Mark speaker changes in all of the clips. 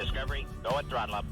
Speaker 1: Discovery, go at throttle up.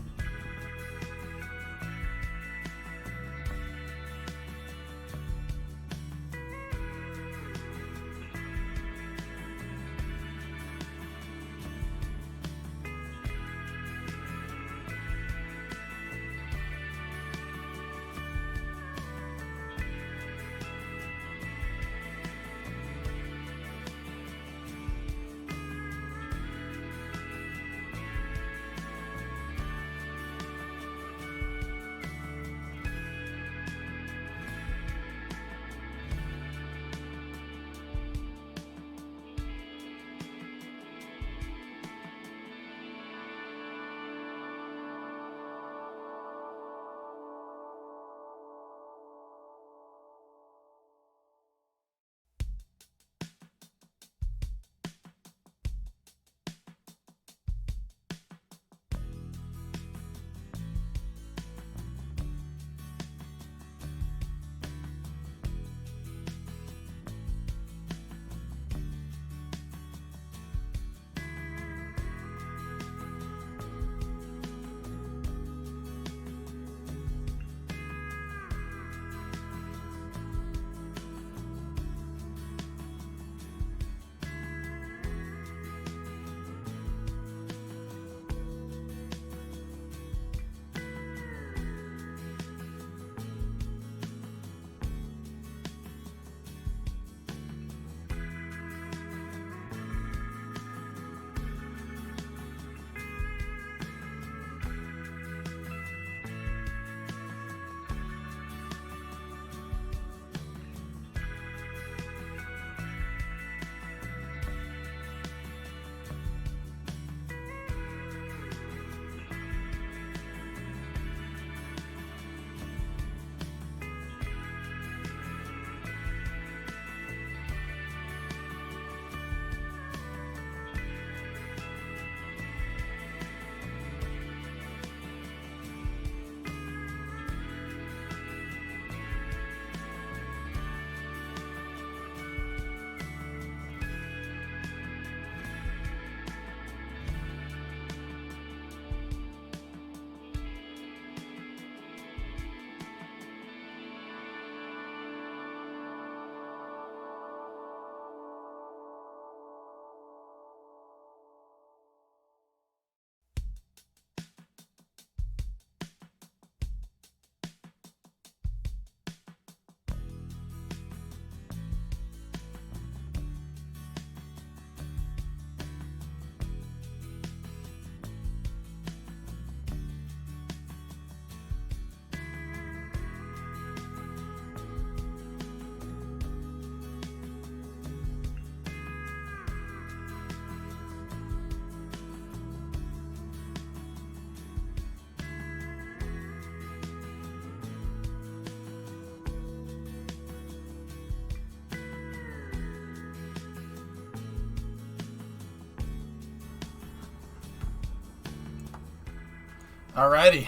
Speaker 2: Alrighty.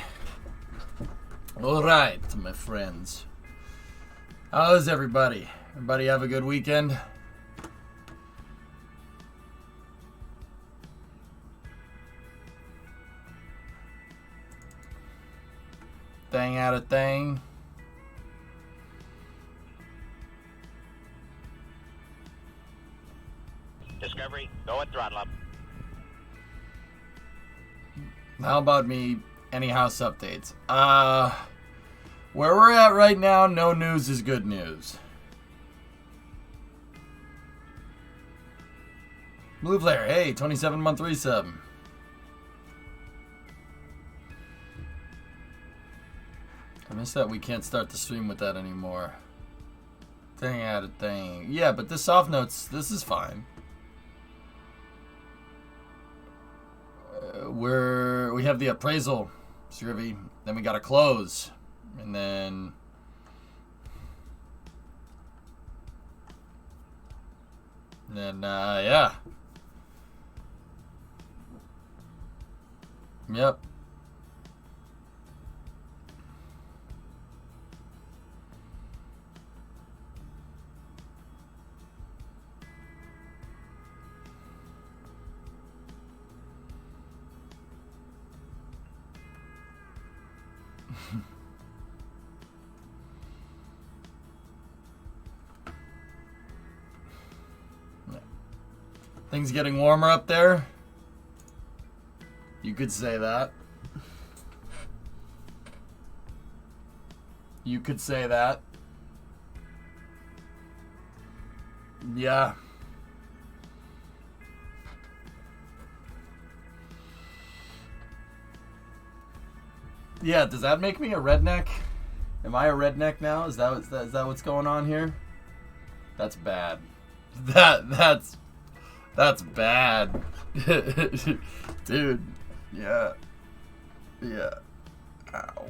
Speaker 2: Alright, my friends. How's everybody? Everybody have a good weekend? Thing out of thing.
Speaker 1: Discovery, go at throttle up.
Speaker 2: How about me? Any house updates? Where we're at right now, no news is good news. Blue Flare, hey, 27-month resub. I missed that we can't start the stream with that anymore. Thing out of thing. Yeah, but this soft notes, this is fine. We have the appraisal, Scrivy. Then we got to close. And then... yeah. Yep. Things getting warmer up there? You could say that. You could say that. Yeah. Yeah, does that make me a redneck? Am I a redneck now? Is that what's going on here? That's bad. That's bad. Dude. Yeah. Yeah. Ow.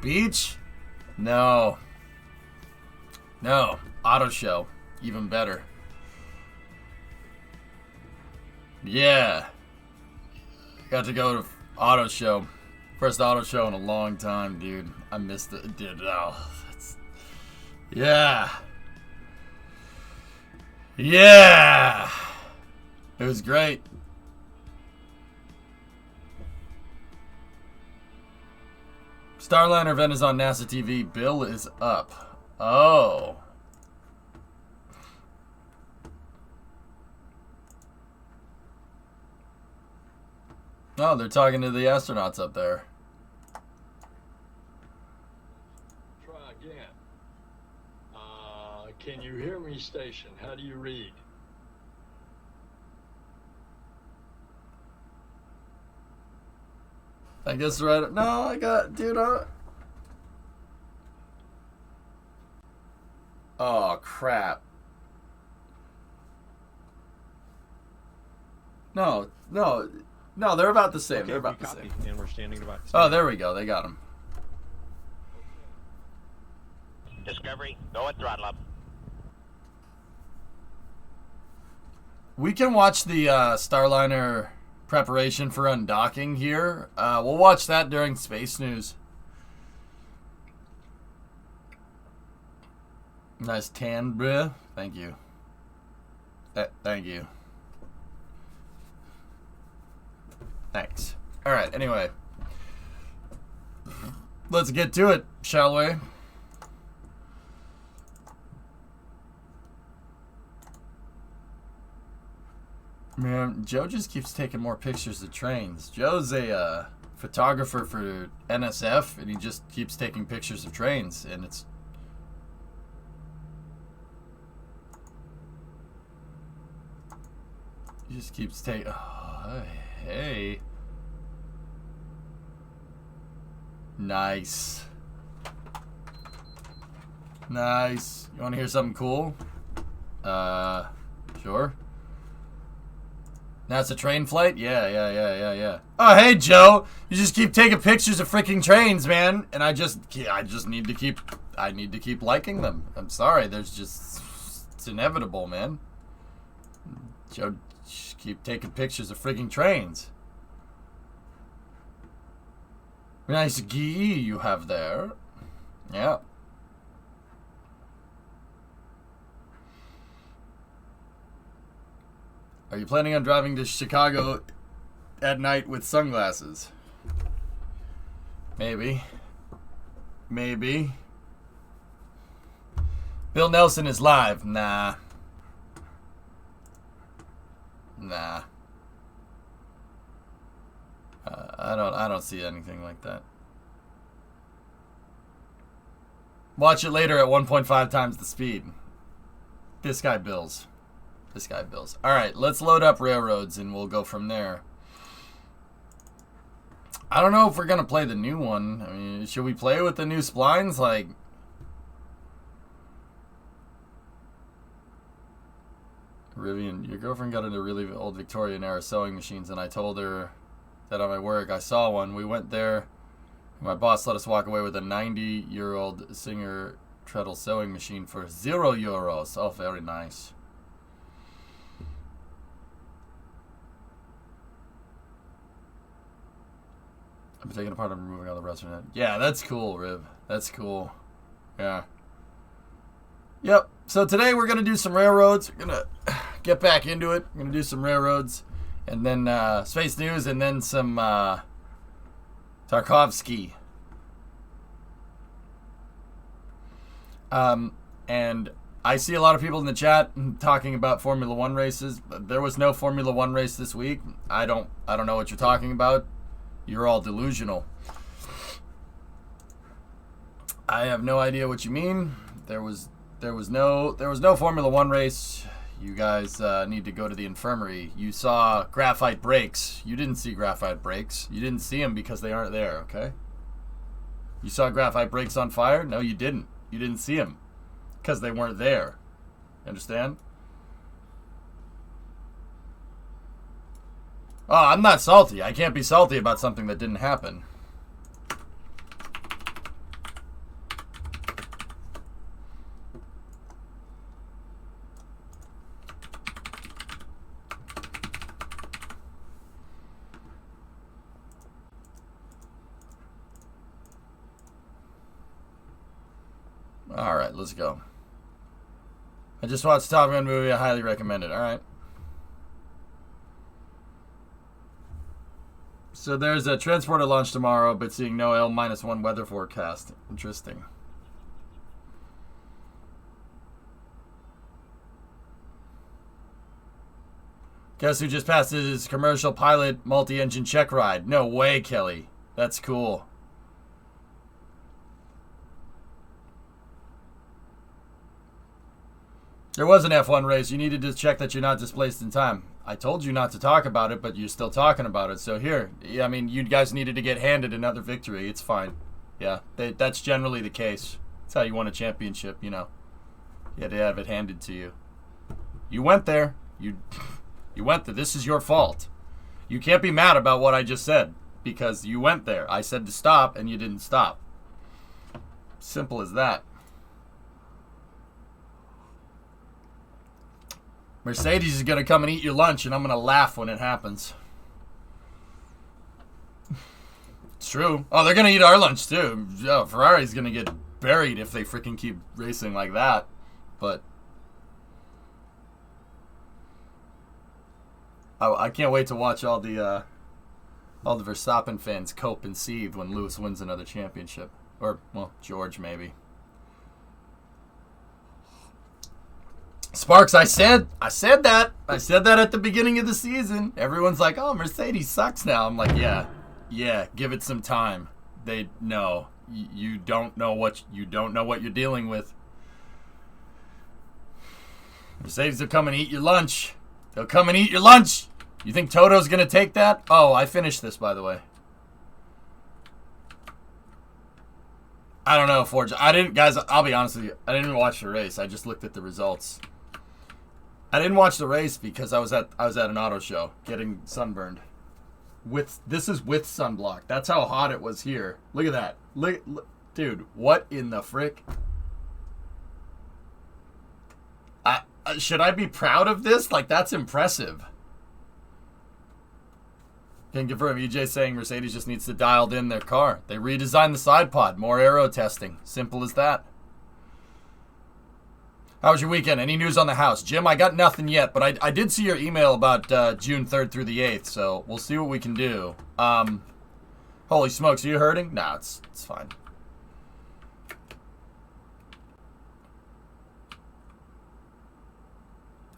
Speaker 2: Beach? No. No. Auto show. Even better. Yeah. Got to go to auto show. First auto show in a long time, dude. I missed it. Dude, oh, that's... Yeah. Yeah. It was great. Starliner event is on NASA TV. Bill is up. Oh. Oh, they're talking to the astronauts up there.
Speaker 3: Try again. Can you hear me, station? How do you read?
Speaker 2: I guess right. No, I got, dude. Oh crap. No, they're about the same.
Speaker 4: Okay,
Speaker 2: They're about
Speaker 4: we
Speaker 2: the
Speaker 4: copy,
Speaker 2: same.
Speaker 4: and we're standing about.
Speaker 2: Oh, there we go. They got him.
Speaker 1: Discovery, go and throttle up.
Speaker 2: We can watch the Starliner preparation for undocking here. We'll watch that during Space News. Nice tan, bruh. Thank you. Thank you. Thanks. Alright, anyway. Let's get to it, shall we? Man, Joe just keeps taking more pictures of trains. Joe's a photographer for NSF, and he just keeps taking pictures of trains, and it's... He just keeps taking... Oh, hey. Nice. Nice. You want to hear something cool? Sure. That's a train flight? Yeah. Oh, hey, Joe. You just keep taking pictures of freaking trains, man. And I just need to keep liking them. I'm sorry. It's inevitable, man. Joe, just keep taking pictures of freaking trains. Nice gi you have there. Yeah. Are you planning on driving to Chicago at night with sunglasses? Maybe. Maybe. Bill Nelson is live. Nah. I don't see anything like that. Watch it later at 1.5 times the speed. This guy bills. Alright, let's load up railroads and we'll go from there. I don't know if we're going to play the new one. I mean, should we play with the new splines? Like... Rivian, your girlfriend got into really old Victorian era sewing machines, and I told her that at my work I saw one. We went there. My boss let us walk away with a 90-year-old Singer treadle sewing machine for €0. Oh, very nice. I'm taking apart and removing all the rest of it. Yeah, that's cool, Riv. That's cool. Yeah. Yep. So today we're going to do some railroads. We're going to get back into it. We're going to do some railroads. And then Space News. And then some Tarkovsky. And I see a lot of people in the chat talking about Formula One races. There was no Formula One race this week. I don't know what you're talking about. You're all delusional. I have no idea what you mean. There was no Formula One race. You guys need to go to the infirmary. You saw graphite brakes. You didn't see graphite brakes. You didn't see them because they aren't there, okay? You saw graphite brakes on fire? No, you didn't. You didn't see them because they weren't there. Understand? Oh, I'm not salty. I can't be salty about something that didn't happen. All right, let's go. I just watched Top Gun movie. I highly recommend it. All right. So there's a transporter launch tomorrow, but seeing no L-1 weather forecast. Interesting. Guess who just passed his commercial pilot multi-engine check ride? No way, Kelly. That's cool. There was an F1 race. You needed to check that you're not displaced in time. I told you not to talk about it, but you're still talking about it. So here, I mean, you guys needed to get handed another victory. It's fine. Yeah, that's generally the case. That's how you won a championship, you know. You had to have it handed to you. You went there. You went there. This is your fault. You can't be mad about what I just said because you went there. I said to stop, and you didn't stop. Simple as that. Mercedes is going to come and eat your lunch, and I'm going to laugh when it happens. It's true. Oh, they're going to eat our lunch, too. Oh, Ferrari's going to get buried if they freaking keep racing like that. But I can't wait to watch all the Verstappen fans cope and seethe when Lewis wins another championship. Or, well, George, maybe. Sparks, I said that. I said that at the beginning of the season. Everyone's like, "Oh, Mercedes sucks now." I'm like, "Yeah, give it some time." You don't know what you're dealing with. Mercedes will come and eat your lunch. They'll come and eat your lunch. You think Toto's gonna take that? Oh, I finished this, by the way. I don't know, Forge. Guys, I'll be honest with you. I didn't even watch the race. I just looked at the results. I didn't watch the race because I was at an auto show getting sunburned. This is with sunblock. That's how hot it was here. Look at that. Look, dude, what in the frick? Should I be proud of this? Like, that's impressive. Can confirm EJ saying Mercedes just needs to dial in their car. They redesigned the side pod. More aero testing. Simple as that. How was your weekend? Any news on the house? Jim, I got nothing yet, but I did see your email about June 3rd through the 8th, so we'll see what we can do. Holy smokes, are you hurting? Nah, it's fine.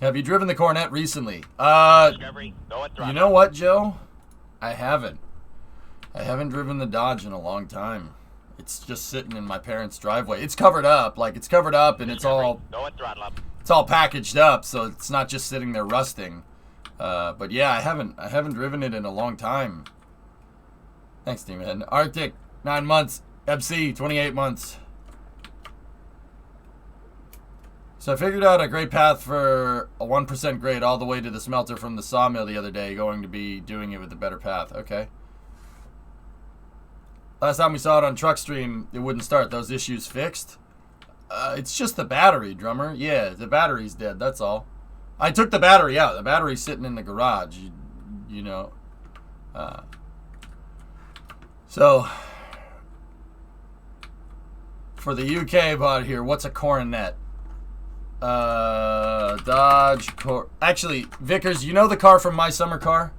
Speaker 2: Have you driven the Cornet recently?
Speaker 1: Discovery, go at throttle.
Speaker 2: You know what, Joe? I haven't. I haven't driven the Dodge in a long time. It's just sitting in my parents' driveway. It's covered up, and it's all packaged up, so it's not just sitting there rusting. But yeah, I haven't driven it in a long time. Thanks, Demon. Arctic, 9 months. MC, 28 months. So I figured out a great path for a 1% grade all the way to the smelter from the sawmill the other day. Going to be doing it with a better path. Okay. Last time we saw it on TruckStream, it wouldn't start. Those issues fixed? It's just the battery, drummer. Yeah, the battery's dead, that's all. I took the battery out. The battery's sitting in the garage, you know. So, for the UK bot here, what's a Coronet? Dodge Actually, Vickers, you know the car from My Summer Car?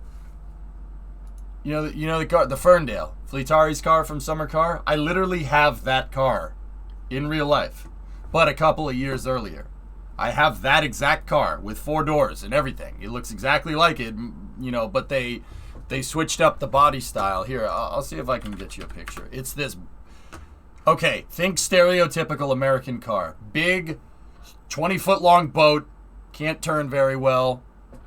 Speaker 2: You know the car, the Ferndale, Fleetari's car from Summer Car? I literally have that car in real life, but a couple of years earlier. I have that exact car with 4 doors and everything. It looks exactly like it, you know, but they switched up the body style. Here, I'll see if I can get you a picture. It's this. Okay, think stereotypical American car. Big, 20-foot long boat, can't turn very well,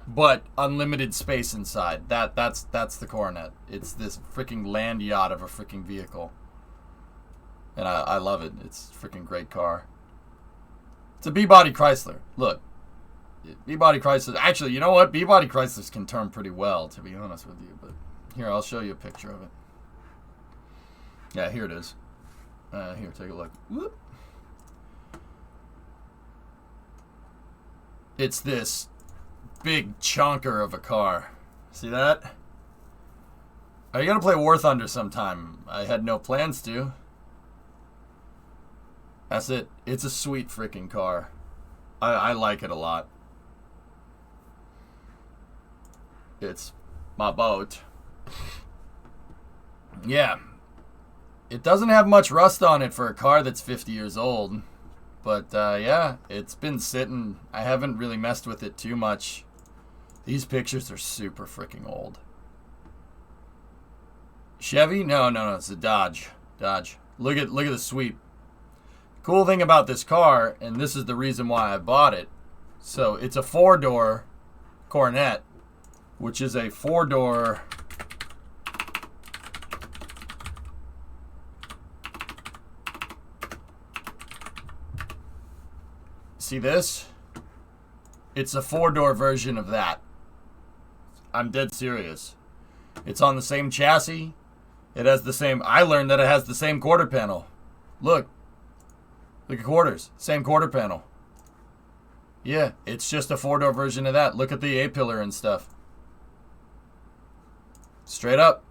Speaker 2: but unlimited space inside. That's the Coronet. It's this freaking land yacht of a freaking vehicle. And I love it. It's a freaking great car. It's a B-body Chrysler. Look. B-body Chrysler. Actually, you know what? B-body Chryslers can turn pretty well, to be honest with you. But here, I'll show you a picture of it. Yeah, here it is. Here, take a look. Whoop. It's this big chunker of a car. See that? Are you gonna play War Thunder sometime? I had no plans to. That's it. It's a sweet freaking car. I like it a lot. It's my boat. Yeah. It doesn't have much rust on it for a car that's 50 years old. But, yeah, it's been sitting. I haven't really messed with it too much. These pictures are super freaking old. Chevy? No, it's a Dodge. Look at the sweep. Cool thing about this car, and this is the reason why I bought it. So, it's a 4-door Coronet, which is a 4-door... See this? It's a 4-door version of that. I'm dead serious. It's on the same chassis. It has the same... I learned that it has the same quarter panel. Look. Look at quarters. Same quarter panel. Yeah, it's just a 4-door version of that. Look at the A-pillar and stuff. Straight up.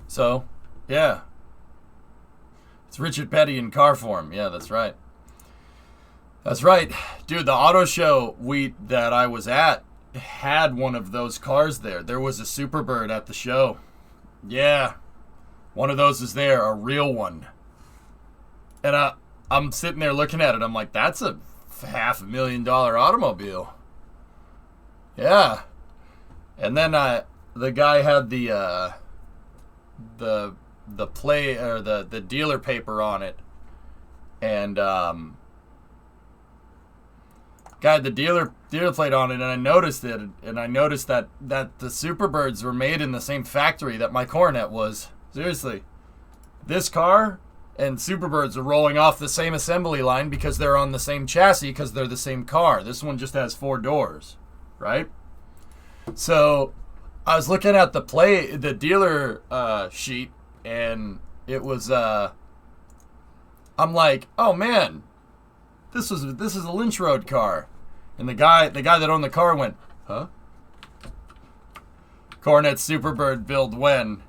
Speaker 2: So, yeah. It's Richard Petty in car form. Yeah, that's right. That's right. Dude, the auto show that I was at had one of those cars there. There was a Superbird at the show. Yeah. One of those is there, a real one. And I'm sitting there looking at it. I'm like, that's a $500,000 automobile. Yeah. And then the guy had the play or the dealer paper on it, and guy had the dealer plate on it, and I noticed it, and I noticed that the Superbirds were made in the same factory that my Coronet was. Seriously, this car and Superbirds are rolling off the same assembly line because they're on the same chassis because they're the same car. This one just has 4 doors, right? So I was looking at the dealer sheet, and it was I'm like, oh man, this is a Lynch Road car. And the guy that owned the car went, huh? Coronet Superbird build when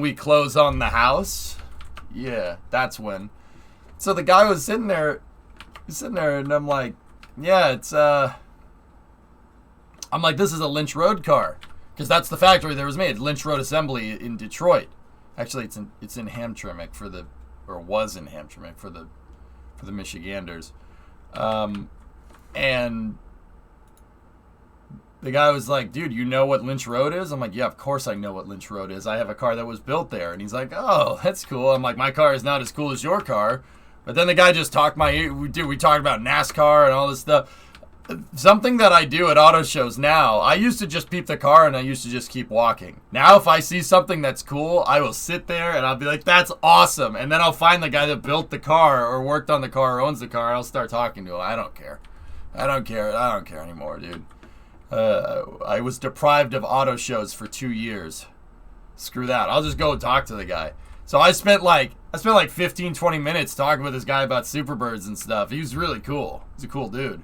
Speaker 2: we close on the house? Yeah, that's when. So the guy was sitting there, and I'm like, yeah, it's I'm like, this is a Lynch Road car. Because that's the factory that was made. Lynch Road Assembly in Detroit. Actually, it's in Hamtramck was in Hamtramck for the Michiganders. And the guy was like, dude, you know what Lynch Road is? I'm like, yeah, of course I know what Lynch Road is. I have a car that was built there. And he's like, oh, that's cool. I'm like, my car is not as cool as your car. But then the guy just talked we talked about NASCAR and all this stuff. Something that I do at auto shows now, I used to just peep the car and I used to just keep walking. Now if I see something that's cool, I will sit there and I'll be like, that's awesome. And then I'll find the guy that built the car or worked on the car or owns the car, and I'll start talking to him. I don't care anymore, dude. I was deprived of auto shows for 2 years. Screw that. I'll just go and talk to the guy. So I spent like 15, 20 minutes talking with this guy about Superbirds and stuff. He was really cool. He's a cool dude.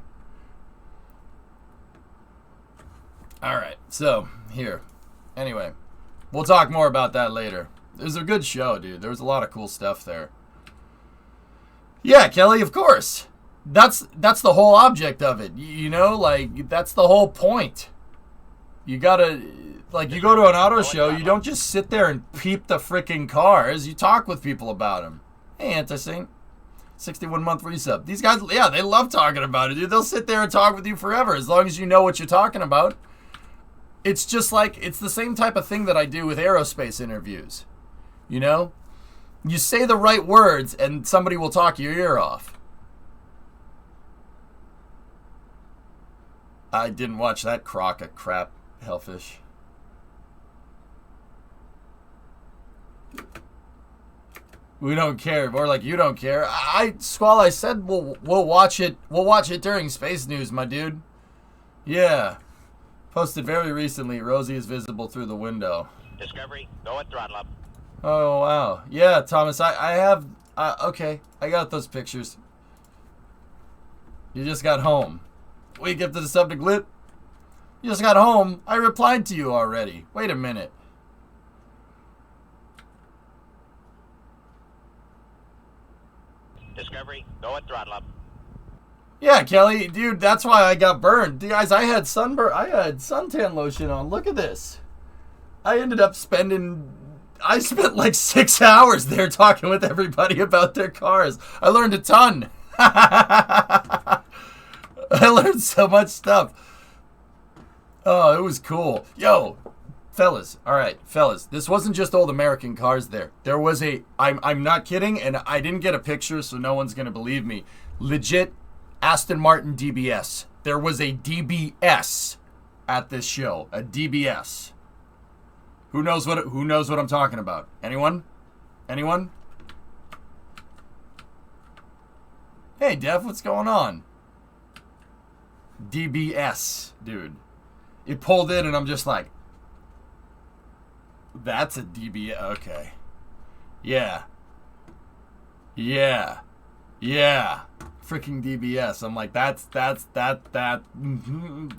Speaker 2: Alright, so, here. Anyway, we'll talk more about that later. It was a good show, dude. There was a lot of cool stuff there. Yeah, Kelly, of course. That's the whole object of it. You know, like, that's the whole point. You gotta... like, you go to an auto show, you don't just sit there and peep the freaking cars. You talk with people about them. Hey, Anti-Saint. 61-month resub. These guys, yeah, they love talking about it, dude. They'll sit there and talk with you forever as long as you know what you're talking about. It's just like, it's the same type of thing that I do with aerospace interviews. You know? You say the right words and somebody will talk your ear off. I didn't watch that crock of crap, Hellfish. We don't care. More like you don't care. Squall, I said we'll watch it. We'll watch it during Space News, my dude. Yeah. Posted very recently. Rosie is visible through the window.
Speaker 1: Discovery, go and throttle up.
Speaker 2: Oh, wow. Yeah, Thomas, I have... okay, I got those pictures. You just got home. We get to the subject lit. You just got home. I replied to you already. Wait a minute.
Speaker 1: Discovery, go and throttle up.
Speaker 2: Yeah, Kelly, dude, that's why I got burned. Guys, I had suntan lotion on. Look at this. I ended up I spent like 6 hours there talking with everybody about their cars. I learned a ton. I learned so much stuff. Oh, it was cool. Yo, fellas. All right, fellas. This wasn't just old American cars there. There was I'm not kidding, and I didn't get a picture, so no one's going to believe me. Legit Aston Martin DBS. There was a DBS at this show. A DBS. Who knows what I'm talking about? Anyone? Anyone? Hey, Dev, what's going on? DBS, dude. It pulled in and I'm just like, that's a DBS. Okay. Yeah. Yeah. Yeah. Freaking DBS. I'm like,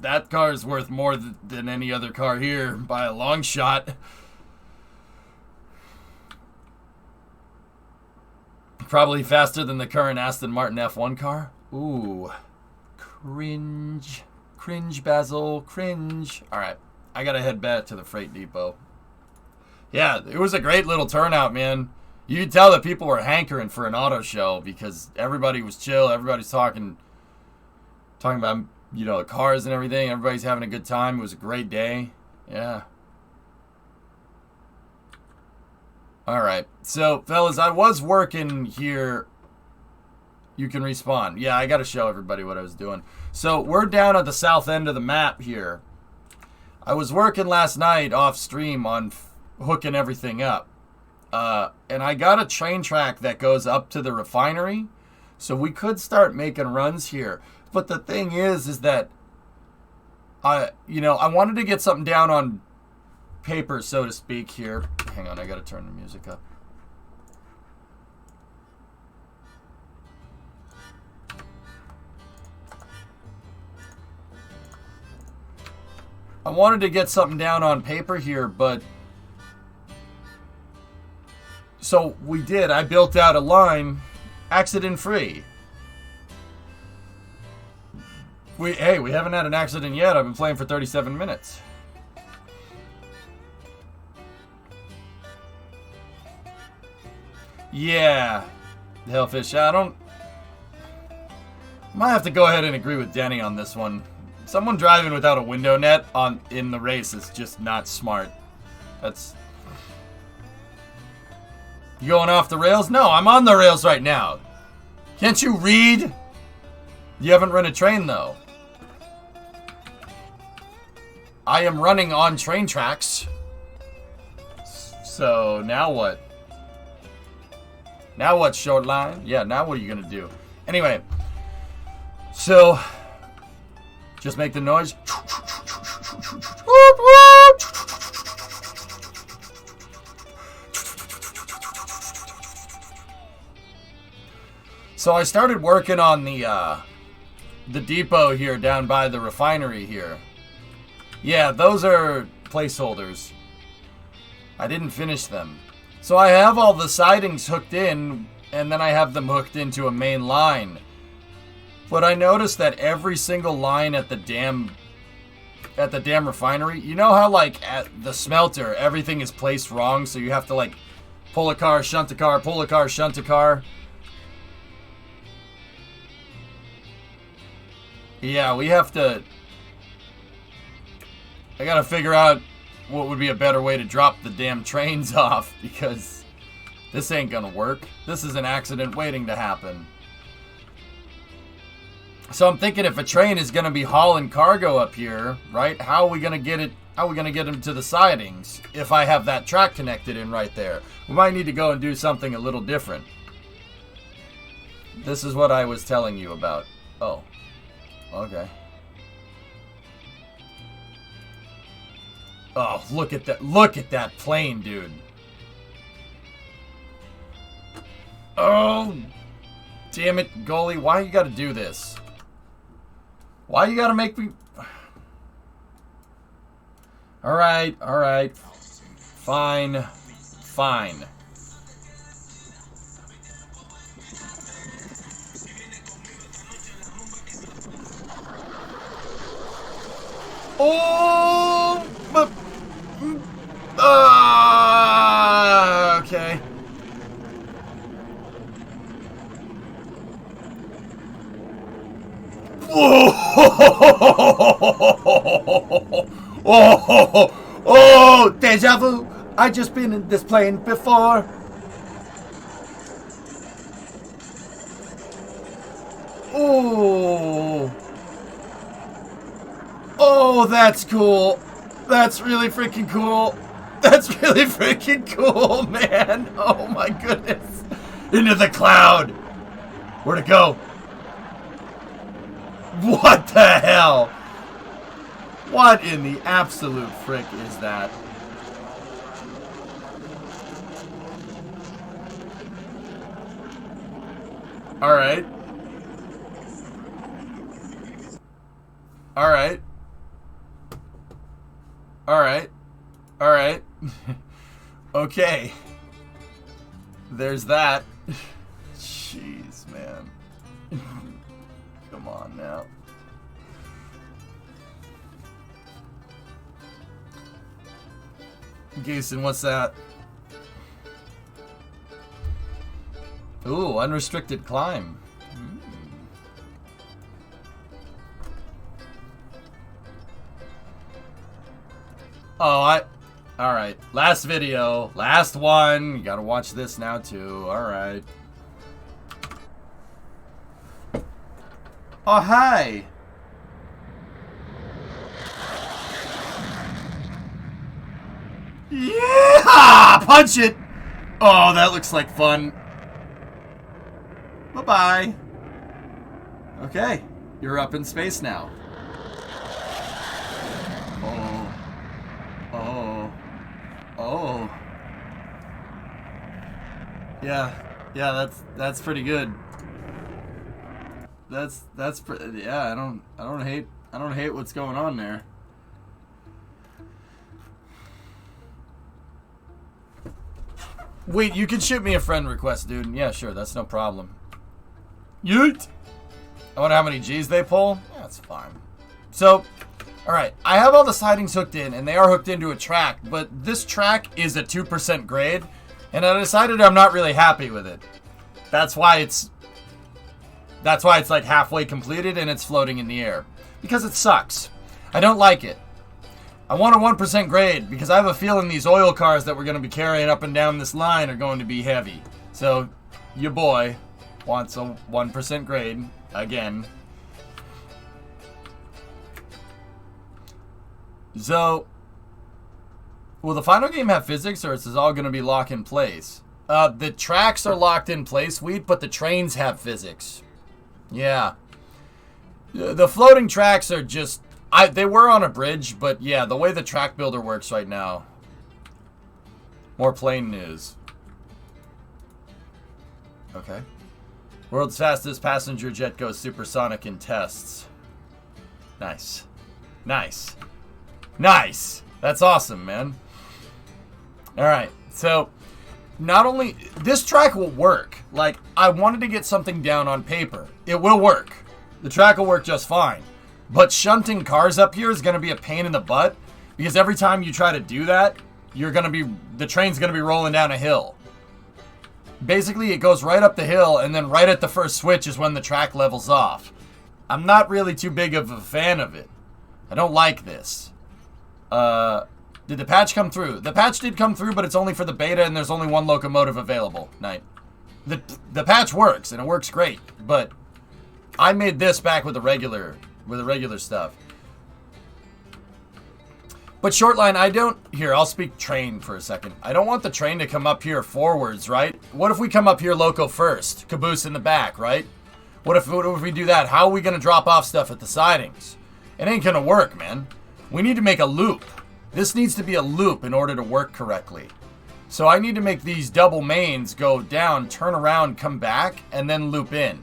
Speaker 2: that car is worth more than any other car here by a long shot. Probably faster than the current Aston Martin F1 car. Ooh. Cringe. Cringe, Basil. Cringe. All right. I got to head back to the freight depot. Yeah, it was a great little turnout, man. You could tell that people were hankering for an auto show because everybody was chill. Everybody's talking about, you know, the cars and everything. Everybody's having a good time. It was a great day. Yeah. All right. So, fellas, I was working here. You can respawn. Yeah, I got to show everybody what I was doing. So, we're down at the south end of the map here. I was working last night off stream on hooking everything up. And I got a train track that goes up to the refinery. So we could start making runs here. But the thing is that I wanted to get something down on paper, so to speak, here. Hang on, I got to turn the music up. I wanted to get something down on paper here, but... So we did. I built out a line, accident-free. We haven't had an accident yet. I've been playing for 37 minutes. Yeah, Hellfish. I might have to go ahead and agree with Denny on this one. Someone driving without a window net in the race is just not smart. That's... You going off the rails? No, I'm on the rails right now. Can't you read? You haven't run a train, though. I am running on train tracks. So, now what? Now what, short line? Yeah, now what are you going to do? Anyway. So, just make the noise. So I started working on the depot here down by the refinery here. Yeah, those are placeholders. I didn't finish them. So I have all the sidings hooked in, and then I have them hooked into a main line. But I noticed that every single line at the at the damn refinery. You know how, like, at the smelter, everything is placed wrong, so you have to, like, pull a car, shunt a car, pull a car, shunt a car? Yeah, we have to... I gotta figure out what would be a better way to drop the damn trains off, because this ain't gonna work. This is an accident waiting to happen. So I'm thinking if a train is gonna be hauling cargo up here, right? How are we gonna get it? How are we gonna get them to the sidings if I have that track connected in right there? We might need to go and do something a little different. This is what I was telling you about. Oh, okay. Oh, look at that! Look at that plane, dude. Oh, damn it, goalie! Why you gotta do this? Why you gotta make me... Alright, alright. Fine. Fine. Oh! But... okay. Oh, deja vu. I just been in this plane before. Oh. Oh, that's cool. That's really freaking cool. That's really freaking cool, man. Oh my goodness. Into the cloud. Where'd it go? What the hell? What in the absolute frick is that? Alright. Alright. Alright. Alright. Okay. There's that. Jeez, man. Come on now. Goosen, what's that? Ooh, unrestricted climb. Oh, alright. Last video. Last one. You gotta watch this now, too. Alright. Oh, hi. Yeah! Punch it! Oh, that looks like fun. Bye-bye. Okay. You're up in space now. Oh. Oh. Oh. Yeah. Yeah, that's pretty good. That's pretty, yeah, I don't hate what's going on there. Wait, you can shoot me a friend request, dude. Yeah, sure, that's no problem. Yeet! I wonder how many G's they pull. Yeah, that's fine. So, alright, I have all the sidings hooked in, and they are hooked into a track, but this track is a 2% grade, and I decided I'm not really happy with it. That's why it's like halfway completed and it's floating in the air. Because it sucks. I don't like it. I want a 1% grade because I have a feeling these oil cars that we're going to be carrying up and down this line are going to be heavy. So, your boy wants a 1% grade again. So, will the final game have physics or is this all going to be locked in place? The tracks are locked in place, Weed, but the trains have physics. Yeah. The floating tracks are just... they were on a bridge, but yeah, the way the track builder works right now. More plane news. Okay. World's fastest passenger jet goes supersonic in tests. Nice. Nice. Nice! That's awesome, man. Alright, so... Not only... This track will work. Like, I wanted to get something down on paper. It will work. The track will work just fine. But shunting cars up here is going to be a pain in the butt, because every time you try to do that, the train's going to be rolling down a hill. Basically, it goes right up the hill, and then right at the first switch is when the track levels off. I'm not really too big of a fan of it. I don't like this. Did the patch come through? The patch did come through, but it's only for the beta, and there's only one locomotive available. Night. The patch works, and it works great, but I made this back with the regular stuff. But Shortline, I'll speak train for a second. I don't want the train to come up here forwards, right? What if we come up here loco first? Caboose in the back, right? What if we do that? How are we going to drop off stuff at the sidings? It ain't going to work, man. We need to make a loop. This needs to be a loop in order to work correctly. So I need to make these double mains go down, turn around, come back, and then loop in.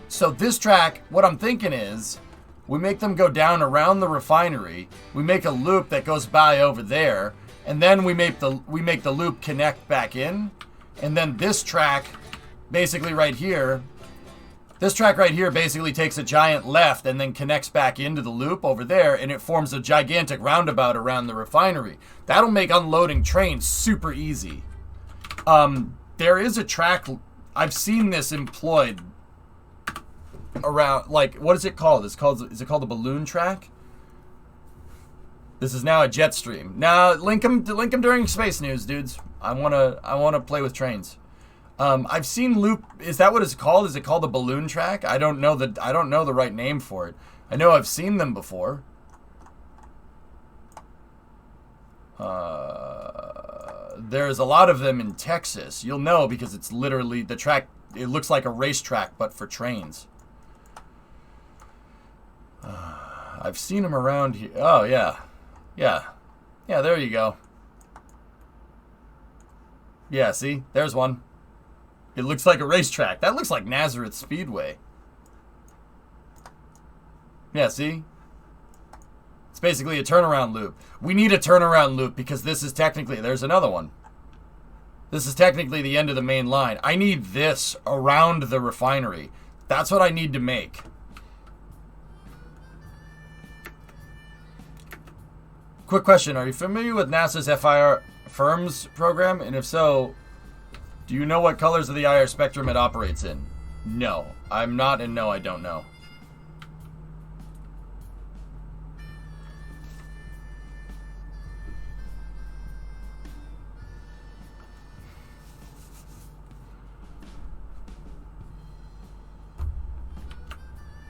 Speaker 2: So this track, what I'm thinking is, we make them go down around the refinery, we make a loop that goes by over there, and then we make the loop connect back in, and then this track, basically right here, basically takes a giant left and then connects back into the loop over there, and it forms a gigantic roundabout around the refinery. That'll make unloading trains super easy. There is a track, I've seen this employed around, like, what is it called? Is it called the balloon track? This is now a jet stream. Now, link them during Space News, dudes. I wanna play with trains. I've seen loop. Is that what it's called? Is it called the balloon track? I don't know the right name for it. I know I've seen them before. There's a lot of them in Texas. You'll know because it's literally the track. It looks like a racetrack, but for trains. I've seen them around here. Oh, yeah. Yeah, there you go. Yeah, see? There's one. It looks like a racetrack. That looks like Nazareth Speedway. Yeah, see? It's basically a turnaround loop. We need a turnaround loop because this is technically... There's another one. This is technically the end of the main line. I need this around the refinery. That's what I need to make. Quick question. Are you familiar with NASA's FIRMS program? And if so, do you know what colors of the IR spectrum it operates in? No. I'm not, and no, I don't know.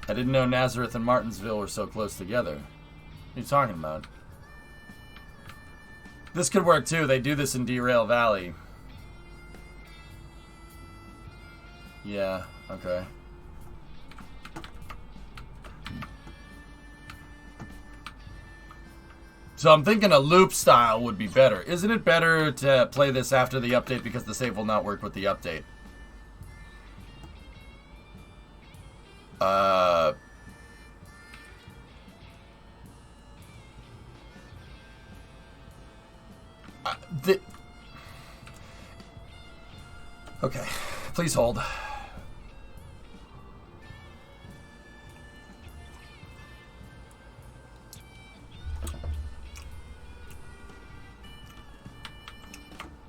Speaker 2: I didn't know Nazareth and Martinsville were so close together. What are you talking about? This could work too. They do this in Derail Valley. Yeah, okay. So I'm thinking a loop style would be better. Isn't it better to play this after the update because the save will not work with the update? Okay, please hold.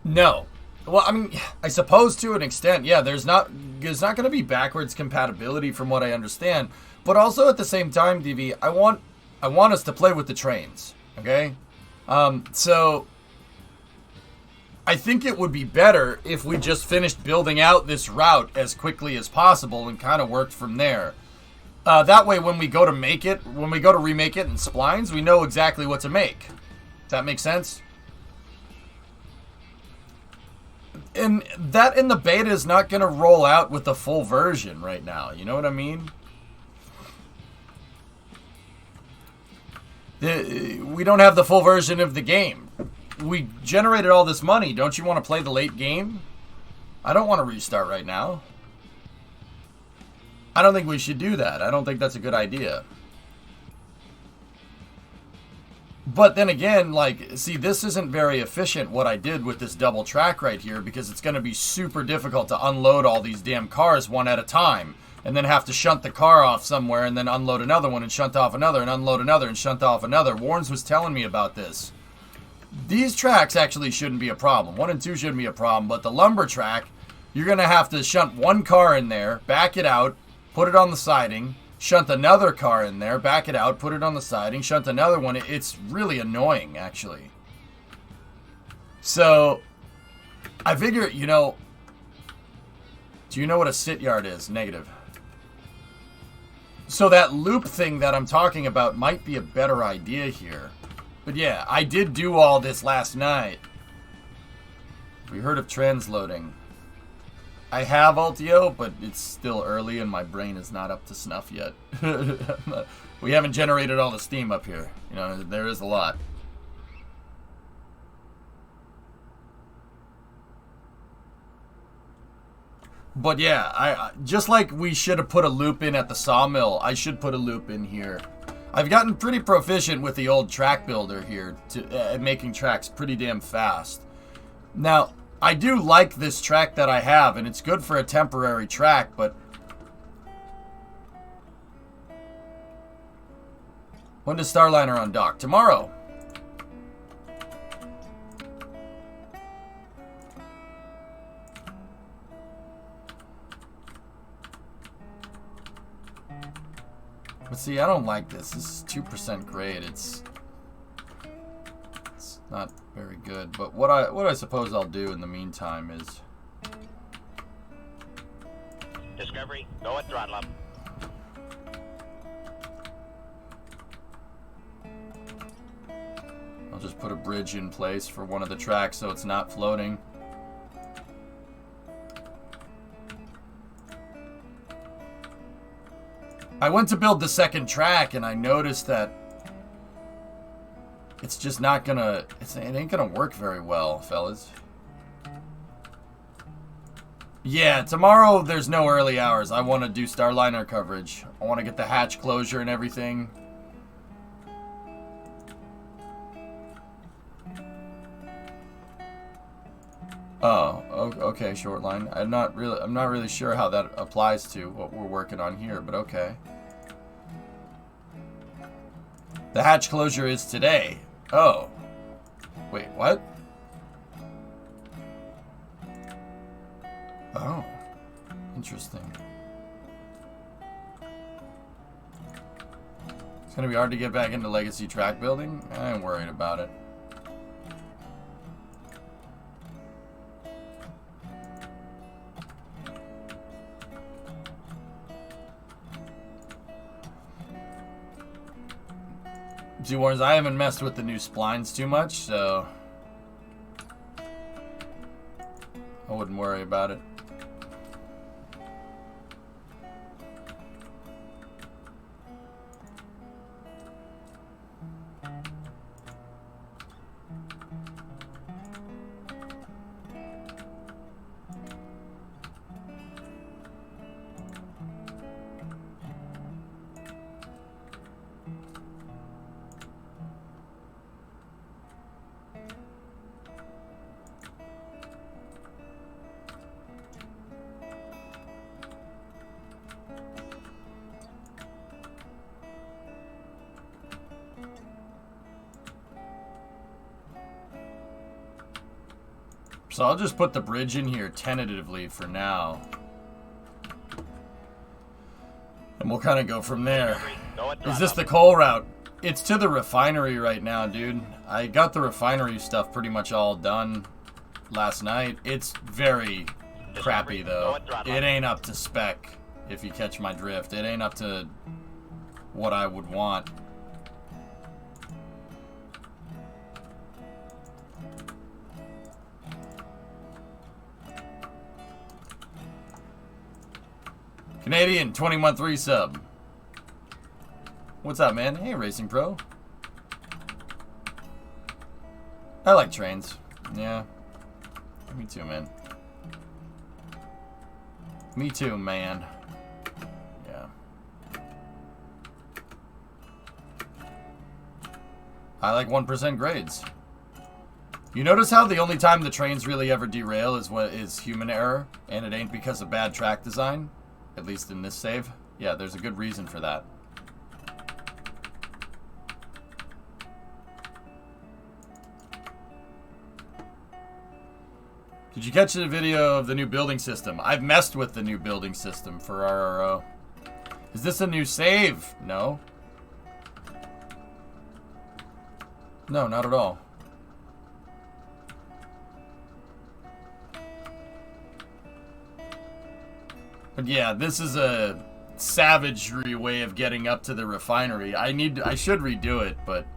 Speaker 2: No. Well, I mean, I suppose to an extent, yeah, there's not going to be backwards compatibility from what I understand, but also at the same time, DV, I want us to play with the trains, okay? So I think it would be better if we just finished building out this route as quickly as possible and kind of worked from there. That way, when we go to remake it in splines, we know exactly what to make. Does that make sense? And that in the beta is not going to roll out with the full version right now. You know what I mean? We don't have the full version of the game. We generated all this money. Don't you want to play the late game? I don't want to restart right now. I don't think we should do that. I don't think that's a good idea. But then again, like, see, this isn't very efficient what I did with this double track right here because it's going to be super difficult to unload all these damn cars one at a time. and then have to shunt the car off somewhere and then unload another one and shunt off another and unload another and shunt off another. Warnes was telling me about this. These tracks actually shouldn't be a problem. 1 and 2 shouldn't be a problem, but the lumber track, you're going to have to shunt one car in there, back it out, put it on the siding, shunt another car in there, back it out, put it on the siding, shunt another one. It's really annoying, actually. So, I figure, you know, do you know what a sit yard is? Negative. So that loop thing that I'm talking about might be a better idea here. But yeah, I did do all this last night. We heard of transloading. I have Ultio, but it's still early and my brain is not up to snuff yet. We haven't generated all the steam up here. You know, there is a lot. But yeah, I just like we should have put a loop in at the sawmill, I should put a loop in here. I've gotten pretty proficient with the old track builder here to making tracks pretty damn fast. Now, I do like this track that I have, and it's good for a temporary track, but when does Starliner on dock? Tomorrow. But see, I don't like this. This is 2% grade. It's not very good. But what I suppose I'll do in the meantime is
Speaker 1: Discovery, go at throttle up.
Speaker 2: I'll just put a bridge in place for one of the tracks so it's not floating. I went to build the second track and I noticed that it's just not gonna, it ain't gonna work very well, fellas. Yeah, tomorrow there's no early hours. I want to do Starliner coverage. I want to get the hatch closure and everything. Oh, okay, short line. I'm not really sure how that applies to what we're working on here, but okay. The hatch closure is today. Oh. Wait, what? Oh. Interesting. It's gonna be hard to get back into Legacy track building? I ain't worried about it. G-Warns, I haven't messed with the new splines too much, so I wouldn't worry about it. So I'll just put the bridge in here tentatively for now. And we'll kind of go from there. Is this the coal route? It's to the refinery right now, dude. I got the refinery stuff pretty much all done last night. It's very crappy, though. It ain't up to spec, if you catch my drift. It ain't up to what I would want. Canadian, 20-month resub. What's up, man? Hey, Racing Pro. I like trains. Yeah. Me too, man. Me too, man. Yeah. I like 1% grades. You notice how the only time the trains really ever derail is human error, and it ain't because of bad track design? At least in this save. Yeah, there's a good reason for that. Did you catch the video of the new building system? I've messed with the new building system for RRO. Is this a new save? No. No, not at all. But yeah, this is a savagery way of getting up to the refinery. I should redo it, but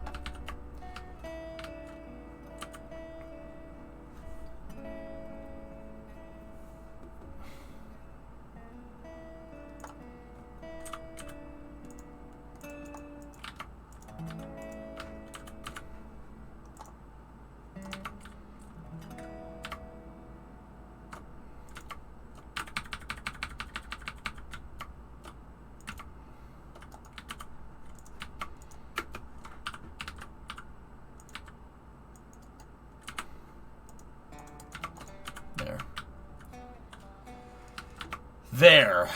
Speaker 2: there.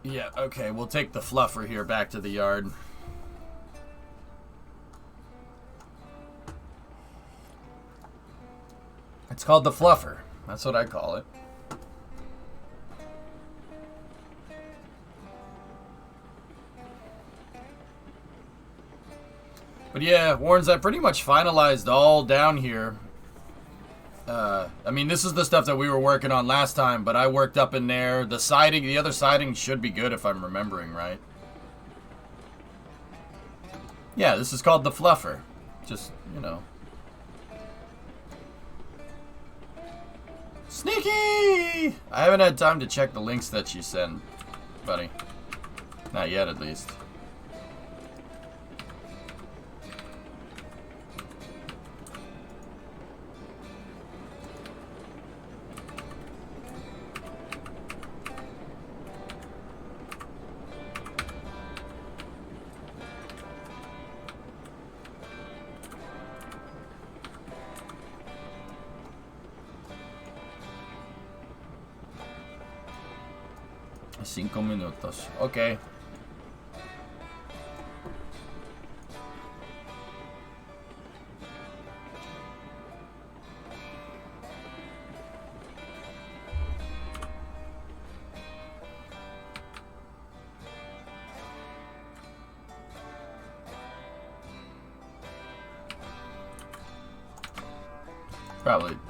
Speaker 2: Yeah, okay, we'll take the fluffer here back to the yard. It's called the fluffer. That's what I call it. But yeah, Warrens, I pretty much finalized all down here. I mean, this is the stuff that we were working on last time, but I worked up in there. The siding, the other siding should be good if I'm remembering right. Yeah, this is called the fluffer. Just, you know. Sneaky! I haven't had time to check the links that you sent, buddy. Not yet, at least. Cinco minutos. Okay.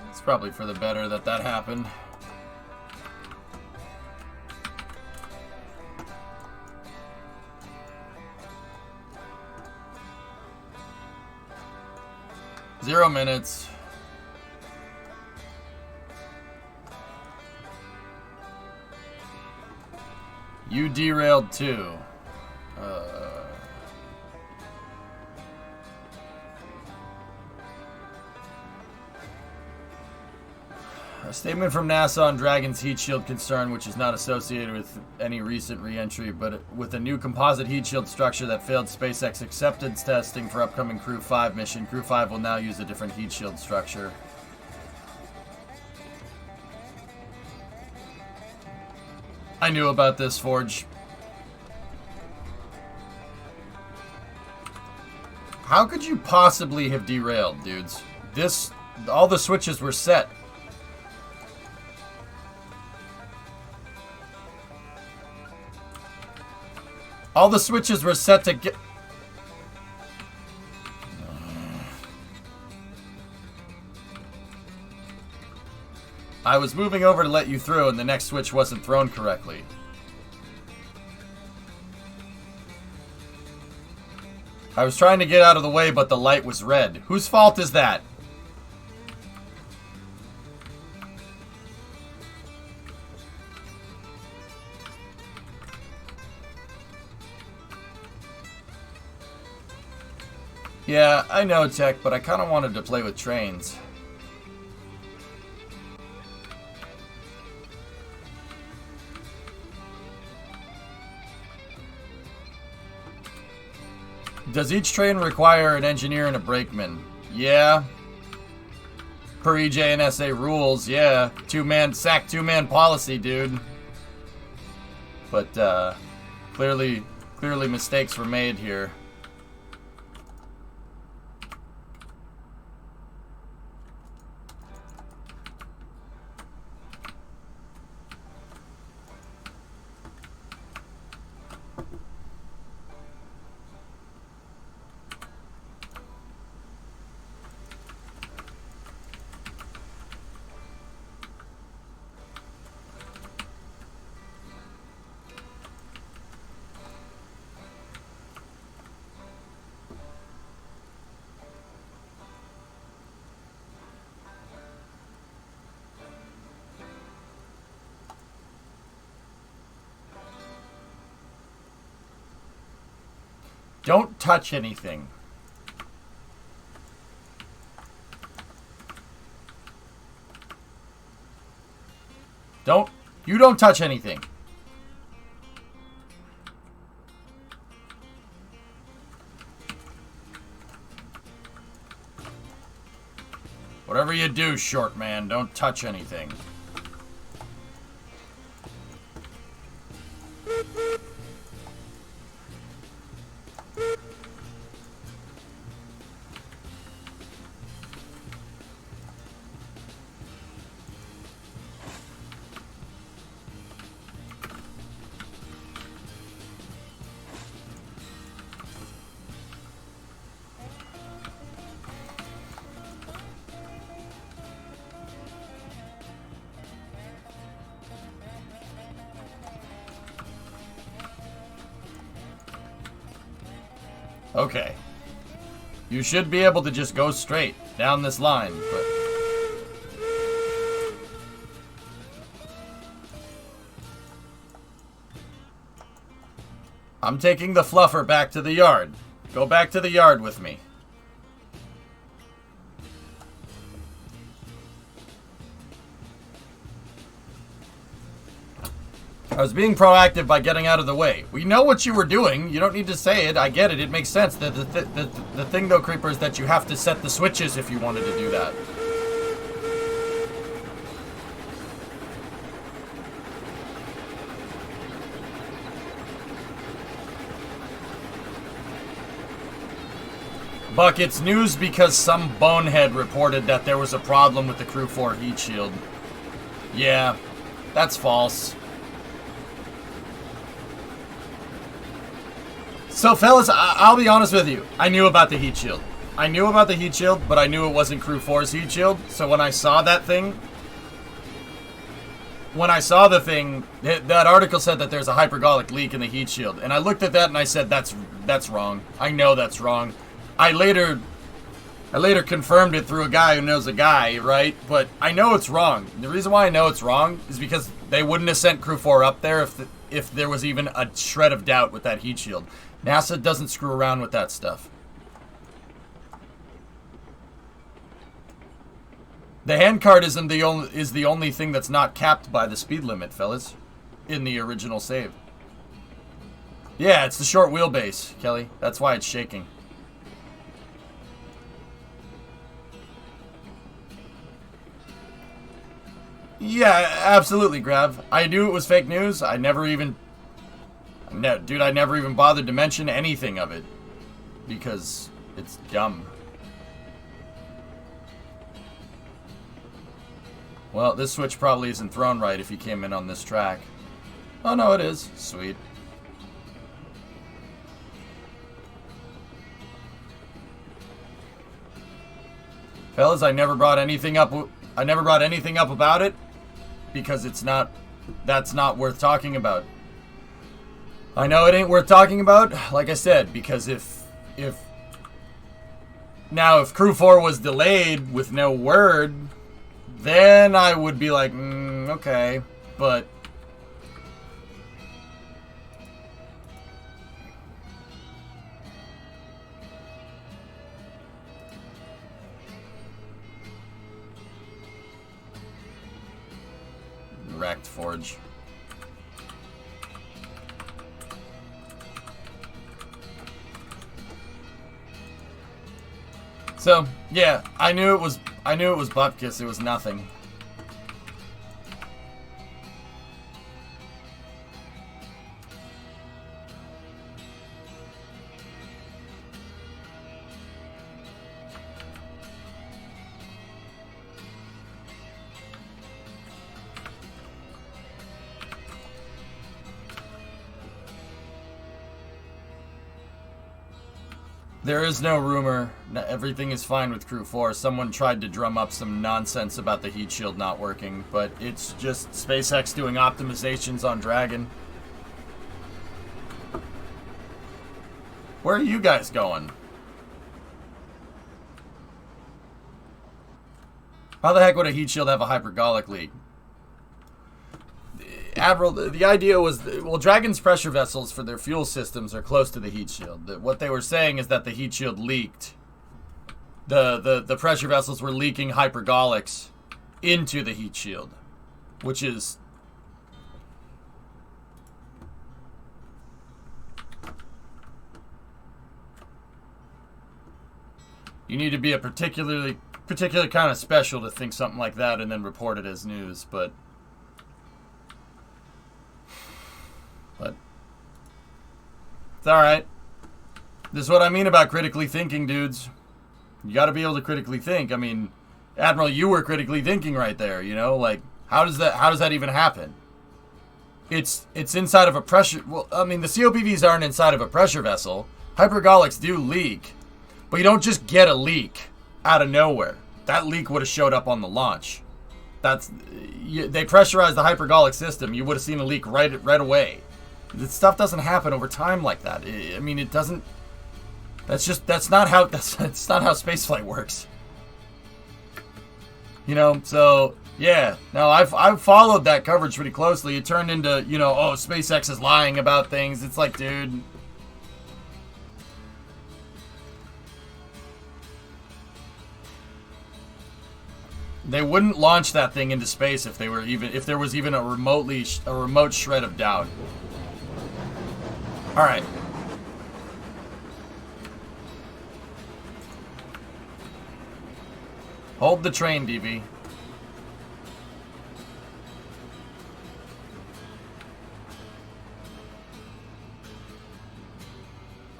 Speaker 2: It's probably for the better that happened. Zero minutes. You derailed too. A statement from NASA on Dragon's heat shield concern, which is not associated with any recent re-entry, but with a new composite heat shield structure that failed SpaceX acceptance testing for upcoming Crew 5 mission. Crew 5 will now use a different heat shield structure. I knew about this, Forge. How could you possibly have derailed, dudes? All the switches were set. All the switches were set to get... I was moving over to let you through and the next switch wasn't thrown correctly. I was trying to get out of the way, but the light was red. Whose fault is that? Yeah, I know, Tech, but I kind of wanted to play with trains. Does each train require an engineer and a brakeman? Yeah. Per EJNSA rules, yeah. Sack two-man policy, dude. But, clearly mistakes were made here. Don't touch anything. You don't touch anything. Whatever you do, short man, don't touch anything. Okay. You should be able to just go straight down this line, but... I'm taking the fluffer back to the yard. Go back to the yard with me. I was being proactive by getting out of the way. We know what you were doing. You don't need to say it. I get it. It makes sense. The thing, though, Creeper, is that you have to set the switches if you wanted to do that. Buck, it's news because some bonehead reported that there was a problem with the Crew 4 heat shield. Yeah, that's false. So, fellas, I'll be honest with you. I knew about the heat shield. I knew about the heat shield, but I knew it wasn't Crew 4's heat shield. So when I saw that thing... that article said that there's a hypergolic leak in the heat shield. And I looked at that and I said, that's wrong. I know that's wrong. I later confirmed it through a guy who knows a guy, right? But I know it's wrong. The reason why I know it's wrong is because they wouldn't have sent Crew 4 up there if there was even a shred of doubt with that heat shield. NASA doesn't screw around with that stuff. The handcart is the only thing that's not capped by the speed limit, fellas, in the original save. Yeah, it's the short wheelbase, Kelly. That's why it's shaking. Yeah, absolutely, Grav. I knew it was fake news. I never even bothered to mention anything of it. Because it's dumb. Well, this switch probably isn't thrown right if you came in on this track. Oh, no, it is. Sweet. Fellas, I never brought anything up about it. Because that's not worth talking about. I know it ain't worth talking about, like I said, because if Crew 4 was delayed with no word, then I would be like, okay, but wrecked Forge. So, yeah, I knew it was Bupkis. It was nothing. There is no rumor. Everything is fine with Crew 4. Someone tried to drum up some nonsense about the heat shield not working, but it's just SpaceX doing optimizations on Dragon. Where are you guys going? How the heck would a heat shield have a hypergolic leak? Admiral, the idea was, well, Dragon's pressure vessels for their fuel systems are close to the heat shield. What they were saying is that the heat shield leaked. The pressure vessels were leaking hypergolics into the heat shield, which is... You need to be a particular kind of special to think something like that and then report it as news, but it's alright. This is what I mean about critically thinking, dudes. You gotta be able to critically think. I mean, Admiral, you were critically thinking right there, you know? Like, how does that even happen? It's inside of a pressure... Well, I mean, the COPVs aren't inside of a pressure vessel. Hypergolics do leak. But you don't just get a leak out of nowhere. That leak would have showed up on the launch. They pressurized the hypergolic system. You would have seen a leak right away. This stuff doesn't happen over time like that. I mean, it doesn't. That's not how spaceflight works. You know. So yeah. Now I've followed that coverage pretty closely. It turned into, you know, oh, SpaceX is lying about things. It's like, dude. They wouldn't launch that thing into space if there was even a remote shred of doubt. All right. Hold the train, DV.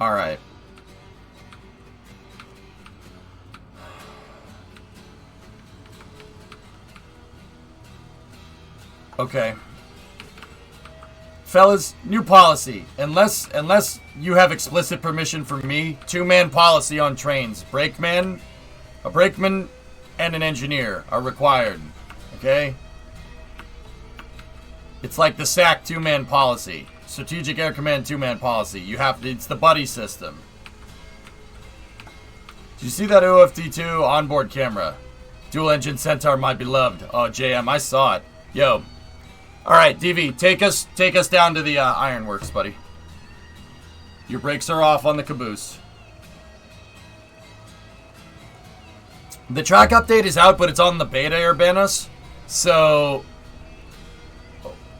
Speaker 2: All right. Okay. Fellas, new policy. Unless you have explicit permission from me, 2-man policy on trains. A brakeman, and an engineer are required. Okay? It's like the SAC 2-man policy. Strategic Air Command 2-man policy. It's the buddy system. Did you see that OFD2 onboard camera? Dual engine Centaur, my beloved. Oh, JM, I saw it. Yo. Alright, DV, take us down to the ironworks, buddy. Your brakes are off on the caboose. The track update is out, but it's on the beta, Urbanus. So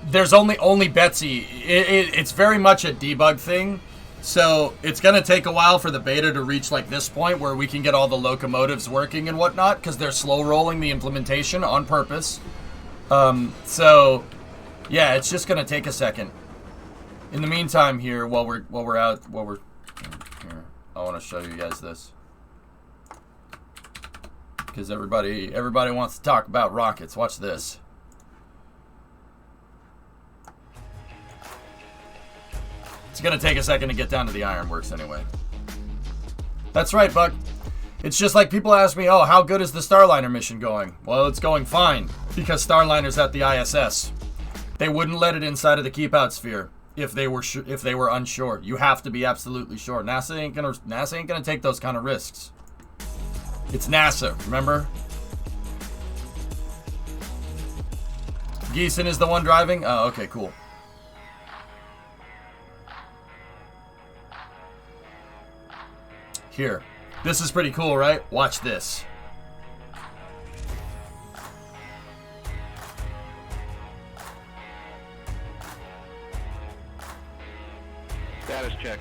Speaker 2: there's only Betsy. It's very much a debug thing. So it's going to take a while for the beta to reach like this point where we can get all the locomotives working and whatnot, because they're slow rolling the implementation on purpose. So yeah, it's just gonna take a second. In the meantime, here while we're here, I want to show you guys this because everybody wants to talk about rockets. Watch this. It's gonna take a second to get down to the ironworks anyway. That's right, Buck. It's just like people ask me, oh, how good is the Starliner mission going? Well, it's going fine because Starliner's at the ISS. They wouldn't let it inside of the keep out sphere if they were unsure. You have to be absolutely sure. NASA ain't gonna take those kind of risks. It's NASA, remember? Geeson is the one driving? Oh, okay, cool. Here. This is pretty cool, right? Watch this.
Speaker 1: Status check.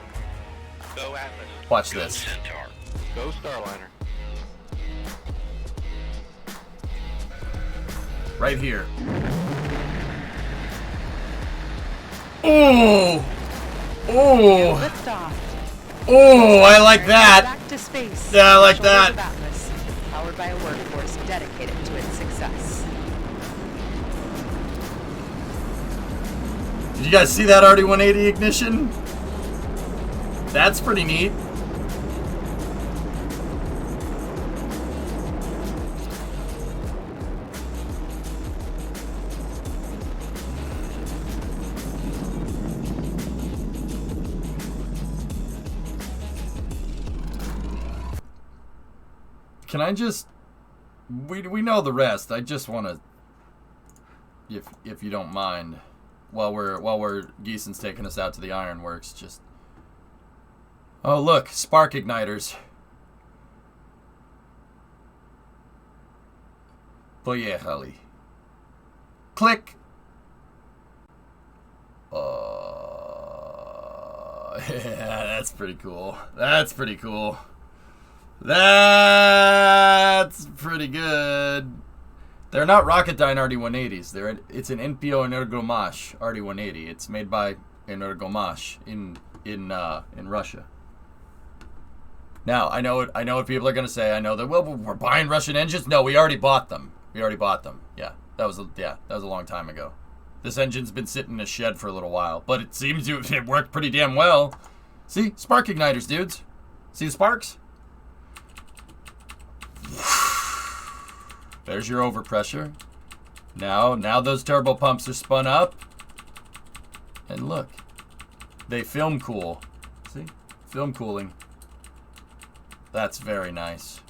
Speaker 1: Go Atlas.
Speaker 2: Watch
Speaker 1: Go
Speaker 2: this.
Speaker 1: Centaur. Go Starliner.
Speaker 2: Right here. Oh! Oh!
Speaker 4: Liftoff.
Speaker 2: Oh, I like that.
Speaker 4: Back to space.
Speaker 2: Yeah, I like
Speaker 4: Shoulders
Speaker 2: that.
Speaker 4: of Atlas, powered by a workforce dedicated to its success.
Speaker 2: Did you guys see that RD-180 ignition? That's pretty neat. Can I just... We know the rest. I just want to... If you don't mind, while Geeson's taking us out to the ironworks, just... Oh, look, spark igniters. Поехали. Click. Yeah, that's pretty cool. That's pretty cool. That's pretty good. They're not Rocketdyne RD-180s. It's an NPO Energomash RD-180. It's made by Energomash in Russia. Now, I know what people are going to say. I know that, well, we're buying Russian engines. No, we already bought them. Yeah, that was a long time ago. This engine's been sitting in a shed for a little while, but it seems it worked pretty damn well. See, spark igniters, dudes. See the sparks? There's your overpressure. Now those turbo pumps are spun up. And look, they film cool. See? Film cooling. That's very nice.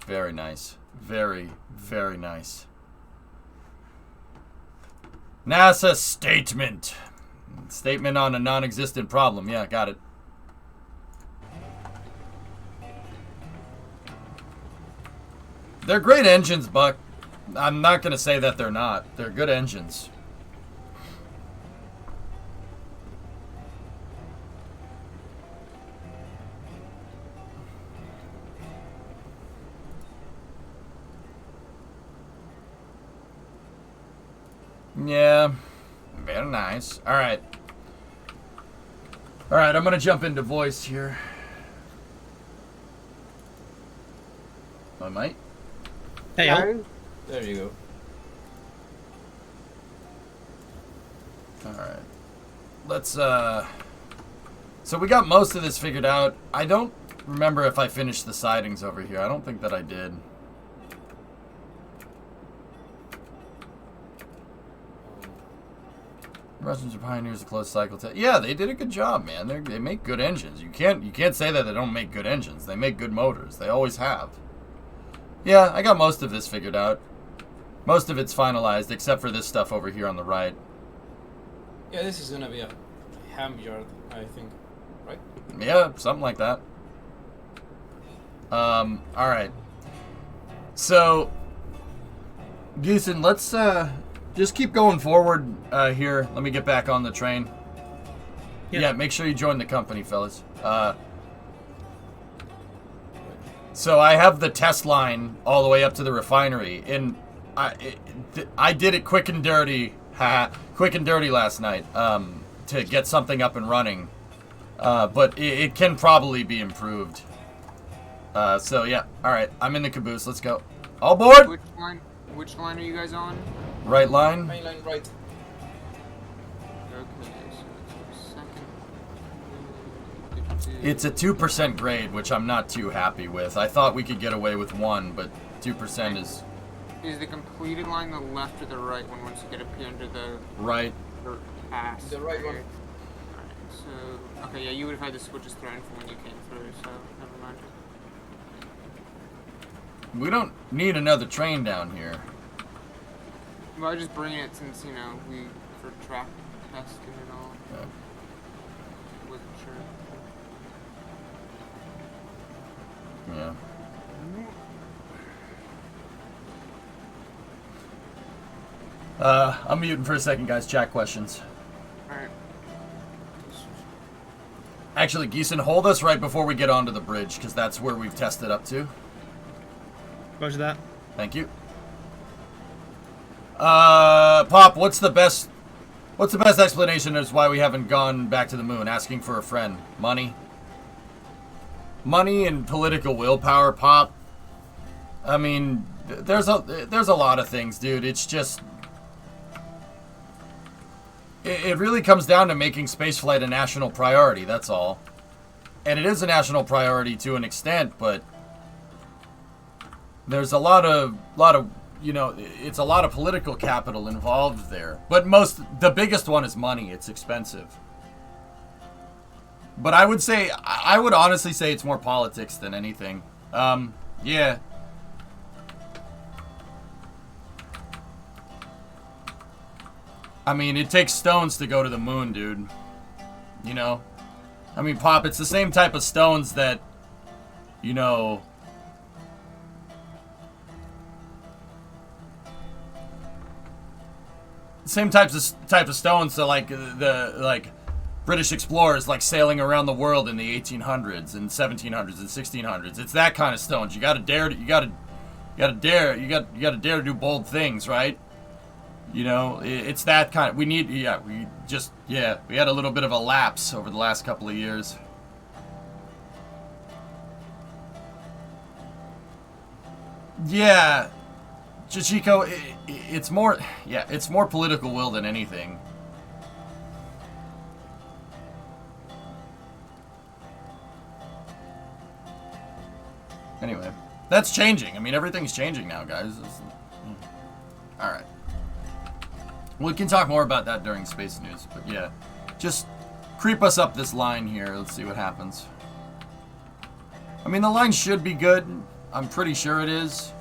Speaker 2: Very nice. Very, very nice. NASA statement. Statement on a non-existent problem. Yeah, got it. They're great engines, Buck. I'm not going to say that they're not. They're good engines. Yeah, very nice. All right, I'm gonna jump into voice here. I might.
Speaker 5: Hey,
Speaker 6: Hello?
Speaker 5: there you go.
Speaker 2: All right, let's. So we got most of this figured out. I don't remember if I finished the sidings over here. I don't think that I did. Russians are pioneers of closed cycle tech. Yeah, they did a good job, man. They make good engines. You can't say that they don't make good engines. They make good motors. They always have. Yeah, I got most of this figured out. Most of it's finalized, except for this stuff over here on the right.
Speaker 5: Yeah, this is gonna be a ham yard, I think, right?
Speaker 2: Yeah, something like that. All right. So, Geeson, let's just keep going forward here. Let me get back on the train. Yeah, make sure you join the company, fellas. So I have the test line all the way up to the refinery, and I did it quick and dirty, quick and dirty last night to get something up and running. But it can probably be improved. So yeah, all right, I'm in the caboose. Let's go. All aboard.
Speaker 6: Which line are you guys on?
Speaker 2: Right line.
Speaker 5: Mainline right.
Speaker 6: Okay, so it's second.
Speaker 2: It's a 2% grade, which I'm not too happy with. I thought we could get away with 1, but 2% is...
Speaker 6: Is the completed line the left or the right one once you get up here under the
Speaker 2: Right.
Speaker 6: pass?
Speaker 5: The right one.
Speaker 6: Alright, so... Okay, yeah, you would have had the switches thrown from when you came through, so never mind.
Speaker 2: We don't need another train down here.
Speaker 6: Well, I was just bringing it since, you know, for track testing and all.
Speaker 2: Yeah.
Speaker 6: Wasn't sure.
Speaker 2: Yeah. I'm muting for a second, guys. Chat questions.
Speaker 6: Alright.
Speaker 2: Actually, Geeson, hold us right before we get onto the bridge, because that's where we've tested up to.
Speaker 7: Roger that.
Speaker 2: Thank you. Pop, what's the best explanation as why we haven't gone back to the moon? Asking for a friend. Money? Money and political willpower, Pop. I mean, there's a lot of things, dude. It's just... It really comes down to making spaceflight a national priority, that's all. And it is a national priority to an extent, but... There's a lot of, you know, it's a lot of political capital involved there. But the biggest one is money. It's expensive. But I would honestly say it's more politics than anything. Yeah. I mean, it takes stones to go to the moon, dude. You know? I mean, Pop, it's the same type of stones that, you know... Same type of stones, so like the British explorers like sailing around the world in the 1800s and 1700s and 1600s. It's that kind of stones. You gotta dare to do bold things, right? You know, it's that kind of. We had a little bit of a lapse over the last couple of years. Yeah. Chichiko, it's more political will than anything. Anyway, that's changing. I mean, everything's changing now, guys. All right. We can talk more about that during Space News, but yeah. Just creep us up this line here. Let's see what happens. I mean, the line should be good. I'm pretty sure it is.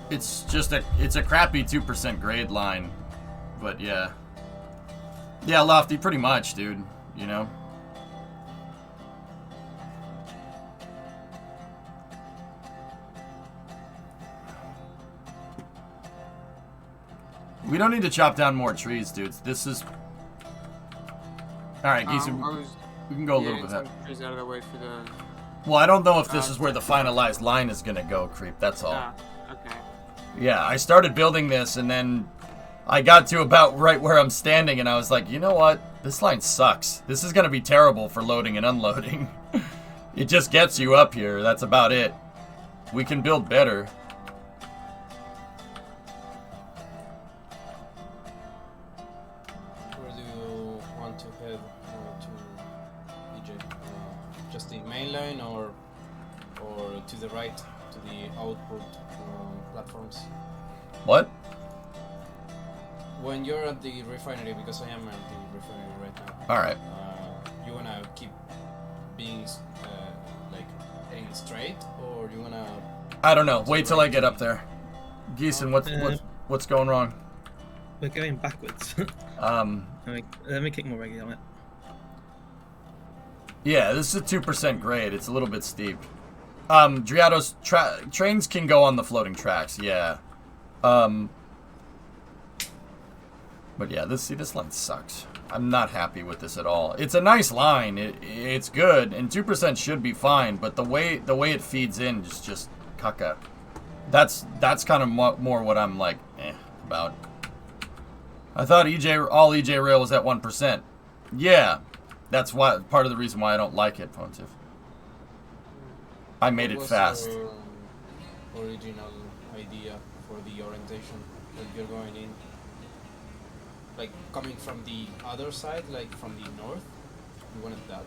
Speaker 2: It's just it's a crappy 2% grade line, but yeah. Yeah, Lofty, pretty much, dude, you know? We don't need to chop down more trees, dudes. This is... Alright, Geese, we can go a little bit ahead.
Speaker 6: Trees out of the way for the...
Speaker 2: Well, I don't know if this is where the finalized line is gonna go, Creep, that's all.
Speaker 6: Okay.
Speaker 2: Yeah, I started building this, and then I got to about right where I'm standing, and I was like, you know what? This line sucks. This is going to be terrible for loading and unloading. It just gets you up here. That's about it. We can build better.
Speaker 5: Where do you want to head to, EJ? Just the main line, or to the right, to the output platforms?
Speaker 2: What?
Speaker 5: When you're at the refinery, because I am at the refinery right now.
Speaker 2: Alright.
Speaker 5: You wanna keep being like heading straight, or you wanna...
Speaker 2: I don't know. Wait till I get up there. Geeson, what's going wrong?
Speaker 7: We're going backwards. Let me kick more regular on it.
Speaker 2: Yeah, this is a 2% grade. It's a little bit steep. Driados, trains can go on the floating tracks, yeah. But yeah, this line sucks. I'm not happy with this at all. It's a nice line. It's good, and 2% should be fine. But the way it feeds in is just caca. That's kind of more what I'm like about. I thought all EJ Rail was at 1%. Yeah, that's why part of the reason why I don't like it, Pontiff. I made it fast.
Speaker 5: What was your original idea for the orientation that you're going in? Like coming from the other side, like from the north? You wanted that?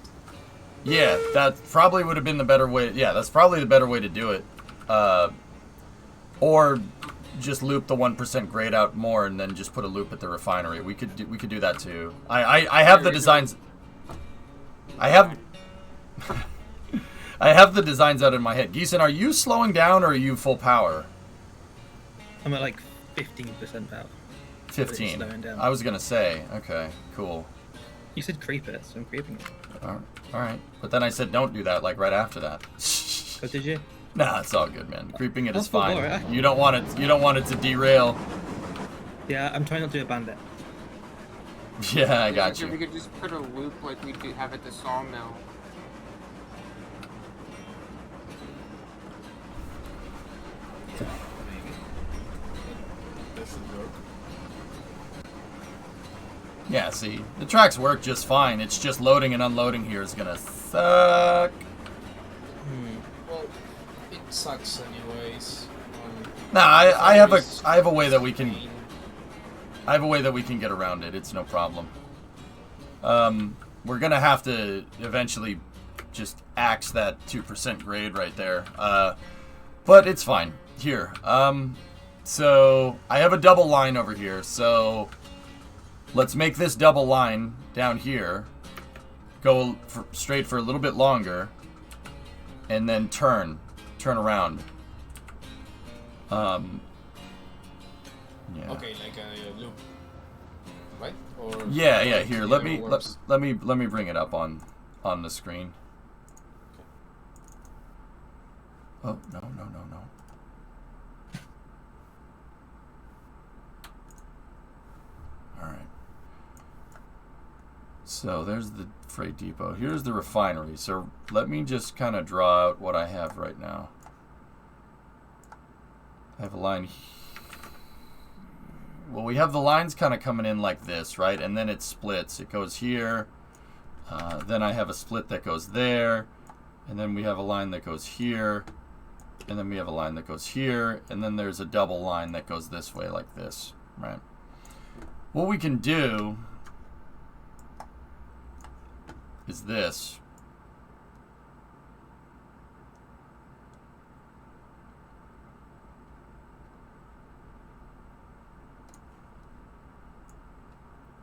Speaker 2: Yeah, that probably would have been the better way. Yeah, that's probably the better way to do it. Or just loop the 1% grade out more and then just put a loop at the refinery. We could do that too. I have the designs. I have the designs out in my head. Geeson, are you slowing down or are you full power?
Speaker 7: I'm at like 15% power.
Speaker 2: 15.
Speaker 7: Slowing down.
Speaker 2: I was gonna say. Okay, cool.
Speaker 7: You said creep it, so I'm creeping it.
Speaker 2: All right. But then I said don't do that. Like right after that.
Speaker 7: Oh, did you?
Speaker 2: Nah, it's all good, man. Creeping it is
Speaker 7: That's full
Speaker 2: fine.
Speaker 7: bore,
Speaker 2: You don't want it. You don't want it to derail.
Speaker 7: Yeah, I'm trying not to abandon it.
Speaker 2: Yeah, I got
Speaker 6: If
Speaker 2: you.
Speaker 6: we could just put a loop like we do have at the sawmill.
Speaker 5: Yeah, maybe. That should work.
Speaker 2: Yeah, see, the tracks work just fine. It's just loading and unloading here is gonna suck.
Speaker 5: Well, it sucks anyways.
Speaker 2: Nah, I have a way that we can
Speaker 5: Spain.
Speaker 2: I have a way that we can get around it. It's no problem. We're gonna have to eventually just axe that 2% grade right there. But it's fine. Here. So I have a double line over here. So let's make this double line down here go straight for a little bit longer, and then turn around. Yeah.
Speaker 5: Okay, like a loop, right? Or
Speaker 2: Yeah.
Speaker 5: or
Speaker 2: Here,
Speaker 5: the
Speaker 2: let
Speaker 5: other
Speaker 2: me
Speaker 5: works?
Speaker 2: let me bring it up on the screen. Oh no. All right. So there's the freight depot. Here's the refinery. So let me just kind of draw out what I have right now. I have a line. Well, we have the lines kind of coming in like this, right? And then it splits. It goes here. Then I have a split that goes there. And then we have a line that goes here. And then we have a line that goes here. And then there's a double line that goes this way like this, right? What we can do is this.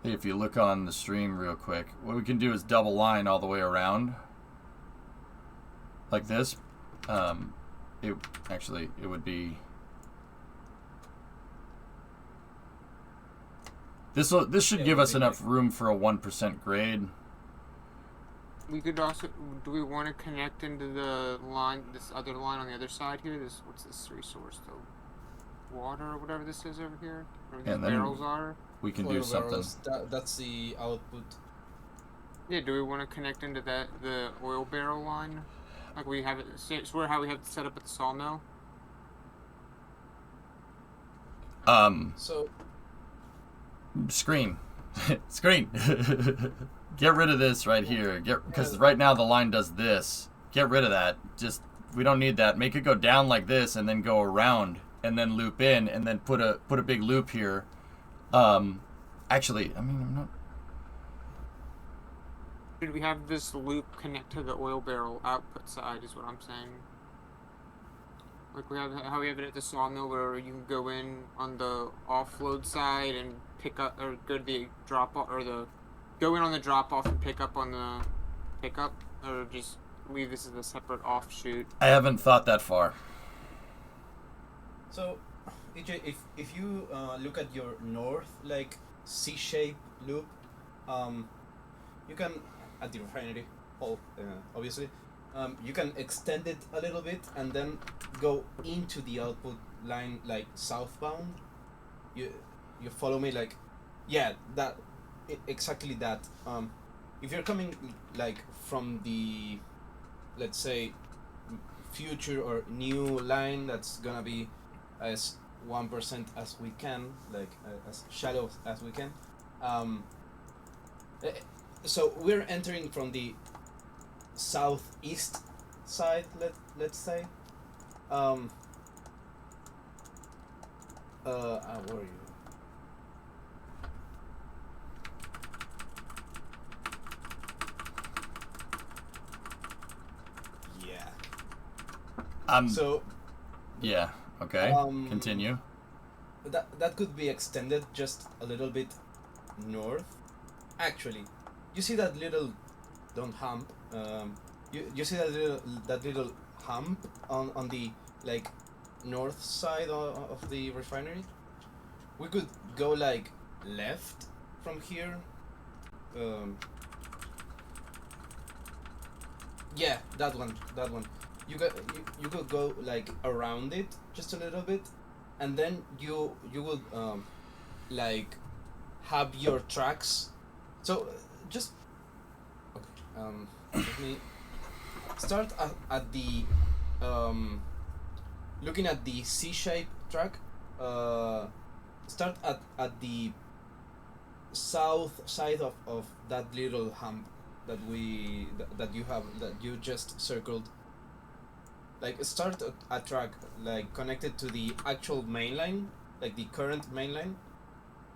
Speaker 2: If you look on the stream real quick, what we can do is double line all the way around like this. It would be this should give us enough room for a 1% grade.
Speaker 6: We could also. Do we want to connect into the line, this other line on the other side here? What's this resource? The water or whatever this is over here? Where these
Speaker 2: And then
Speaker 6: barrels are?
Speaker 2: we can
Speaker 5: Oil
Speaker 2: do something.
Speaker 5: barrels, that's the output.
Speaker 6: Yeah, do we want to connect into the oil barrel line? Like we have it, swear how we have it set up at the sawmill?
Speaker 5: So
Speaker 2: Screen. Screen. Get rid of this right here. Because right now the line does this. Get rid of that. We don't need that. Make it go down like this and then go around and then loop in and then put a big loop here. Actually, I mean, I'm not.
Speaker 6: Should we have this loop connect to the oil barrel output side is what I'm saying. Like we have how we have it at the sawmill where you can go in on the offload side and pick up or go to the drop off or go in on the drop off and pick up on the pickup, or just leave this as a separate offshoot.
Speaker 2: I haven't thought that far.
Speaker 5: So, EJ, if you look at your north, like C-shape loop, you can at the refinery, obviously, you can extend it a little bit and then go into the output line like southbound. You follow me? Like, yeah, that exactly that. If you're coming like from the, let's say, future or new line that's gonna be as 1% as we can, like as shallow as we can. So we're entering from the southeast side, let's say. Where are you? Yeah. So.
Speaker 2: Yeah. Okay. Continue.
Speaker 5: That could be extended just a little bit north. Actually, you see that little hump. You see that little hump on the like north side of the refinery. We could go like left from here. Yeah, that one. You could go like around it just a little bit, and then you will like have your tracks So just okay. Let me start at the looking at the C-shaped track. Start at the south side of that little hump that you just circled. Like start a track like connected to the actual main line, like the current main line,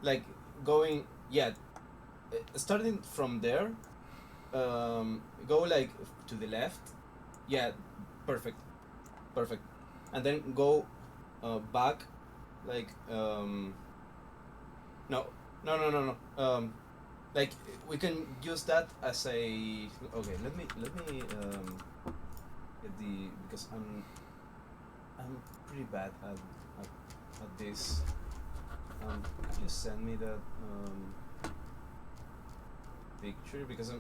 Speaker 5: like going starting from there. Go like to the left. Yeah, perfect, and then go back, like no. Like we can use that as a okay. Let me get the because I'm pretty bad at this. Just send me that picture because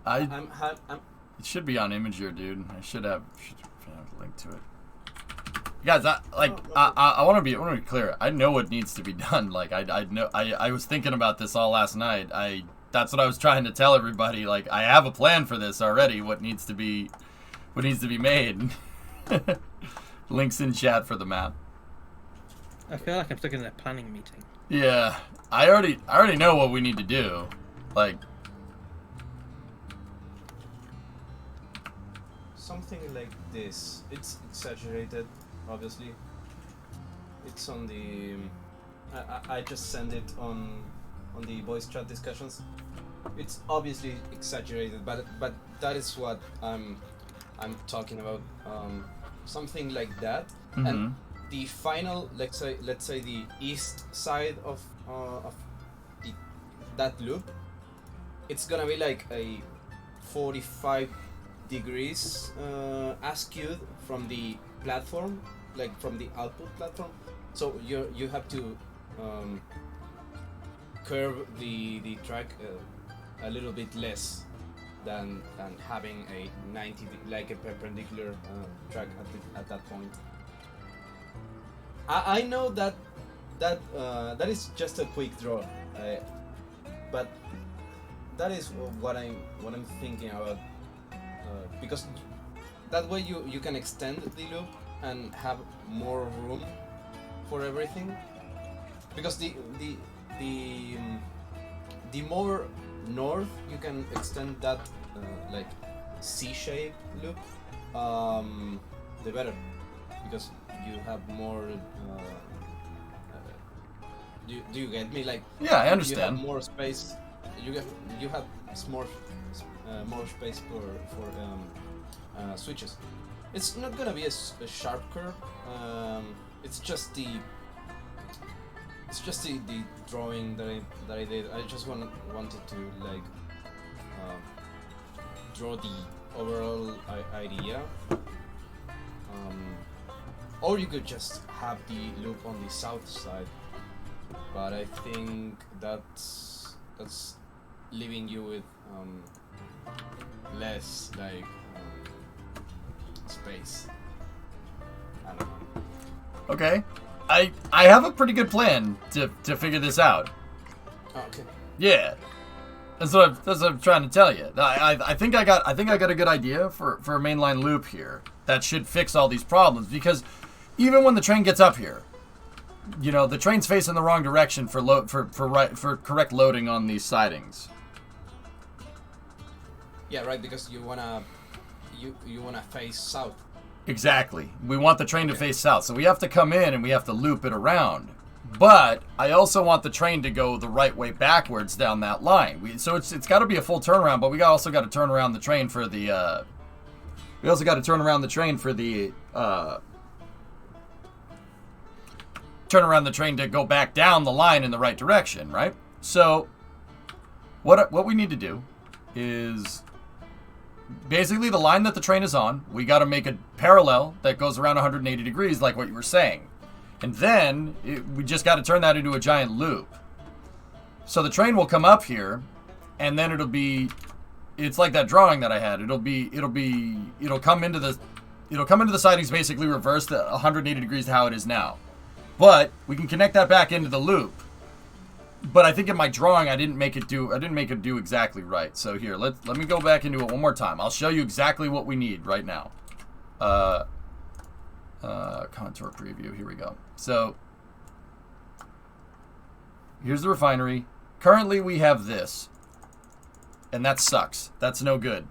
Speaker 5: I'm
Speaker 2: It should be on Imager, dude. I should have a link to it. Guys, I want to be clear. I know what needs to be done. Like I know I was thinking about this all last night. That's what I was trying to tell everybody. Like I have a plan for this already. What needs to be made. Links in chat for the map.
Speaker 7: I feel like I'm stuck in a planning meeting.
Speaker 2: Yeah, I already know what we need to do. Like
Speaker 5: something like this. It's exaggerated, obviously. It's on the. I just send it on the voice chat discussions. It's obviously exaggerated, but that is what I'm talking about. Something like that, and the final, let's say the east side of that loop. It's gonna be like a 45 degrees askewed from the platform, like from the output platform. So you have to curve the track a little bit less than having a 90 like a perpendicular track at that point. I know that is just a quick draw, but that is what I'm thinking about, because that way you can extend the loop and have more room for everything. Because the more north you can extend that like C-shaped loop, the better, because you have more. Do you get me? Like
Speaker 2: yeah, I understand.
Speaker 5: You have more space. You have more space for switches. It's not gonna be a sharp curve. It's just the drawing that I did. I just wanted to like draw the overall idea. Or you could just have the loop on the south side, but I think that's leaving you with less like space. I don't know.
Speaker 2: Okay. I have a pretty good plan to figure this out.
Speaker 5: Oh, okay.
Speaker 2: Yeah. That's what I'm trying to tell you. I think I got a good idea for a mainline loop here that should fix all these problems, because even when the train gets up here, you know, the train's facing the wrong direction for correct loading on these sidings.
Speaker 5: Yeah, right, because you wanna face south.
Speaker 2: Exactly. We want the train to face south, so we have to come in and we have to loop it around. But I also want the train to go the right way backwards down that line. So it's got to be a full turnaround, but we also got to turn around the train for the. We also got to turn around the train for the. Turn around the train to go back down the line in the right direction, right? So, what we need to do is. Basically, the line that the train is on, we got to make a parallel that goes around 180 degrees, like what you were saying. And then, we just got to turn that into a giant loop. So the train will come up here, and then it's like that drawing that I had. It'll come into the sidings basically reversed at 180 degrees to how it is now. But, we can connect that back into the loop. But I think in my drawing I didn't make it do exactly right. So here, let me go back into it one more time. I'll show you exactly what we need right now. Contour preview. Here we go. So here's the refinery. Currently we have this. And that sucks. That's no good.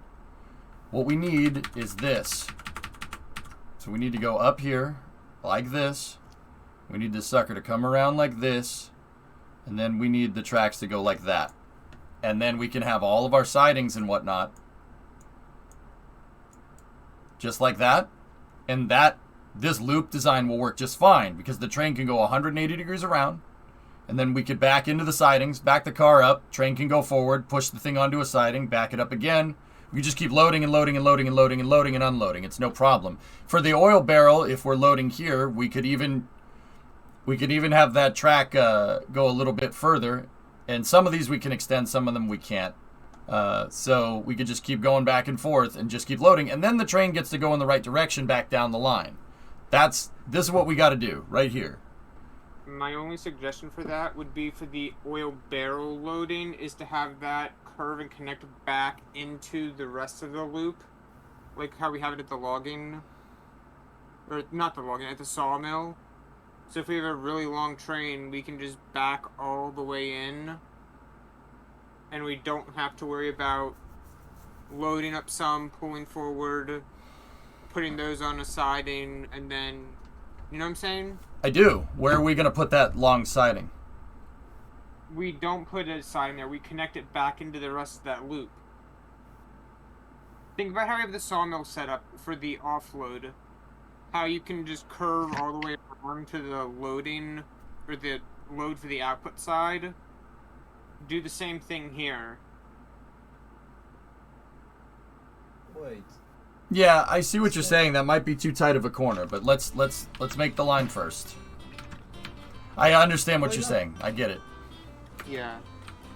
Speaker 2: What we need is this. So we need to go up here like this. We need this sucker to come around like this. And then we need the tracks to go like that. And then we can have all of our sidings and whatnot. Just like that. And this loop design will work just fine because the train can go 180 degrees around. And then we could back into the sidings, back the car up, train can go forward, push the thing onto a siding, back it up again. We just keep loading and loading and loading and loading and loading and unloading. It's no problem. For the oil barrel, if we're loading here, we could even have that track go a little bit further. And some of these we can extend, some of them we can't. So we could just keep going back and forth and just keep loading. And then the train gets to go in the right direction back down the line. This is what we got to do right here.
Speaker 6: My only suggestion for that would be for the oil barrel loading is to have that curve and connect back into the rest of the loop. Like how we have it at the logging. Or not the logging, at the sawmill. So if we have a really long train, we can just back all the way in. And we don't have to worry about loading up some, pulling forward, putting those on a siding, and then... You know what I'm saying?
Speaker 2: I do. Where are we going to put that long siding?
Speaker 6: We don't put a siding there. We connect it back into the rest of that loop. Think about how we have the sawmill set up for the offload. How you can just curve all the way around to the loading, or the load for the output side. Do the same thing here.
Speaker 5: Wait.
Speaker 2: Yeah, I see what you're saying. That might be too tight of a corner, but let's make the line first. I understand what you're saying. I get it.
Speaker 6: Yeah.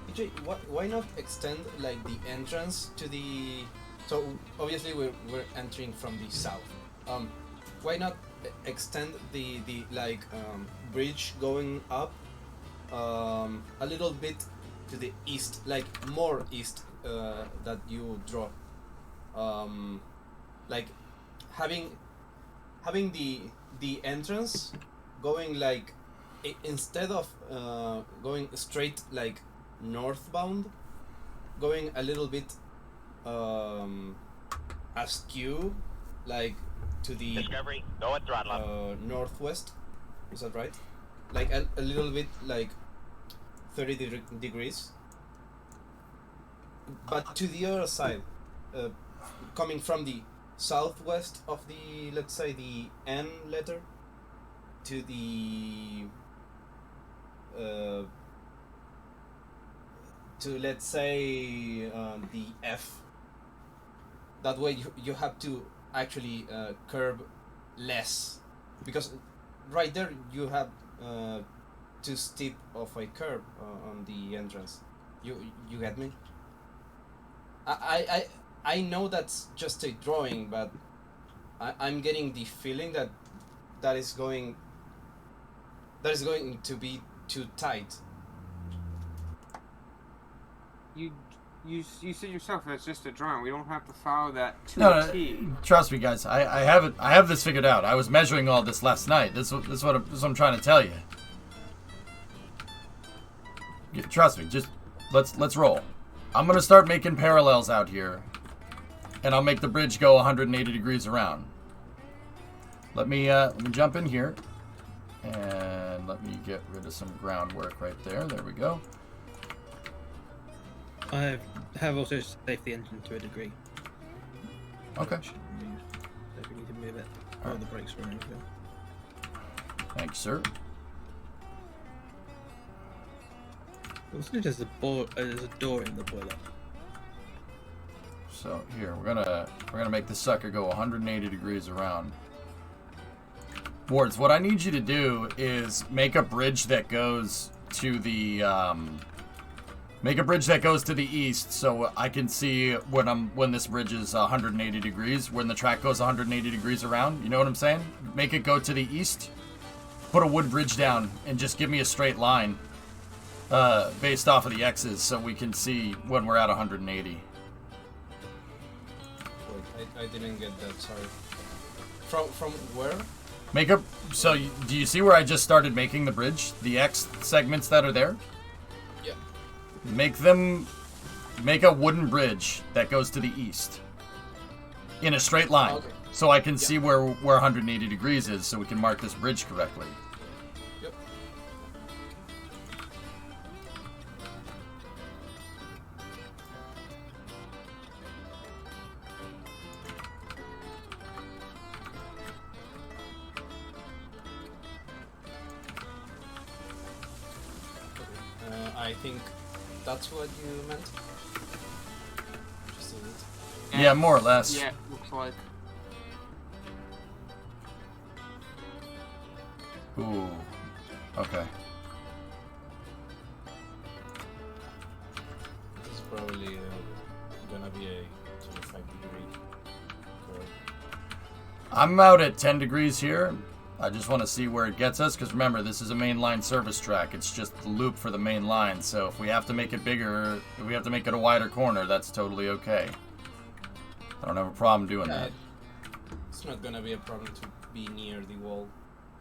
Speaker 5: PJ, why not extend like the entrance to the? So obviously we're entering from the south. Why not extend the bridge going up a little bit to the east, like more east that you draw. Like having the entrance going like instead of going straight like northbound, going a little bit askew, like to the
Speaker 1: Discovery, go at throttle up.
Speaker 5: Northwest. Is that right? Like a little bit like 30 degrees. But to the other side, coming from the southwest of the, let's say, the N letter to the to, let's say, the F. That way you have to actually curve less, because right there you have too steep of a curve on the entrance. You get me? I know that's just a drawing, but I'm getting the feeling that is going to be too tight.
Speaker 6: You said yourself that's just a drawing. We don't have to follow that to
Speaker 2: No,
Speaker 6: a T.
Speaker 2: trust me, guys. I have it. I have this figured out. I was measuring all this last night. This is what I'm trying to tell you. Trust me. Just let's roll. I'm gonna start making parallels out here, and I'll make the bridge go 180 degrees around. Let me jump in here, and let me get rid of some groundwork right there. There we go.
Speaker 7: I have also saved the engine to a degree.
Speaker 2: Okay.
Speaker 7: So if we need to move it, all the brakes are running.
Speaker 2: Thanks, sir.
Speaker 7: Also, there's a door in the boiler.
Speaker 2: So here we're gonna make this sucker go 180 degrees around. Wards, what I need you to do is make a bridge that goes to the east, so I can see when this bridge is 180 degrees, when the track goes 180 degrees around. You know what I'm saying? Make it go to the east. Put a wood bridge down and just give me a straight line. based off of the X's, so we can see when we're at 180.
Speaker 5: Wait, I didn't get that. Sorry. From where?
Speaker 2: Make a. So do you see where I just started making the bridge? The X segments that are there.
Speaker 5: Yeah.
Speaker 2: Make a wooden bridge that goes to the east in a straight line,
Speaker 5: Okay.
Speaker 2: so I can see where 180 degrees is, so we can mark this bridge correctly.
Speaker 5: Yep. I think that's what you meant. Just a bit.
Speaker 2: Yeah, more or less.
Speaker 6: Yeah, looks like.
Speaker 2: Ooh. Okay.
Speaker 5: This is probably gonna be a 25-degree curve.
Speaker 2: I'm out at 10 degrees here. I just want to see where it gets us, because remember, this is a mainline service track. It's just the loop for the main line, so if we have to make it bigger, if we have to make it a wider corner, that's totally okay. I don't have a problem doing that.
Speaker 5: It's not gonna be a problem to be near the wall,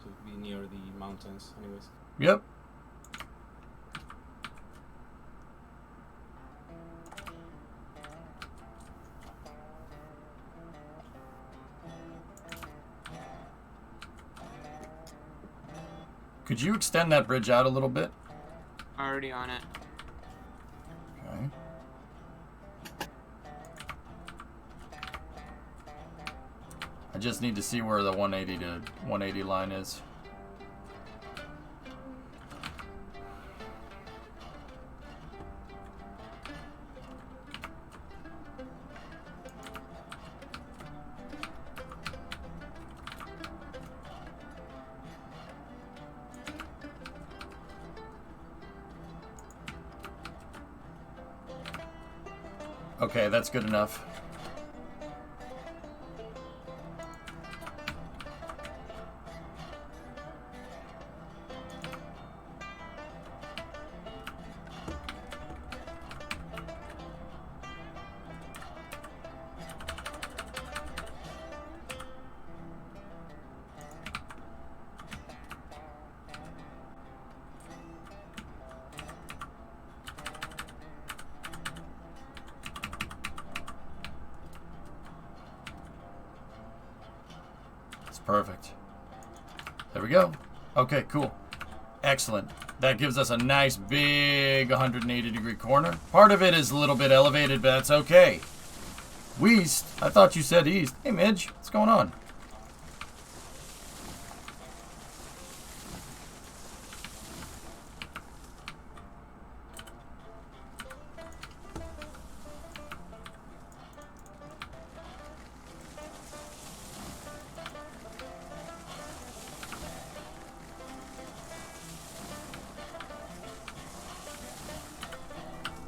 Speaker 5: to be near the mountains, anyways.
Speaker 2: Yep. Could you extend that bridge out a little bit?
Speaker 6: Already on it.
Speaker 2: Okay. I just need to see where the 180 to 180 line is. Okay, that's good enough. Perfect. There we go. Okay, cool. Excellent. That gives us a nice big 180 degree corner. Part of it is a little bit elevated, but that's okay. West? I thought you said east. Hey, Midge. What's going on?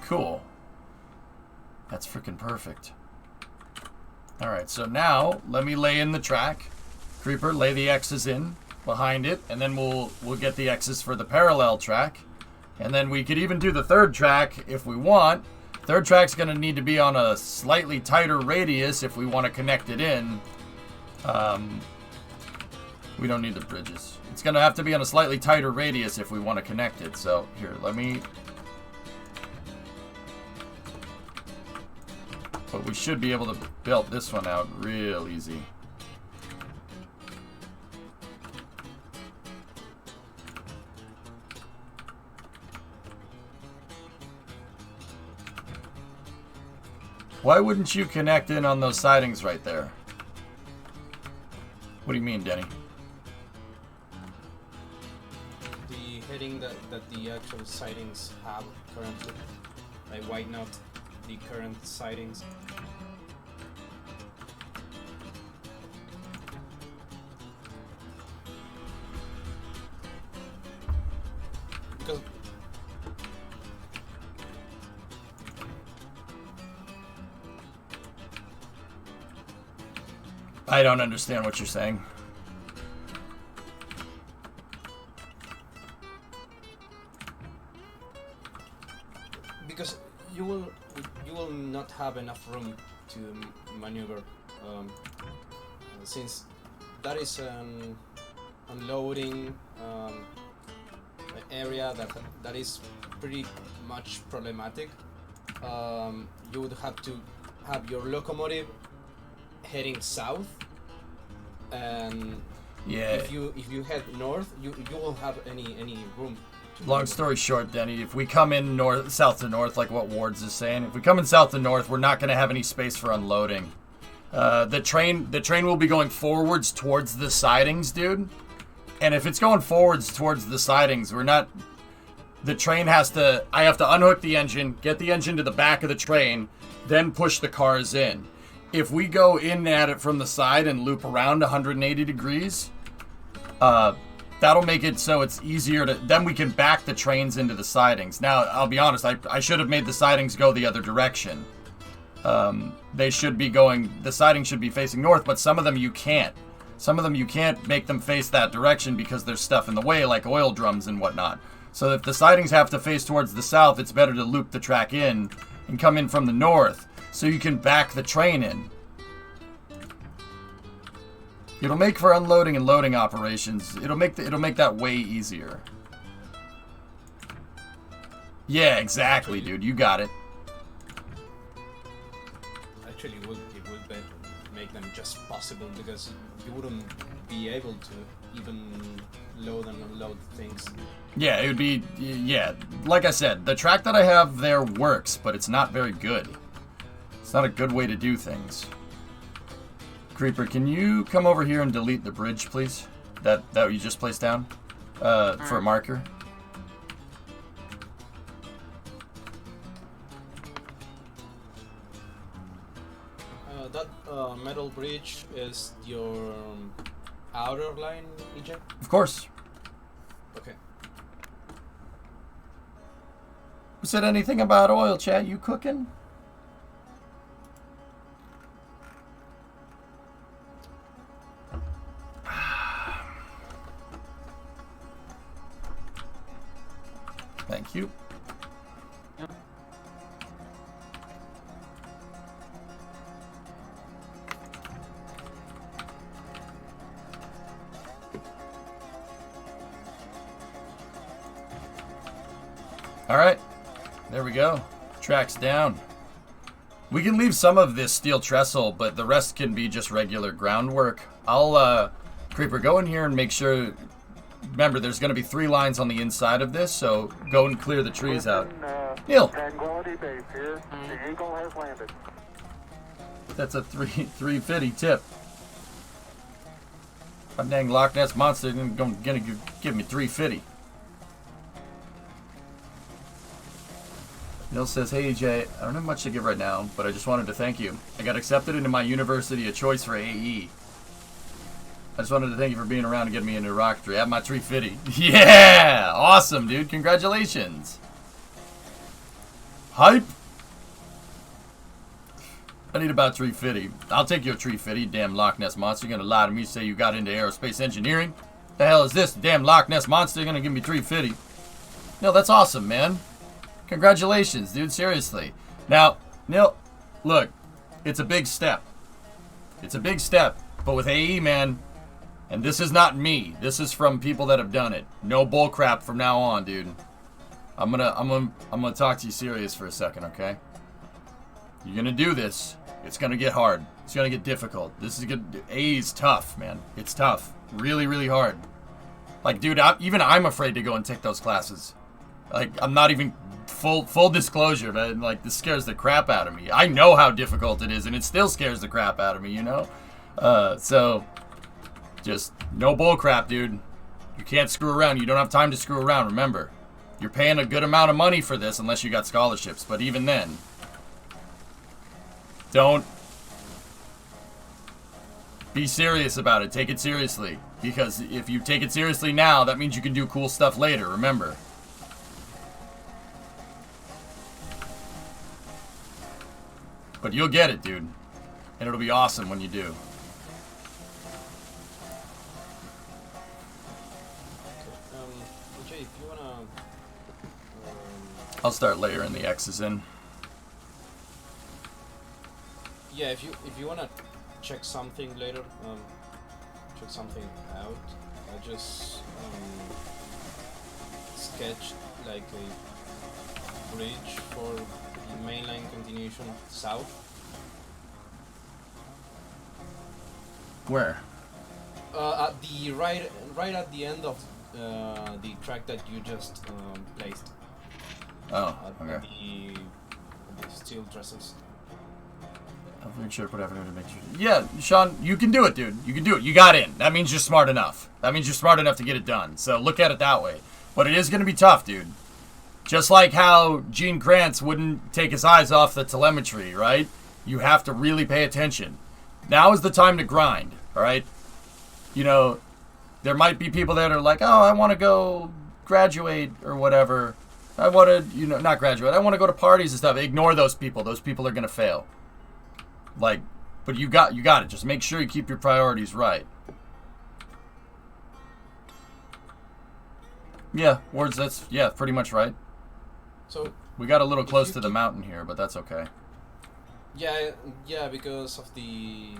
Speaker 2: Cool. That's freaking perfect. Alright, so now let me lay in the track. Creeper, lay the X's in behind it, and then we'll get the X's for the parallel track. And then we could even do the third track if we want. Third track's gonna need to be on a slightly tighter radius if we want to connect it in. We don't need the bridges. It's gonna have to be on a slightly tighter radius if we want to connect it. So here, let me... But we should be able to build this one out real easy. Why wouldn't you connect in on those sidings right there? What do you mean, Denny?
Speaker 5: The heading that the actual sidings have currently. Like, why not the current sidings? Because
Speaker 2: I don't understand what you're saying.
Speaker 5: because you will not have enough room to maneuver, since that is an unloading area that is pretty much problematic. You would have to have your locomotive heading south, and
Speaker 2: Yeah.
Speaker 5: if you head north, you won't have any room.
Speaker 2: Long story short, Denny, if we come in south to north, like what Wards is saying, if we come in south to north, we're not going to have any space for unloading. The train will be going forwards towards the sidings, dude. And if it's going forwards towards the sidings, the train I have to unhook the engine, get the engine to the back of the train, then push the cars in. If we go in at it from the side and loop around 180 degrees, that'll make it so it's easier then we can back the trains into the sidings. Now, I'll be honest, I should have made the sidings go the other direction. The sidings should be facing north, but some of them you can't. Some of them you can't make them face that direction because there's stuff in the way, like oil drums and whatnot. So if the sidings have to face towards the south, it's better to loop the track in and come in from the north so you can back the train in. It'll make for unloading and loading operations. It'll make that way easier. Yeah, exactly, dude. You got it.
Speaker 5: Actually, it would make them just possible, because you wouldn't be able to even load and unload things.
Speaker 2: Yeah, it would be... Yeah, like I said, the track that I have there works, but it's not very good. It's not a good way to do things. Creeper, can you come over here and delete the bridge, please? That you just placed down? For a marker?
Speaker 5: That metal bridge is your outer line, EJ?
Speaker 2: Of course.
Speaker 5: Okay.
Speaker 2: Who said anything about oil, chat? You cooking? Thank you. All right, there we go. Track's down. We can leave some of this steel trestle, but the rest can be just regular groundwork. I'll, Creeper, go in here and make sure. Remember, there's going to be 3 lines on the inside of this, so go and clear the trees out. Neil!
Speaker 8: Tranquility Base here. The Eagle has landed.
Speaker 2: That's a 350 tip. My dang Loch Ness Monster gonna give me 350. Neil says, hey AJ, I don't have much to give right now, but I just wanted to thank you. I got accepted into my university of choice for AE. I just wanted to thank you for being around and getting me into rocketry. I have my 350. Yeah! Awesome, dude. Congratulations. Hype. I need about 350. I'll take your 350, damn Loch Ness Monster. You're gonna lie to me, say you got into aerospace engineering? The hell is this? Damn Loch Ness Monster, you're gonna give me 350. No, that's awesome, man. Congratulations, dude. Seriously. Now, Neil, look, it's a big step. It's a big step. But with AE, man, and this is not me. This is from people that have done it. No bullcrap from now on, dude. I'm gonna talk to you serious for a second, okay? You're gonna do this. It's gonna get hard. It's gonna get difficult. This is good. AE is tough, man. It's tough. Really, really hard. Like, dude, even I'm afraid to go and take those classes. Like, I'm not even full disclosure, man. Like, this scares the crap out of me. I know how difficult it is, and it still scares the crap out of me, you know? So, just no bullcrap, dude. You can't screw around. You don't have time to screw around, remember. You're paying a good amount of money for this unless you got scholarships, but even then, don't be serious about it. Take it seriously, because if you take it seriously now, that means you can do cool stuff later, remember. But you'll get it, dude. And it'll be awesome when you do.
Speaker 5: Okay, EJ, if you wanna
Speaker 2: I'll start layering the X's in.
Speaker 5: Yeah, if you wanna check something later, check something out. I just sketched like a bridge for the mainline continuation south.
Speaker 2: Where?
Speaker 5: At the right at the end of the track that you just placed.
Speaker 2: Oh,
Speaker 5: At
Speaker 2: okay.
Speaker 5: the steel trestles.
Speaker 2: I'll make sure to put everything to make sure. Yeah, Sean, you can do it, dude. You can do it. You got in. That means you're smart enough. That means you're smart enough to get it done. So look at it that way. But it is going to be tough, dude. Just like how Gene Kranz wouldn't take his eyes off the telemetry, right? You have to really pay attention. Now is the time to grind, all right? You know, there might be people that are like, oh, I want to go graduate or whatever. I want to, you know, not graduate. I want to go to parties and stuff. Ignore those people. Those people are going to fail. Like, but you got it. Just make sure you keep your priorities right. Yeah, words, that's, yeah, pretty much right.
Speaker 5: So
Speaker 2: We got a little close to the mountain here, but that's okay.
Speaker 5: Yeah, because of the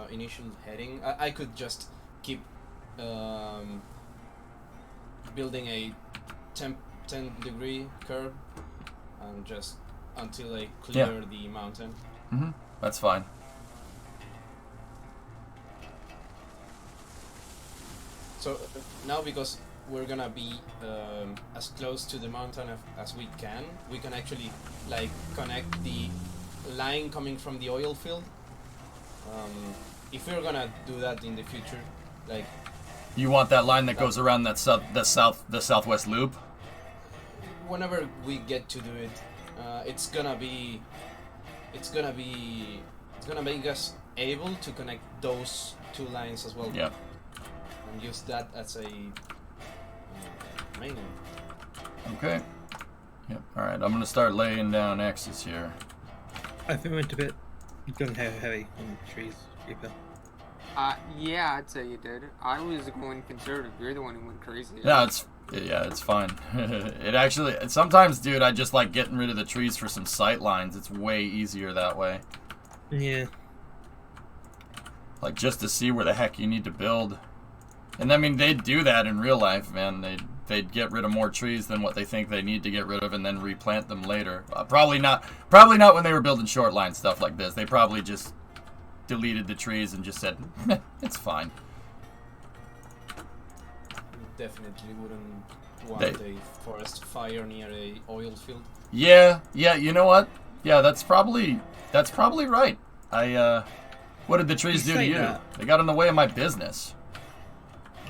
Speaker 5: initial heading, I could just keep building a 10-degree curve and just until I clear the mountain.
Speaker 2: Mm-hmm. That's fine.
Speaker 5: So now, because we're gonna be as close to the mountain as we can actually like connect the line coming from the oil field. If we're gonna do that in the future, like,
Speaker 2: you want that line that goes around that the southwest loop?
Speaker 5: Whenever we get to do it, it's gonna make us able to connect those two lines as well.
Speaker 2: Yeah.
Speaker 5: And use that as a main.
Speaker 2: Okay. Yep. All right. I'm gonna start laying down X's here.
Speaker 7: I think we went a bit heavy on the trees, Reaper.
Speaker 6: Yeah, I'd say you did. I was going conservative. You're the one who went crazy.
Speaker 2: No, it's fine. It actually, sometimes, dude, I just like getting rid of the trees for some sight lines. It's way easier that way.
Speaker 7: Yeah.
Speaker 2: Like, just to see where the heck you need to build. And I mean, they'd do that in real life, man. They'd get rid of more trees than what they think they need to get rid of, and then replant them later. Probably not when they were building short line stuff like this. They probably just deleted the trees and just said, meh, it's fine.
Speaker 5: Definitely wouldn't want a forest fire near a oil field.
Speaker 2: Yeah, you know what? Yeah, that's probably right. What did the trees do to you?
Speaker 7: That.
Speaker 2: They got in the way of my business.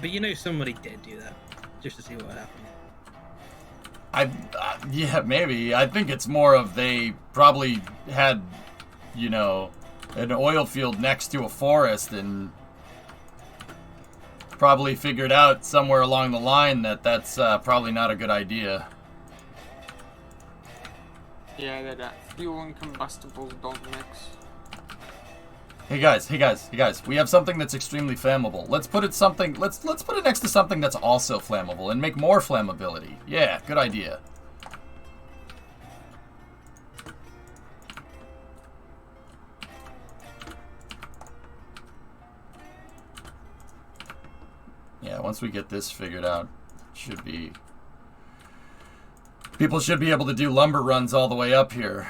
Speaker 7: But you know somebody did do that, just to see what happened.
Speaker 2: Yeah, maybe. I think it's more of they probably had, you know, an oil field next to a forest and probably figured out somewhere along the line that that's probably not a good idea.
Speaker 6: Yeah, that fuel and combustibles don't mix.
Speaker 2: Hey guys, we have something that's extremely flammable. Let's put it next to something that's also flammable and make more flammability. Yeah, good idea. Yeah, once we get this figured out, people should be able to do lumber runs all the way up here.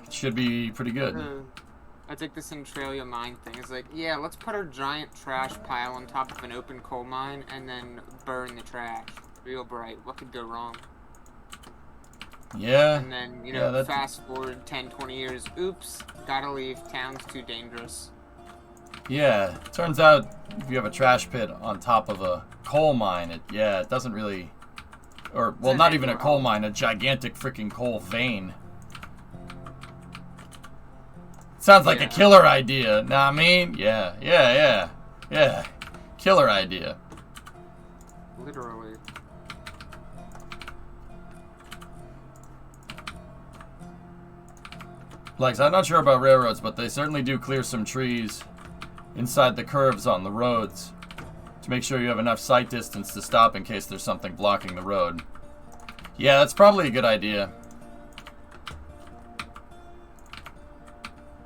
Speaker 2: It should be pretty good.
Speaker 6: I think the Centralia mine thing is like, yeah, let's put a giant trash pile on top of an open coal mine and then burn the trash. Real bright. What could go wrong?
Speaker 2: Yeah.
Speaker 6: And then, you know, fast forward 10, 20 years. Oops, gotta leave. Town's too dangerous.
Speaker 2: Yeah, turns out if you have a trash pit on top of a coal mine, it doesn't really... Or, well, not even a coal mine, a gigantic freaking coal vein. Sounds like a killer idea. Know what I mean? Yeah. Killer idea.
Speaker 6: Literally.
Speaker 2: Like, I'm not sure about railroads, but they certainly do clear some trees inside the curves on the roads to make sure you have enough sight distance to stop in case there's something blocking the road. Yeah, that's probably a good idea.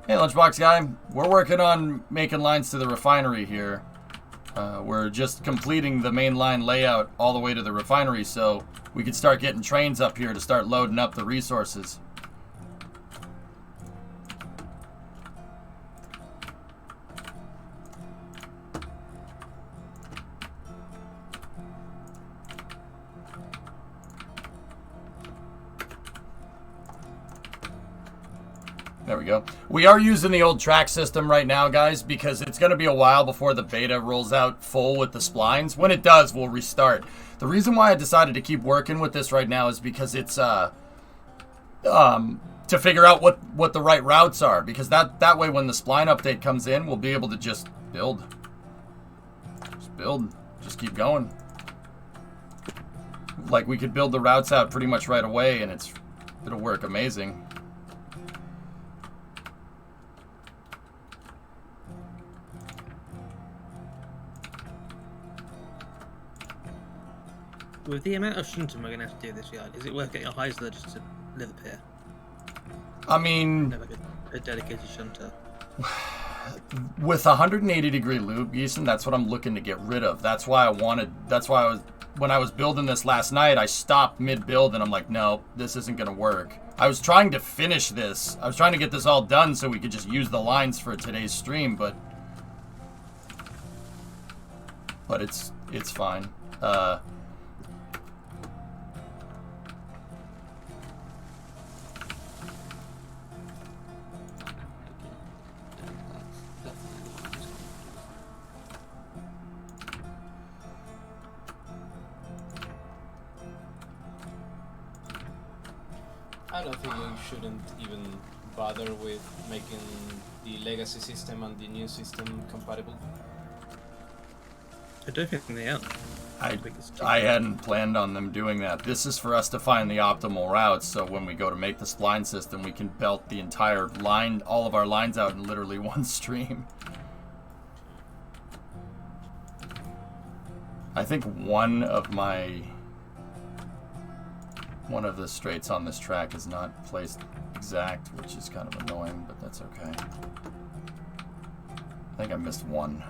Speaker 2: Hey, Lunchbox guy. We're working on making lines to the refinery here. We're just completing the main line layout all the way to the refinery, so we could start getting trains up here to start loading up the resources. There we go. We are using the old track system right now, guys, because it's going to be a while before the beta rolls out full with the splines. When it does, we'll restart. The reason why I decided to keep working with this right now is because it's to figure out what the right routes are, because that way when the spline update comes in, we'll be able to just build. Just keep going. Like, we could build the routes out pretty much right away, and it'll work amazing.
Speaker 7: With the amount of shunting we're going to have to do this yard, is it worth getting a Heisler just to live up here?
Speaker 2: I mean,
Speaker 7: Have a dedicated shunter.
Speaker 2: with 180-degree loop, Yeason, that's what I'm looking to get rid of. That's why when I was building this last night, I stopped mid-build and I'm like, no, this isn't going to work. I was trying to finish this. I was trying to get this all done so we could just use the lines for today's stream, but it's fine.
Speaker 5: I don't think you shouldn't even bother with making the legacy system and the new system compatible.
Speaker 7: I don't think they are.
Speaker 2: I hadn't planned on them doing that. This is for us to find the optimal routes, so when we go to make the spline system, we can belt the entire line, all of our lines out in literally one stream. I think one of the straights on this track is not placed exact, which is kind of annoying, but that's okay. I think I missed one.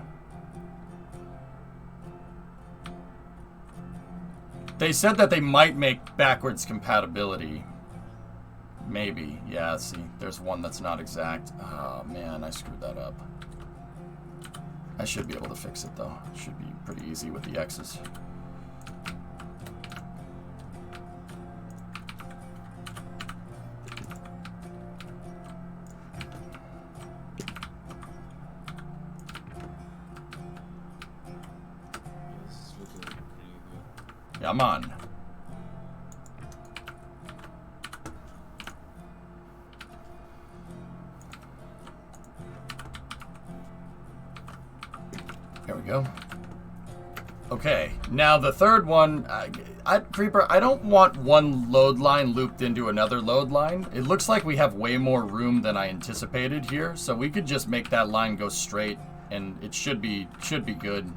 Speaker 2: They said that they might make backwards compatibility. Maybe. Yeah, see, there's one that's not exact. Oh, man, I screwed that up. I should be able to fix it, though. It should be pretty easy with the X's. Come on. There we go. Okay, now the third one, Creeper, I don't want one load line looped into another load line. It looks like we have way more room than I anticipated here, so we could just make that line go straight, and it should be good.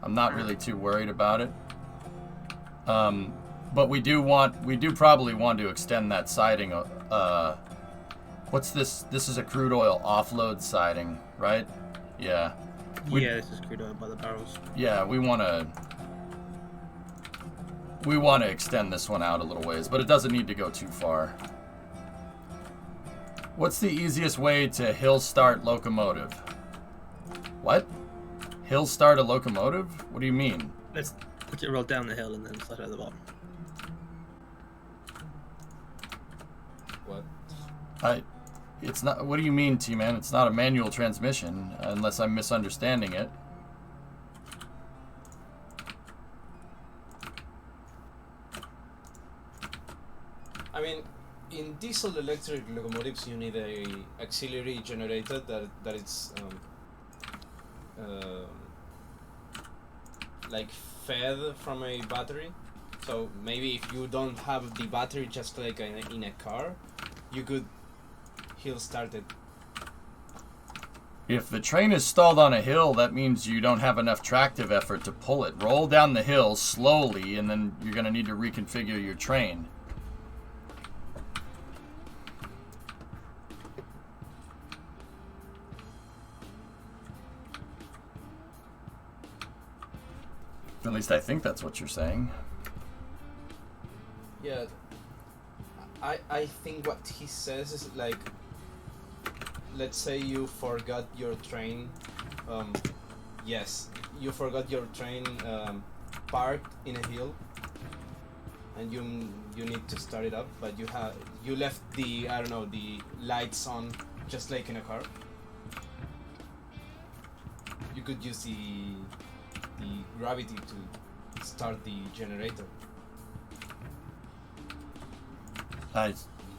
Speaker 2: I'm not really too worried about it. But we do probably want to extend that siding. What's this? This is a crude oil offload siding, right? Yeah.
Speaker 7: Yeah, this is crude oil by the barrels.
Speaker 2: Yeah, we want to extend this one out a little ways, but it doesn't need to go too far. What's the easiest way to hill start locomotive? What? Hill start a locomotive? What do you mean?
Speaker 7: Let's let it roll down the hill and then slide out the bottom.
Speaker 5: What?
Speaker 2: It's not. What do you mean, T-Man? It's not a manual transmission, unless I'm misunderstanding it.
Speaker 5: I mean, in diesel electric locomotives, you need a auxiliary generator that it's like fed from a battery. So maybe if you don't have the battery, just like in a car, you could hill start it.
Speaker 2: If the train is stalled on a hill, that means you don't have enough tractive effort to pull it. Roll down the hill slowly, and then you're going to need to reconfigure your train. At least I think that's what you're saying.
Speaker 5: Yeah, I think what he says is like, let's say you forgot your train. Yes, you forgot your train parked in a hill, and you need to start it up, but you left the, I don't know, the lights on, just like in a car. You could use the gravity to start the generator.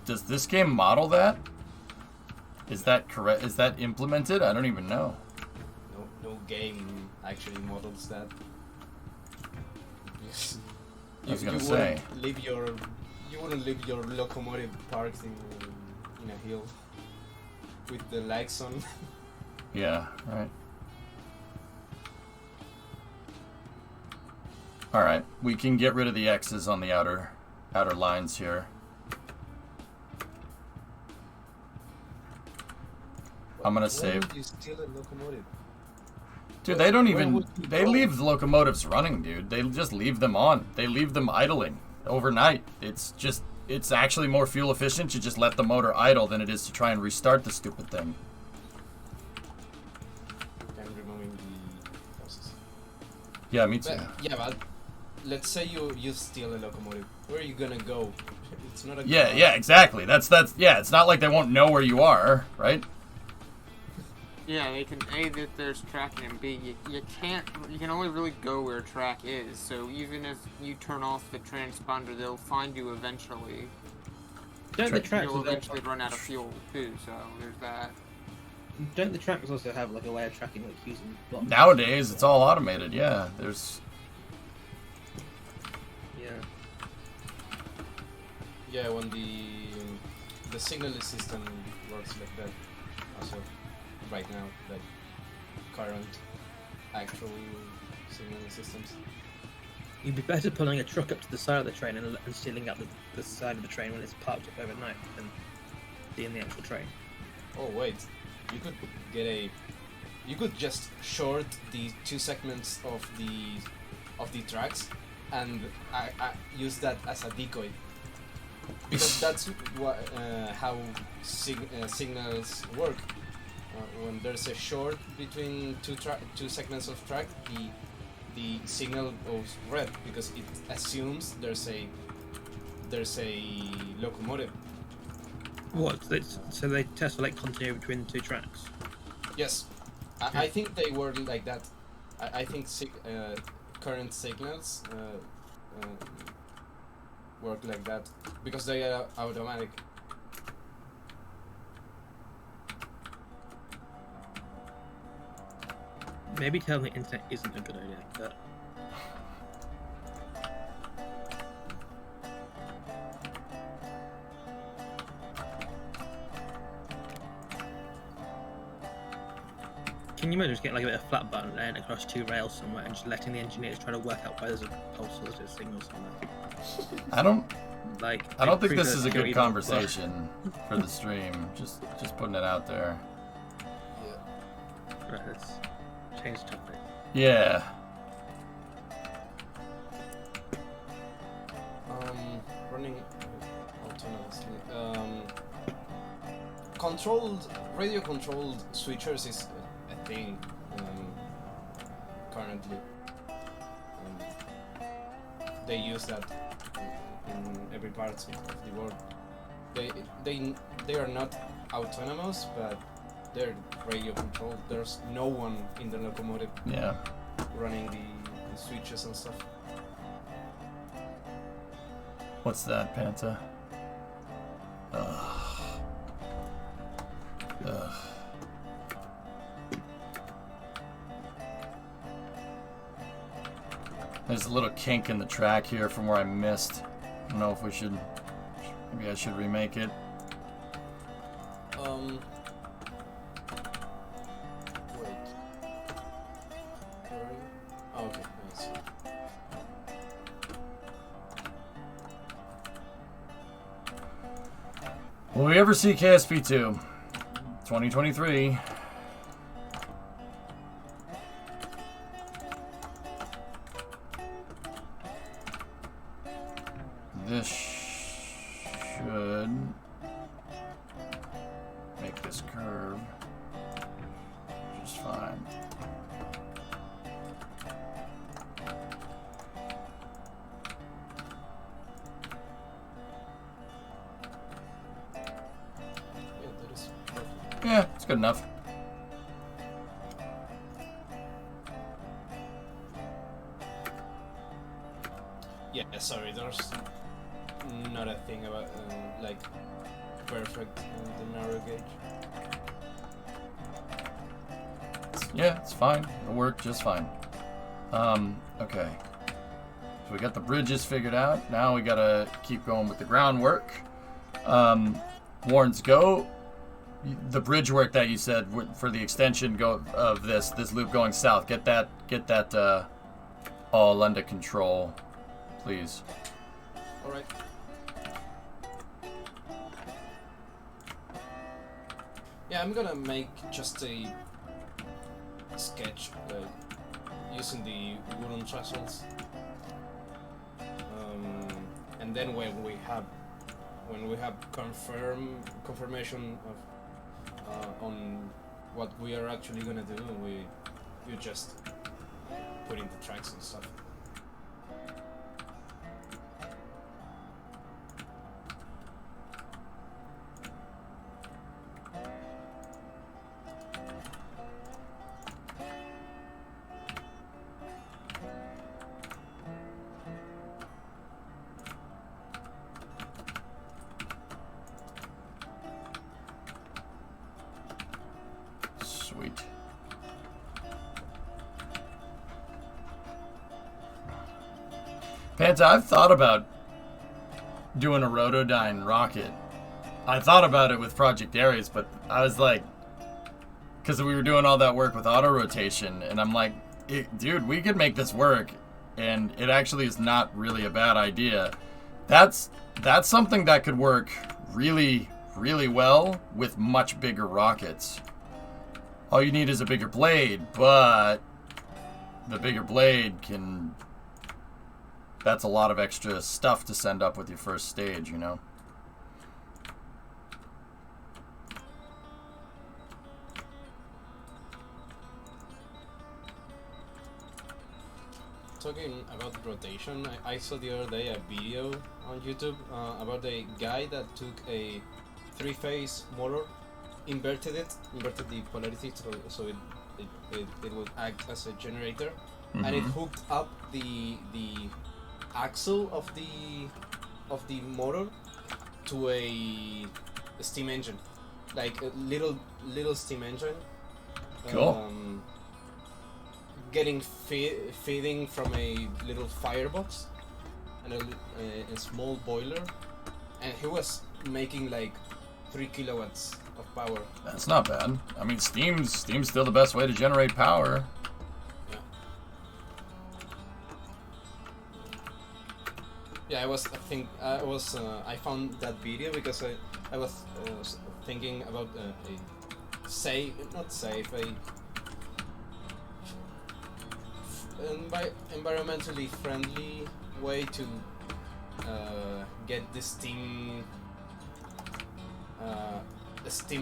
Speaker 2: Does this game model that? Is that correct? Is that implemented? I don't even know.
Speaker 5: No game actually models that.
Speaker 2: I was gonna say.
Speaker 5: You wouldn't leave your locomotive parked in a hill with the lights on.
Speaker 2: Yeah, right. Alright, we can get rid of the X's on the outer lines here. I'm gonna save.
Speaker 5: Why would you steal a locomotive?
Speaker 2: Dude, they don't even. They leave the locomotives running, dude. They just leave them on. They leave them idling overnight. It's actually more fuel efficient to just let the motor idle than it is to try and restart the stupid thing.
Speaker 5: I'm removing the process.
Speaker 2: Yeah, me too.
Speaker 5: But let's say you steal a locomotive. Where are you gonna go? It's not a car.
Speaker 2: Yeah, exactly. That's yeah. It's not like they won't know where you are, right?
Speaker 6: Yeah, they can A, that there's tracking, and B, you can only really go where track is. So even if you turn off the transponder, they'll find you eventually.
Speaker 7: Don't the tracks
Speaker 6: You'll eventually run out of fuel too. So there's that.
Speaker 7: Don't the tracks also have like a way of tracking, like using blocks?
Speaker 2: Nowadays, it's all automated. Yeah, there's.
Speaker 7: Yeah.
Speaker 5: Yeah, when the signal system works like that, also right now, like current actual signal systems.
Speaker 7: You'd be better pulling a truck up to the side of the train and stealing up the side of the train when it's parked up overnight than being the actual train.
Speaker 5: Oh wait, you could just short the two segments of the tracks and use that as a decoy, because that's how signals work. When there's a short between two segments of track, the signal goes red because it assumes there's a locomotive.
Speaker 7: What? So they test for like continuity between the two tracks?
Speaker 5: Yes, I think they were like that. I think current signals work like that because they are automatic.
Speaker 7: Maybe telling the internet isn't a good idea, but... Can you imagine just getting like a bit of flat button laying across two rails somewhere and just letting the engineers try to work out why there's a pulse positive signal somewhere?
Speaker 2: I don't think this is a good
Speaker 7: even
Speaker 2: conversation for the stream. Just putting it out there.
Speaker 7: Right, let's change the topic.
Speaker 2: Yeah.
Speaker 5: Running autonomously. Radio controlled switchers is a thing currently. They use that in every part of the world. They are not autonomous, but they're radio controlled. There's no one in the locomotive running the switches and stuff.
Speaker 2: What's that, Panta? Ugh. There's a little kink in the track here from where I missed. I don't know if we should... Maybe I should remake it. Will we ever see KSP2? 2023. This should make this curve just fine. Yeah, it's good enough.
Speaker 5: Yeah, sorry, there's not a thing about like perfect the narrow gauge.
Speaker 2: Yeah, it's fine. It'll work just fine. Okay. So we got the bridges figured out. Now we gotta keep going with the groundwork. Warrens, go. The bridge work that you said for the extension of this loop going south. Get that all under control, please.
Speaker 5: All right. Yeah, I'm gonna make just a sketch using the wooden trestles, and then when we have confirmation of on what we are actually gonna do, you just put in the tracks and stuff.
Speaker 2: Sweet. Panta, I've thought about doing a Rotodyne rocket. I thought about it with Project Ares, but I was like, because we were doing all that work with auto rotation, and I'm like, dude, we could make this work, and it actually is not really a bad idea. That's something that could work really, really well with much bigger rockets. All you need is a bigger blade, but the bigger blade can... That's a lot of extra stuff to send up with your first stage, you know?
Speaker 5: Talking about rotation, I saw the other day a video on YouTube about a guy that took a three-phase motor, inverted the polarity so it would act as a generator, and it hooked up the axle of the motor to a steam engine, like a little steam engine.
Speaker 2: Cool.
Speaker 5: Getting feeding from a little firebox and a small boiler, and he was making like 3 kilowatts of power.
Speaker 2: That's not bad. I mean, steam's still the best way to generate power.
Speaker 5: Yeah, I found that video because I was thinking about environmentally friendly way to get the steam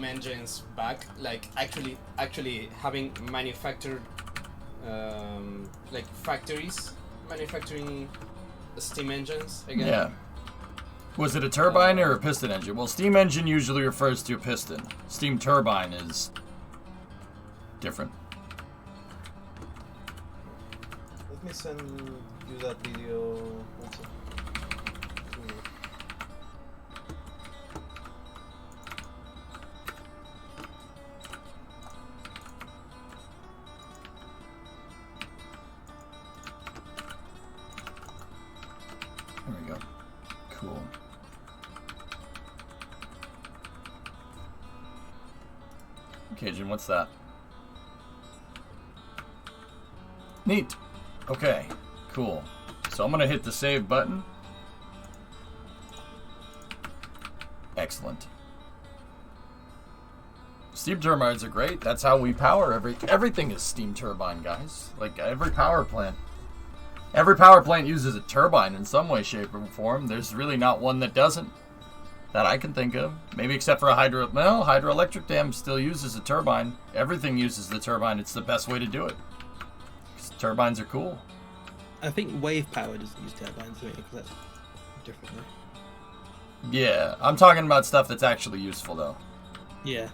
Speaker 5: engines back, like actually having manufactured like factories manufacturing steam engines again.
Speaker 2: Yeah. Was it a turbine or a piston engine? Well, steam engine usually refers to a piston. Steam turbine is different.
Speaker 5: Let me send you that video.
Speaker 2: There we go. Cool. Cajun, what's that? Neat. Okay, cool. So I'm gonna hit the save button. Excellent. Steam turbines are great. That's how we power everything is steam turbine, guys. Like every power plant. Every power plant uses a turbine in some way, shape, or form. There's really not one that doesn't. That I can think of. Maybe except for a hydroelectric dam still uses a turbine. Everything uses the turbine. It's the best way to do it. 'Cause turbines are cool.
Speaker 7: I think wave power doesn't use turbines, because that's different.
Speaker 2: Yeah, I'm talking about stuff that's actually useful, though.
Speaker 7: Yeah.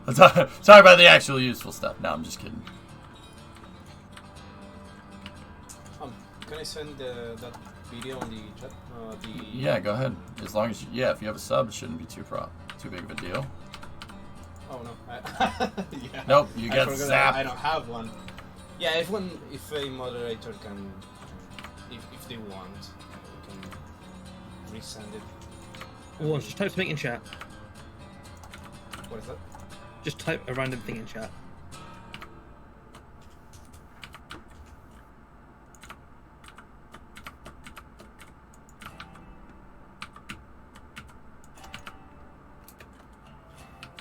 Speaker 2: I'm talking about the actually useful stuff. No, I'm just kidding.
Speaker 5: Can I send that video on the chat?
Speaker 2: Yeah, go ahead. As long as if you have a sub, it shouldn't be too big of a deal.
Speaker 5: Oh no. Yeah.
Speaker 2: Nope, you got
Speaker 5: forgot
Speaker 2: zapped.
Speaker 5: I don't have one. Yeah, if a moderator can, if they want, we can resend it.
Speaker 7: Well, just type something in chat.
Speaker 5: What is that?
Speaker 7: Just type a random thing in chat.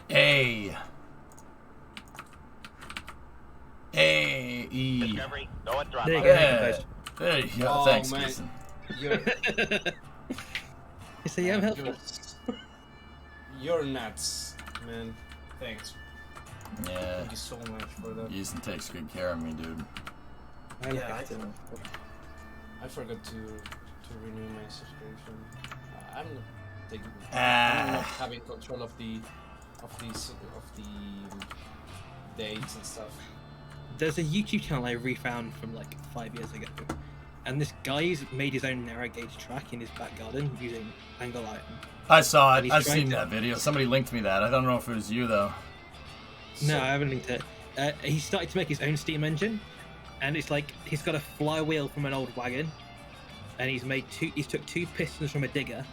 Speaker 2: A. E.
Speaker 1: Discovery, go and drop
Speaker 7: There you
Speaker 1: off.
Speaker 7: go.
Speaker 2: Yeah. There you go.
Speaker 5: Oh,
Speaker 2: Thanks,
Speaker 5: man.
Speaker 2: Jason.
Speaker 5: You're,
Speaker 7: You say yeah, I'm helpful.
Speaker 5: you're nuts, man. Thanks.
Speaker 2: Yeah.
Speaker 5: Thank you so much for that.
Speaker 2: Jason takes good care of me, dude.
Speaker 5: Yeah, I forgot to renew my subscription. I'm not taking. I'm not having control of the dates and stuff.
Speaker 7: There's a YouTube channel I refound from like 5 years ago, and this guy's made his own narrow gauge track in his back garden using angle iron.
Speaker 2: I saw
Speaker 7: And
Speaker 2: it.
Speaker 7: he's
Speaker 2: I've
Speaker 7: trying
Speaker 2: seen
Speaker 7: to-
Speaker 2: that video. Somebody linked me that. I don't know if it was you though.
Speaker 7: No, I haven't linked it. He started to make his own steam engine, and it's like he's got a flywheel from an old wagon, and he's took two pistons from a digger,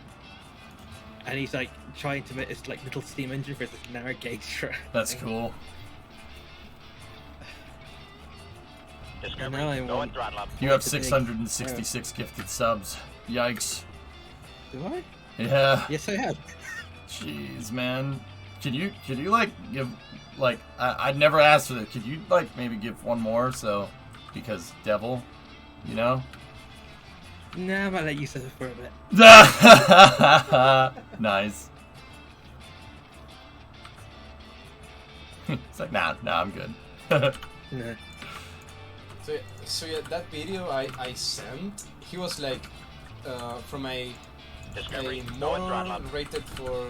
Speaker 7: and he's like trying to make this like little steam engine for his like, narrow gauge track.
Speaker 2: That's cool.
Speaker 1: Discovery,
Speaker 7: now I
Speaker 1: go
Speaker 7: want-
Speaker 1: and throttle up.
Speaker 2: You have
Speaker 7: It's a big-
Speaker 2: 666 gifted subs. Yikes.
Speaker 7: Do I?
Speaker 2: Yeah.
Speaker 7: Yes, I have.
Speaker 2: Jeez, man. Could you like give like I'd never asked for this. Could you like maybe give one more because devil, you know?
Speaker 7: Nah, I might let you suffer for a bit.
Speaker 2: Nice. It's like nah, I'm good.
Speaker 7: No.
Speaker 5: So yeah, that video I sent, he was like from a
Speaker 1: Discovery, go and
Speaker 5: motor
Speaker 1: throttle up.
Speaker 5: rated for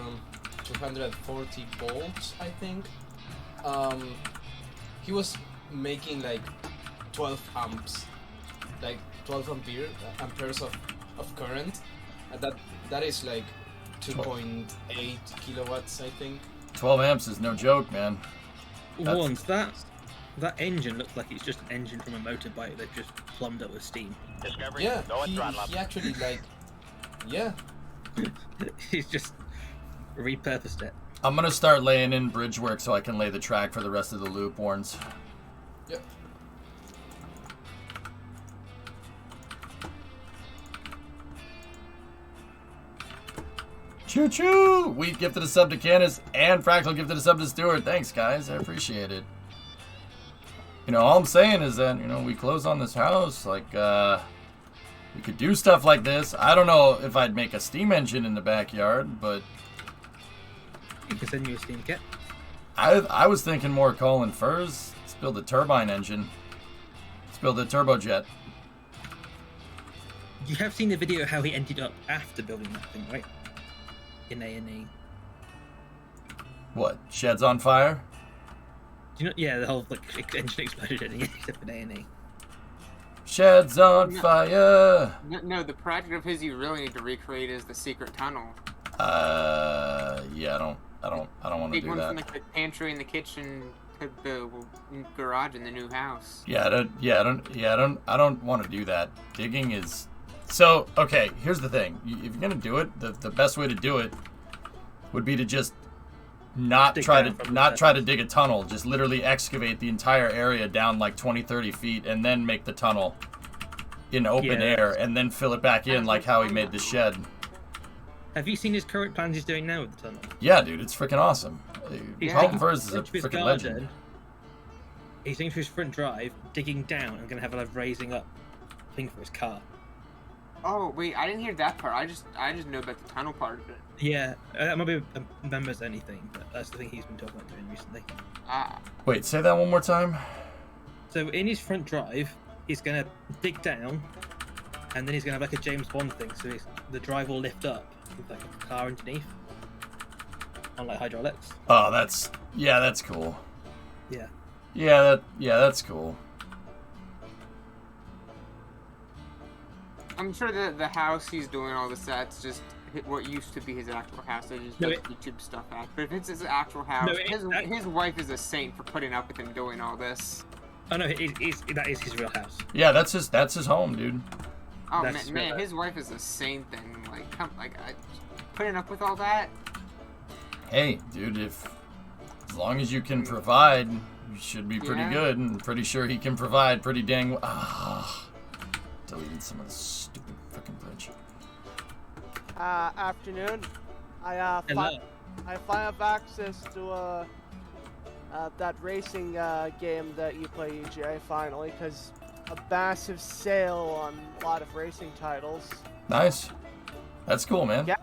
Speaker 5: 240 volts, I think. He was making like 12 amps, like 12 amperes of current. And that is like 2.8 kilowatts, I think.
Speaker 2: 12 amps is no joke, man. That's-
Speaker 7: Once that engine looks like it's just an engine from a motorbike that just plumbed up with steam.
Speaker 1: Discovery,
Speaker 5: Yeah,
Speaker 1: go and throttle up.
Speaker 5: he actually like, yeah.
Speaker 7: He's just repurposed it.
Speaker 2: I'm gonna start laying in bridge work so I can lay the track for the rest of the loop, Warns.
Speaker 5: Yep.
Speaker 2: Choo choo! Wheat gifted a sub to Candace, and Fractal gifted a sub to Stuart. Thanks, guys. I appreciate it. You know, all I'm saying is that, you know, we close on this house. Like, we could do stuff like this. I don't know if I'd make a steam engine in the backyard, but
Speaker 7: You can send you a steam kit.
Speaker 2: I was thinking more Colin Furs. Let's build a turbine engine. Let's build a turbojet.
Speaker 7: You have seen the video how he ended up after building that thing, right? In A&E.
Speaker 2: What? Sheds on fire?
Speaker 7: Do you know? Yeah, the whole like engine exploded and except for A&E.
Speaker 2: Sheds on
Speaker 6: No.
Speaker 2: fire.
Speaker 6: No, the project of his you really need to recreate is the secret tunnel.
Speaker 2: Yeah, I don't want to
Speaker 6: Big
Speaker 2: do
Speaker 6: one
Speaker 2: that.
Speaker 6: from like, the pantry and the kitchen to the garage in the new house.
Speaker 2: I don't want to do that. Digging is so okay. Here's the thing: if you're gonna do it, the best way to do it would be to just not
Speaker 7: Dig
Speaker 2: try
Speaker 7: down from
Speaker 2: to
Speaker 7: the
Speaker 2: not
Speaker 7: bed.
Speaker 2: try to dig a tunnel. Just literally excavate the entire area down like 20-30 feet, and then make the tunnel in open
Speaker 7: Yeah.
Speaker 2: air, and then fill it back in like how he made the shed.
Speaker 7: Have you seen his current plans he's doing now with the tunnel?
Speaker 2: Yeah, dude, it's freaking awesome.
Speaker 7: He's
Speaker 2: Carlton
Speaker 7: taking
Speaker 2: Furs is a
Speaker 7: to his
Speaker 2: freaking legend.
Speaker 7: garden. He's going to his front drive, digging down, and going to have a raising up thing for his car.
Speaker 6: Oh wait, I didn't hear that part. I just know about the tunnel part of it.
Speaker 7: Yeah, that might be a members anything, but that's the thing he's been talking about doing recently.
Speaker 6: Ah.
Speaker 2: Wait, say that one more time.
Speaker 7: So in his front drive, he's going to dig down, and then he's going to have like a James Bond thing, so the drive will lift up with like a car underneath on like hydraulics.
Speaker 2: Oh, that's cool.
Speaker 7: Yeah.
Speaker 2: Yeah, that's cool.
Speaker 6: I'm sure that the house he's doing all this at's just what used to be his actual house. They just
Speaker 7: No,
Speaker 6: does YouTube stuff at. But if it's his actual house, his wife is a saint for putting up with him doing all this.
Speaker 7: Oh no, that is his real house.
Speaker 2: Yeah, that's his home, dude.
Speaker 6: Oh
Speaker 7: That's
Speaker 6: man,
Speaker 7: right.
Speaker 6: his wife is a saint. Then putting up with all that.
Speaker 2: Hey, dude, as long as you can provide, you should be pretty
Speaker 6: Yeah.
Speaker 2: good, and pretty sure he can provide pretty dang. Deleted some of the stupid fucking bridge.
Speaker 9: Afternoon. I
Speaker 7: Hello.
Speaker 9: finally have access to that racing game that you play, EJ. Finally, because a massive sale on a lot of racing titles.
Speaker 2: Nice. That's cool, man.
Speaker 9: Yeah.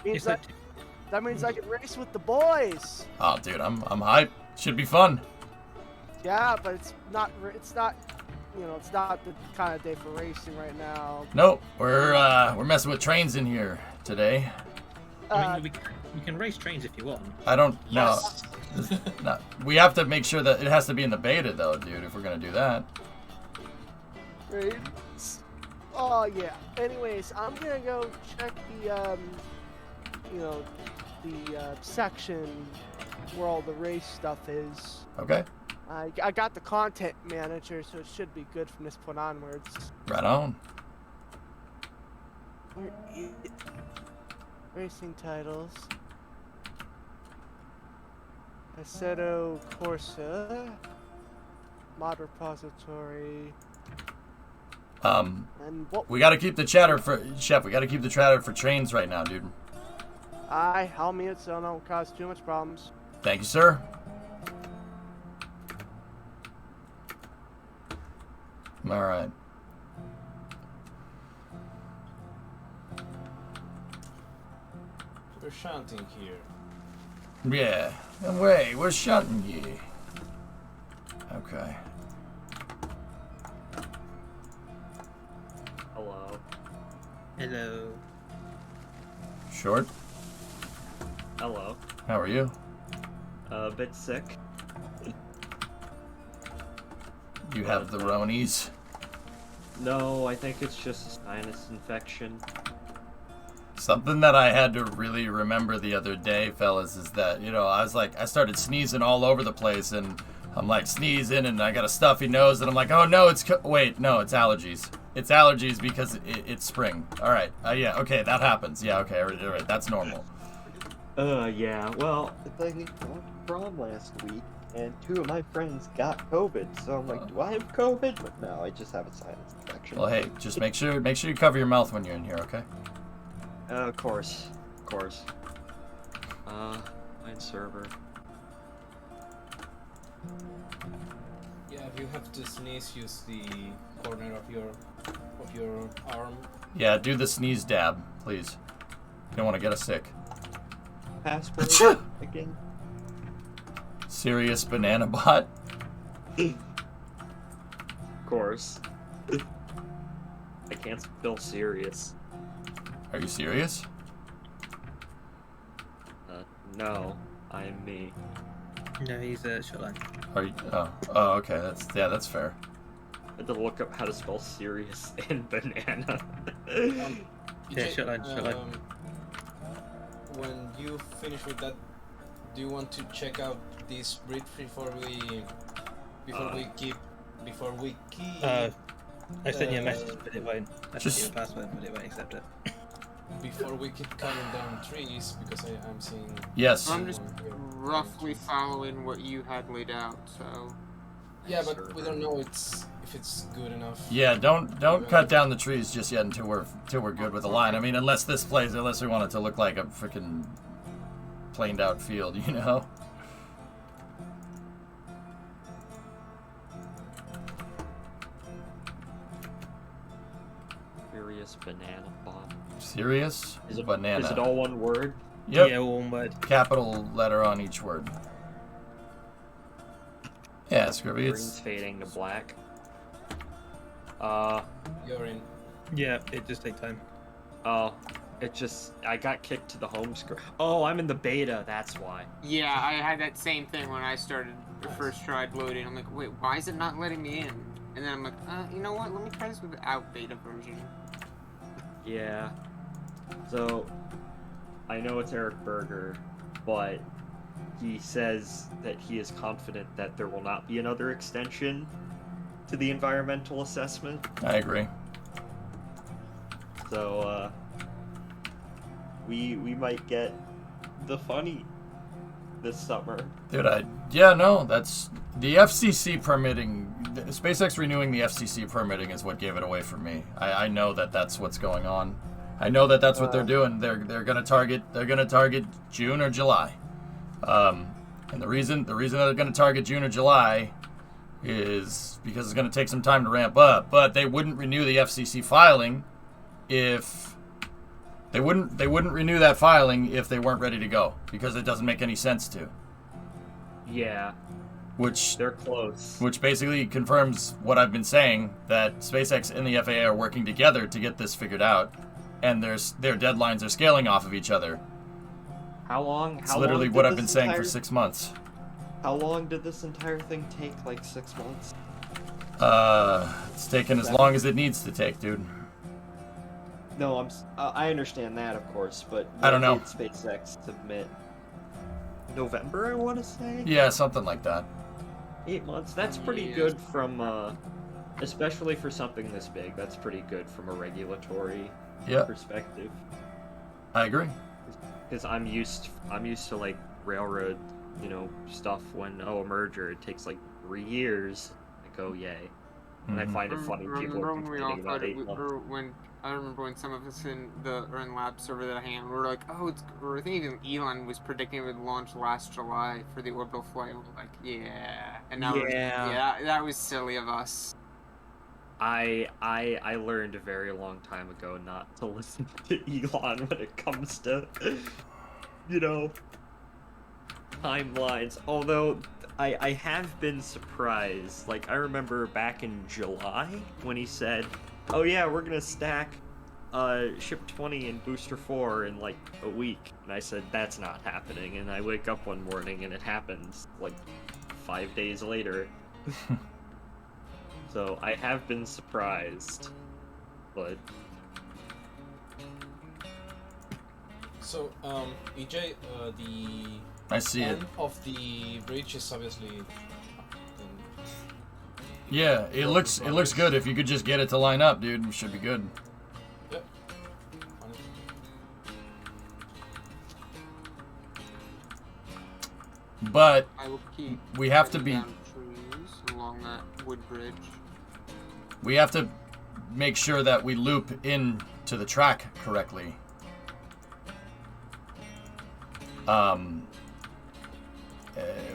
Speaker 9: Means that means I can race with the boys.
Speaker 2: Oh, dude, I'm hyped. Should be fun.
Speaker 9: Yeah, but it's not. It's not the kind of day for racing right now.
Speaker 2: Nope, we're messing with trains in here today.
Speaker 7: I mean, we can race trains if you want.
Speaker 2: I don't know. No, we have to make sure that it has to be in the beta, though, dude. If we're gonna do that.
Speaker 9: Right. Oh yeah. Anyways, I'm gonna go check the the section where all the race stuff is.
Speaker 2: Okay.
Speaker 9: I got the content manager, so it should be good from this point onwards.
Speaker 2: Right on.
Speaker 9: Where is it? Racing titles. Assetto Corsa. Mod repository. And what?
Speaker 2: We gotta keep the chatter for Chef. We gotta keep the chatter for trains right now, dude.
Speaker 9: I'll mute so it don't cause too much problems.
Speaker 2: Thank you, sir. All right.
Speaker 5: We're shunting here.
Speaker 2: Yeah. No way. We're shunting ye. Okay.
Speaker 10: Hello.
Speaker 7: Hello.
Speaker 2: Short.
Speaker 10: Hello.
Speaker 2: How are you?
Speaker 10: A bit sick.
Speaker 2: You have the Ronies.
Speaker 10: No, I think it's just a sinus infection.
Speaker 2: Something that I had to really remember the other day, fellas, is that, I started sneezing all over the place, and I'm like sneezing, and I got a stuffy nose, and I'm like, oh no, it's allergies. It's allergies because it's spring. All right. Yeah. Okay. That happens. Yeah. Okay. All right. That's normal.
Speaker 10: Yeah. Well, I went prom last week, and 2 of my friends got COVID. So I'm like, do I have COVID? But no, I just have a sinus infection.
Speaker 2: Well, hey, just make sure you cover your mouth when you're in here, okay?
Speaker 10: Of course. Mine server.
Speaker 5: Yeah, if you have to sneeze, use the corner of your arm.
Speaker 2: Yeah. Do the sneeze dab, please. You don't want to get us sick.
Speaker 10: Password again.
Speaker 2: Serious banana bot.
Speaker 10: Of course. I can't spell serious.
Speaker 2: Are you serious?
Speaker 10: No, I am me.
Speaker 7: No, he's Shotline.
Speaker 2: Are you? Oh, okay. That's fair.
Speaker 10: I had to look up how to spell serious and banana.
Speaker 7: Yeah, Shotline.
Speaker 5: When you finish with that, do you want to check out this bridge before we keep?
Speaker 7: I sent you a message, but it won't. I sent you a password, but it won't accept it.
Speaker 5: Before we keep cutting down trees, because I'm seeing.
Speaker 2: Yes.
Speaker 6: I'm just roughly following what you had laid out, so.
Speaker 5: Yeah, but we don't know if it's good enough.
Speaker 2: Yeah, don't cut down the trees just yet until we're good with the line. I mean, unless we want it to look like a freaking planed out field, you know.
Speaker 10: Serious banana bomb.
Speaker 2: Serious banana.
Speaker 10: Is it all one word?
Speaker 2: Yep.
Speaker 7: Yeah, one word.
Speaker 2: Capital letter on each word. Yeah, Scribby,
Speaker 10: Green's
Speaker 2: it's
Speaker 10: fading to black.
Speaker 5: You're in.
Speaker 7: Yeah, it just takes time.
Speaker 10: Oh, I got kicked to the home screen. Oh, I'm in the beta, that's why.
Speaker 6: Yeah, I had that same thing when I started first tried loading. I'm like, wait, why is it not letting me in? And then I'm like, you know what? Let me try this without beta version.
Speaker 10: Yeah. So, I know it's Eric Berger, but he says that he is confident that there will not be another extension to the environmental assessment.
Speaker 2: I agree.
Speaker 10: So, we might get the funny this summer.
Speaker 2: Dude, that's the FCC permitting. SpaceX renewing the FCC permitting is what gave it away for me. I know that's what's going on. I know that's what they're doing. They're gonna target June or July. And the reason they're gonna target June or July is because it's gonna take some time to ramp up. But they wouldn't renew the FCC filing if they wouldn't renew that filing if they weren't ready to go, because it doesn't make any sense to.
Speaker 10: Yeah.
Speaker 2: Which
Speaker 10: they're close.
Speaker 2: Which basically confirms what I've been saying, that SpaceX and the FAA are working together to get this figured out, and their deadlines are scaling off of each other.
Speaker 10: How long?
Speaker 2: It's literally what I've been saying for 6 months.
Speaker 10: How long did this entire thing take? Like 6 months?
Speaker 2: It's taken as long as it needs to take, dude.
Speaker 10: No, I understand that, of course, but
Speaker 2: I don't know.
Speaker 10: Did SpaceX submit? November, I want to say.
Speaker 2: Yeah, something like that.
Speaker 10: 8 months. That's pretty good from, especially for something this big. That's pretty good from a regulatory perspective.
Speaker 2: I agree.
Speaker 10: Because I'm used to like railroad, stuff. When a merger, it takes like 3 years. I go yay, and I find it funny people are complaining about 8 months.
Speaker 6: I remember when some of us in the lab server that I hang on, we were like, I think even Elon was predicting it would launch last July for the orbital flight. And we're like, yeah. And now that was silly of us.
Speaker 10: I learned a very long time ago not to listen to Elon when it comes to, timelines. Although I have been surprised. Like, I remember back in July when he said, oh yeah, we're gonna stack Ship 20 and Booster 4 in like a week. And I said, that's not happening. And I wake up one morning and it happens like 5 days later. So I have been surprised, but...
Speaker 5: So, EJ,
Speaker 2: I see
Speaker 5: end of the bridge is obviously...
Speaker 2: Yeah, it looks good. If you could just get it to line up, dude, it should be good.
Speaker 5: Yep.
Speaker 2: But
Speaker 6: I will keep
Speaker 2: we have to be
Speaker 6: trees along that wood bridge.
Speaker 2: We have to make sure that we loop into the track correctly.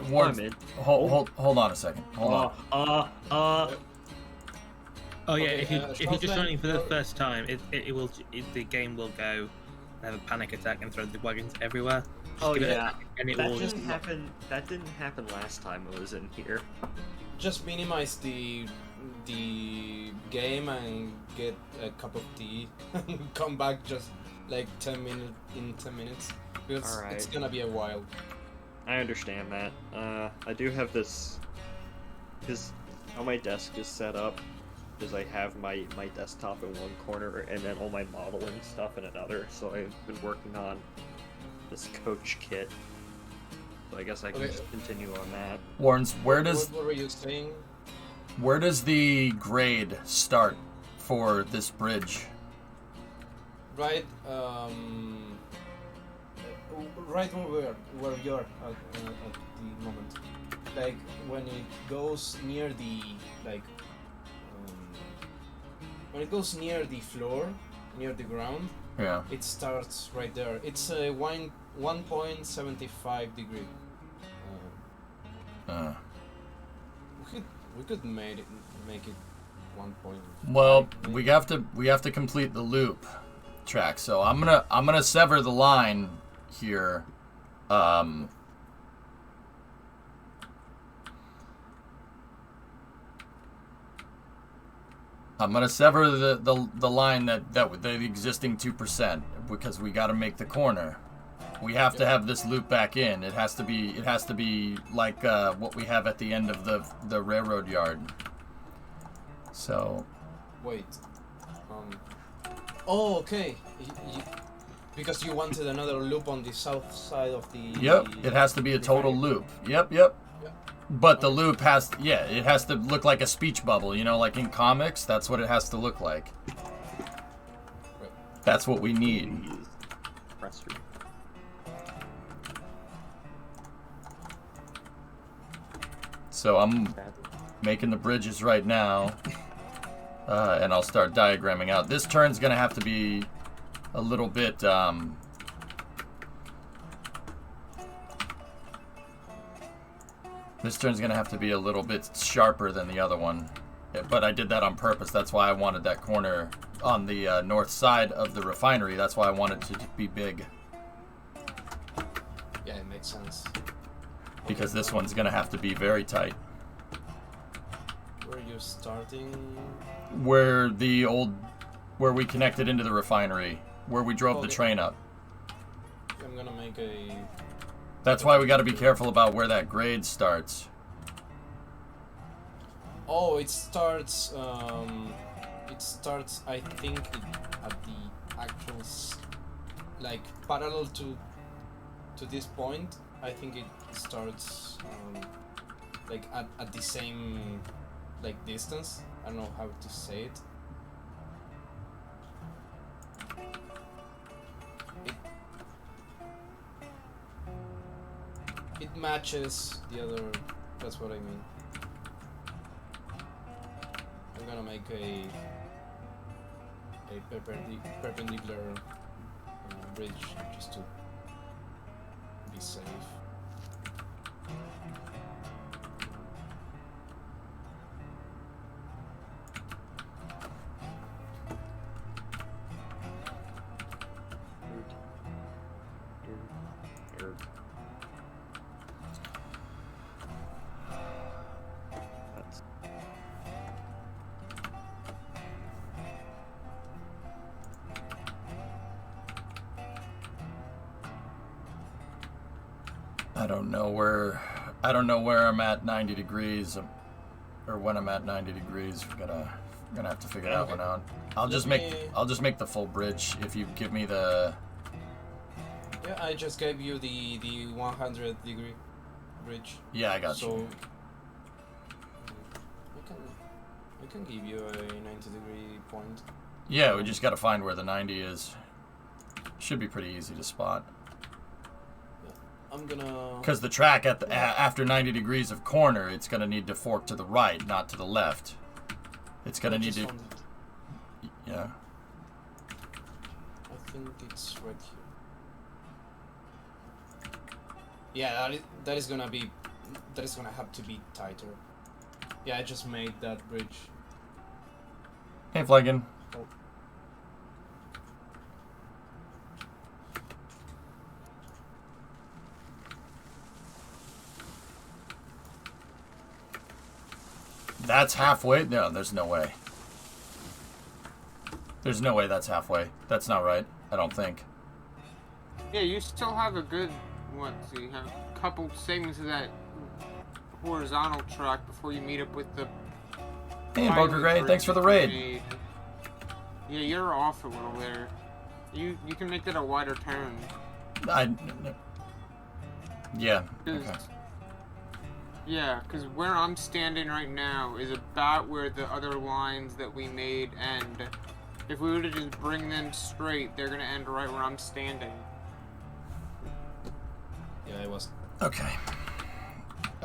Speaker 2: Warren, hold on a second. Hold on.
Speaker 7: Oh yeah, if you're just running for the first time, the game will go have a panic attack and throw the wagons everywhere.
Speaker 10: Oh yeah,
Speaker 7: and it
Speaker 10: that
Speaker 7: will
Speaker 10: didn't happen. That didn't happen last time I was in here.
Speaker 5: Just minimize the game and get a cup of tea and come back just like 10 minutes because it's gonna be a while.
Speaker 10: I understand that. I do have this, because how my desk is set up is I have my desktop in one corner and then all my modeling stuff in another, so I've been working on this coach kit. So I guess I can just continue on that.
Speaker 2: Warrens,
Speaker 5: what were you saying?
Speaker 2: Where does the grade start for this bridge?
Speaker 5: Right, right where you're at the moment. like when it goes near the when it goes near the floor, near the ground,
Speaker 2: Yeah.
Speaker 5: it starts right there. It's a 1.75 degree. We could make it 1 point.
Speaker 2: Well, we have to complete the loop track. So I'm gonna sever the line here. I'm gonna sever the line that the existing 2% because we got to make the corner. We have to have this loop back in. It has to be like what we have at the end of the railroad yard. So.
Speaker 5: Wait. Oh, okay. Because you wanted another loop on the south side of the.
Speaker 2: Yep. It has to be a total loop. Yep. But the loop it has to look like a speech bubble, you know, like in comics. That's what it has to look like. That's what we need. So I'm making the bridges right now, and I'll start diagramming out. This turn's gonna have to be a little bit. This turn's gonna have to be a little bit sharper than the other one, but I did that on purpose. That's why I wanted that corner on the north side of the refinery. That's why I wanted it to be big.
Speaker 5: Yeah, it makes sense.
Speaker 2: Because this one's gonna have to be very tight.
Speaker 5: Where are you starting?
Speaker 2: Where we connected into the refinery, where we drove the train up.
Speaker 5: I'm gonna make a.
Speaker 2: That's why we got to be careful about where that grade starts.
Speaker 5: Oh, it starts. I think at the actual, like parallel to this point. I think it starts like at the same like distance. I don't know how to say it. It matches the other. That's what I mean. I'm gonna make a perpendicular bridge just to be safe.
Speaker 2: I don't know where I'm at 90 degrees, or when I'm at 90 degrees. We're gonna have to figure that one out. I'll just make the full bridge if you give me the.
Speaker 5: Yeah, I just gave you the 100 degree bridge.
Speaker 2: Yeah, I got
Speaker 5: so
Speaker 2: you.
Speaker 5: I can give you a 90 degree point.
Speaker 2: Yeah, we just got to find where the 90 is. Should be pretty easy to spot.
Speaker 5: I'm gonna.
Speaker 2: Because the track after 90 degrees of corner, it's gonna need to fork to the right, not to the left. It's gonna need to. Yeah.
Speaker 5: I think it's right here. Yeah, that is gonna have to be tighter. Yeah, I just made that bridge.
Speaker 2: Hey, Flagon.
Speaker 5: Oh.
Speaker 2: That's halfway? No, there's no way. There's no way that's halfway. That's not right. I don't think.
Speaker 6: Yeah, you still have a good, so you have a couple segments of that horizontal track before you meet up with the...
Speaker 2: Hey, Boker Gray, thanks for the raid.
Speaker 6: Yeah, you're off a little there. You can make that a wider turn.
Speaker 2: Yeah, okay.
Speaker 6: Yeah, because where I'm standing right now is about where the other lines that we made end. If we were to just bring them straight, they're going to end right where I'm standing.
Speaker 5: Yeah, it was.
Speaker 2: Okay.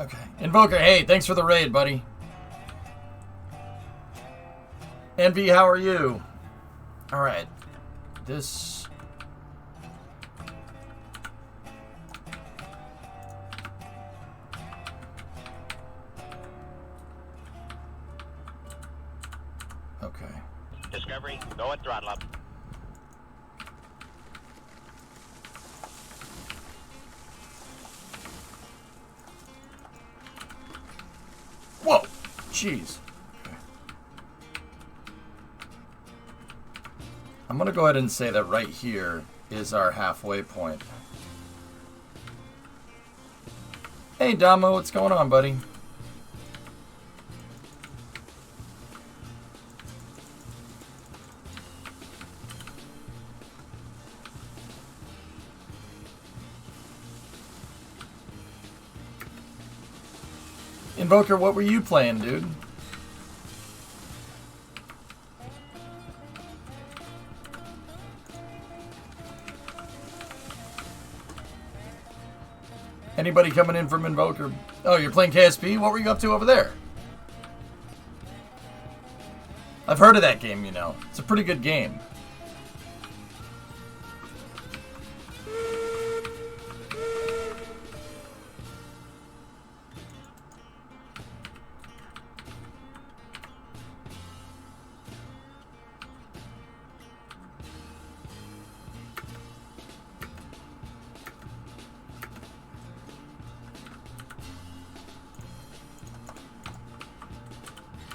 Speaker 2: Okay. Invoker, hey, thanks for the raid, buddy. Envy, how are you? Alright. This... Okay.
Speaker 1: Discovery, go at throttle up.
Speaker 2: Whoa! Jeez. Okay. I'm gonna go ahead and say that right here is our halfway point. Hey Damo, what's going on, buddy? Invoker, what were you playing, dude? Anybody coming in from Invoker? Oh, you're playing KSP? What were you up to over there? I've heard of that game, you know. It's a pretty good game.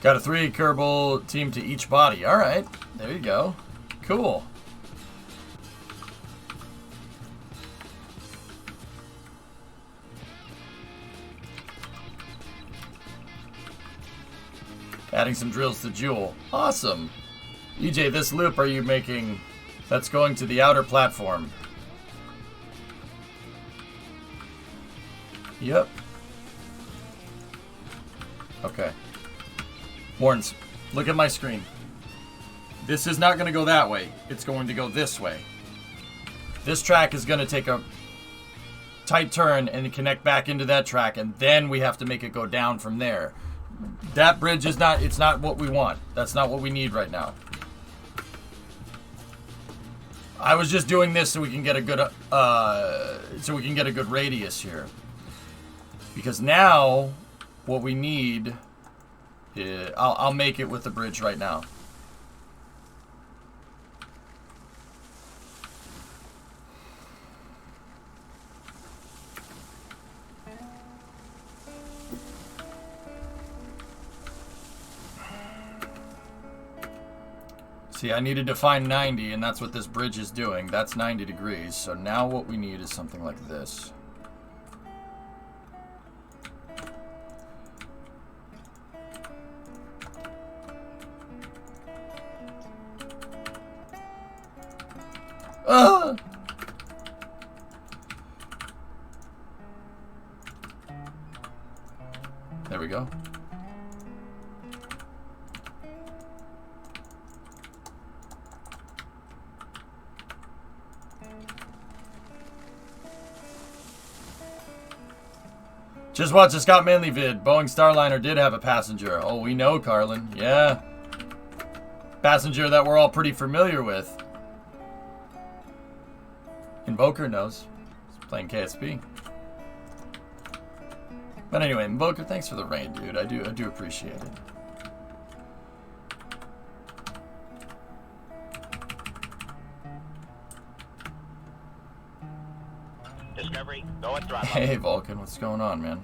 Speaker 2: Got a 3 Kerbal team to each body. Alright, there you go. Cool. Adding some drills to Jewel. Awesome. EJ, this loop are you making that's going to the outer platform? Yep. Okay. Warns, look at my screen. This is not going to go that way. It's going to go this way. This track is going to take a tight turn and connect back into that track, and then we have to make it go down from there. That bridge is not, it's not what we want. That's not what we need right now. I was just doing this so we can get a good, radius here. Because now, what we need... I'll make it with the bridge right now. See, I needed to find 90, and that's what this bridge is doing. That's 90 degrees. So now what we need is something like this. There we go. Just watch the Scott Manley vid. Boeing Starliner did have a passenger. Oh, we know, Carlin. Yeah. Passenger that we're all pretty familiar with. Invoker knows. He's playing KSP. But anyway, Invoker, thanks for the raid, dude. I do appreciate it.
Speaker 1: Discovery, go at throttle.
Speaker 2: Hey, Vulcan, what's going on, man?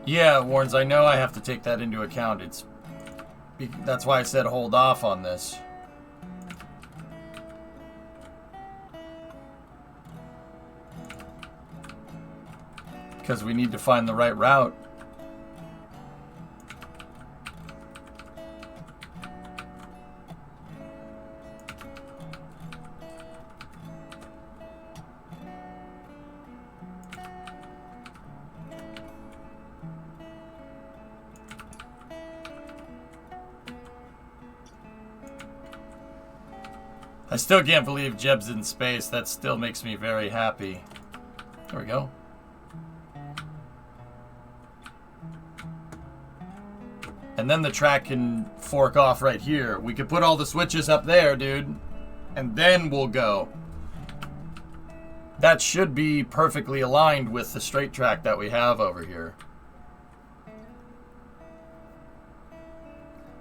Speaker 2: Yeah, Warns, I know I have to take that into account. That's why I said hold off on this. Because we need to find the right route. I still can't believe Jeb's in space. That still makes me very happy. There we go. And then the track can fork off right here. We could put all the switches up there, dude. And then we'll go. That should be perfectly aligned with the straight track that we have over here.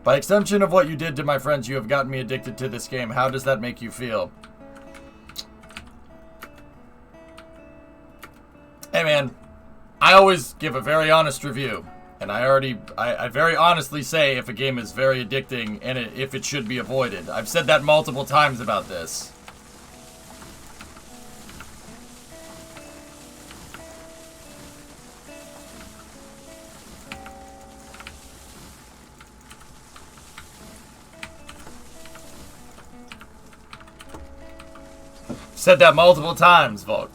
Speaker 2: By extension of what you did to my friends, you have gotten me addicted to this game. How does that make you feel? Hey man, I always give a very honest review. And I very honestly say if a game is very addicting and if it should be avoided. I've said that multiple times about this. Said that multiple times, Volk.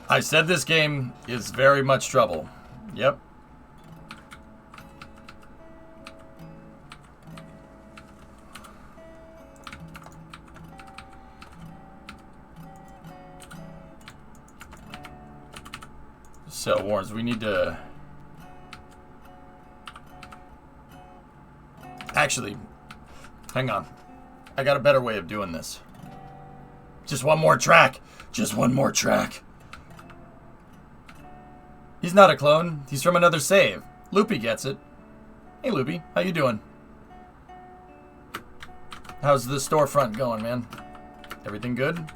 Speaker 2: I said this game is very much trouble. Yep. So, Warrens, we need to... Actually, hang on. I got a better way of doing this. Just one more track. Just one more track. He's not a clone. He's from another save. Loopy gets it. Hey, Loopy. How you doing? How's the storefront going, man? Everything good?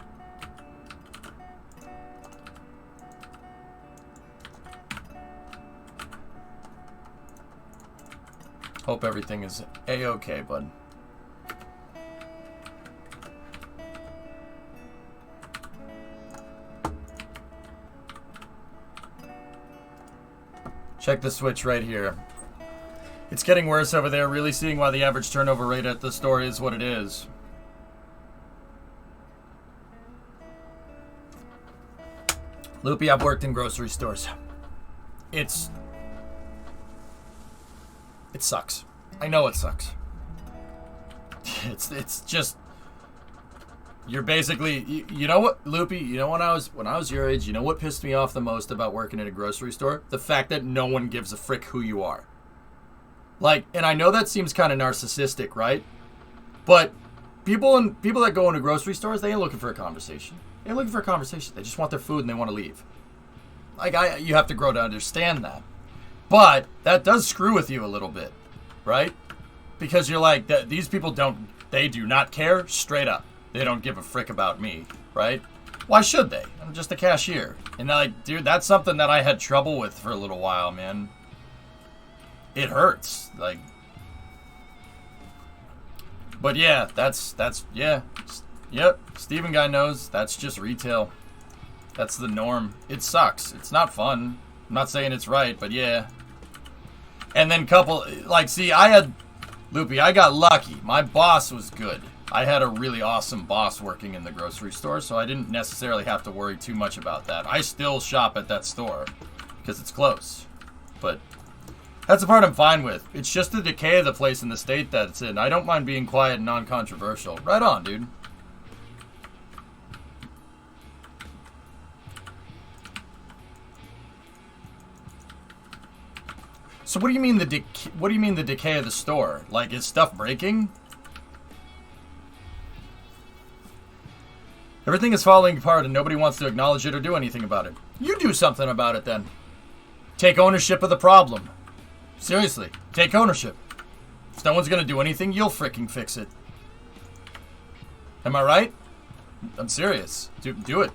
Speaker 2: Hope everything is A-okay, bud. Check the switch right here. It's getting worse over there, really seeing why the average turnover rate at the store is what it is. Loopy, I've worked in grocery stores. It sucks. I know it sucks. It's just you're basically you know what, Loopy, you know when I was your age, you know what pissed me off the most about working in a grocery store? The fact that no one gives a frick who you are. Like, and I know that seems kind of narcissistic, right? But people that go into grocery stores, they ain't looking for a conversation. They ain't looking for a conversation. They just want their food and they want to leave. Like, you have to grow to understand that. But that does screw with you a little bit, right? Because you're like, these people they do not care, straight up. They don't give a frick about me, right? Why should they? I'm just a cashier. And like, dude, that's something that I had trouble with for a little while, man. It hurts, like. But yeah, yeah. Yep, Steven Guy knows, that's just retail. That's the norm. It sucks. It's not fun. I'm not saying it's right, but yeah. And then see, Loopy, I got lucky. My boss was good. I had a really awesome boss working in the grocery store, so I didn't necessarily have to worry too much about that. I still shop at that store because it's close. But that's the part I'm fine with. It's just the decay of the place and the state that it's in. I don't mind being quiet and non-controversial. Right on, dude. So what do you mean the decay of the store? Like, is stuff breaking? Everything is falling apart and nobody wants to acknowledge it or do anything about it. You do something about it then. Take ownership of the problem. Seriously, take ownership. If no one's gonna do anything, you'll freaking fix it. Am I right? I'm serious. Do it.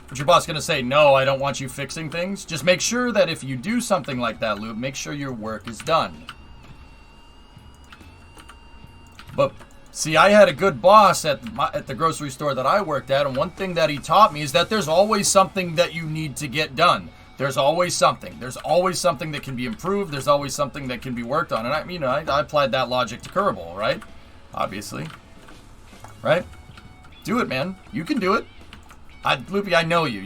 Speaker 2: What's your boss gonna say? No, I don't want you fixing things. Just make sure that if you do something like that, Luke, make sure your work is done. But see, I had a good boss at the grocery store that I worked at, and one thing that he taught me is that there's always something that you need to get done. There's always something. There's always something that can be improved. There's always something that can be worked on. And I applied that logic to Kerbal, right? Obviously. Right? Do it, man. You can do it. Loopy, I know you.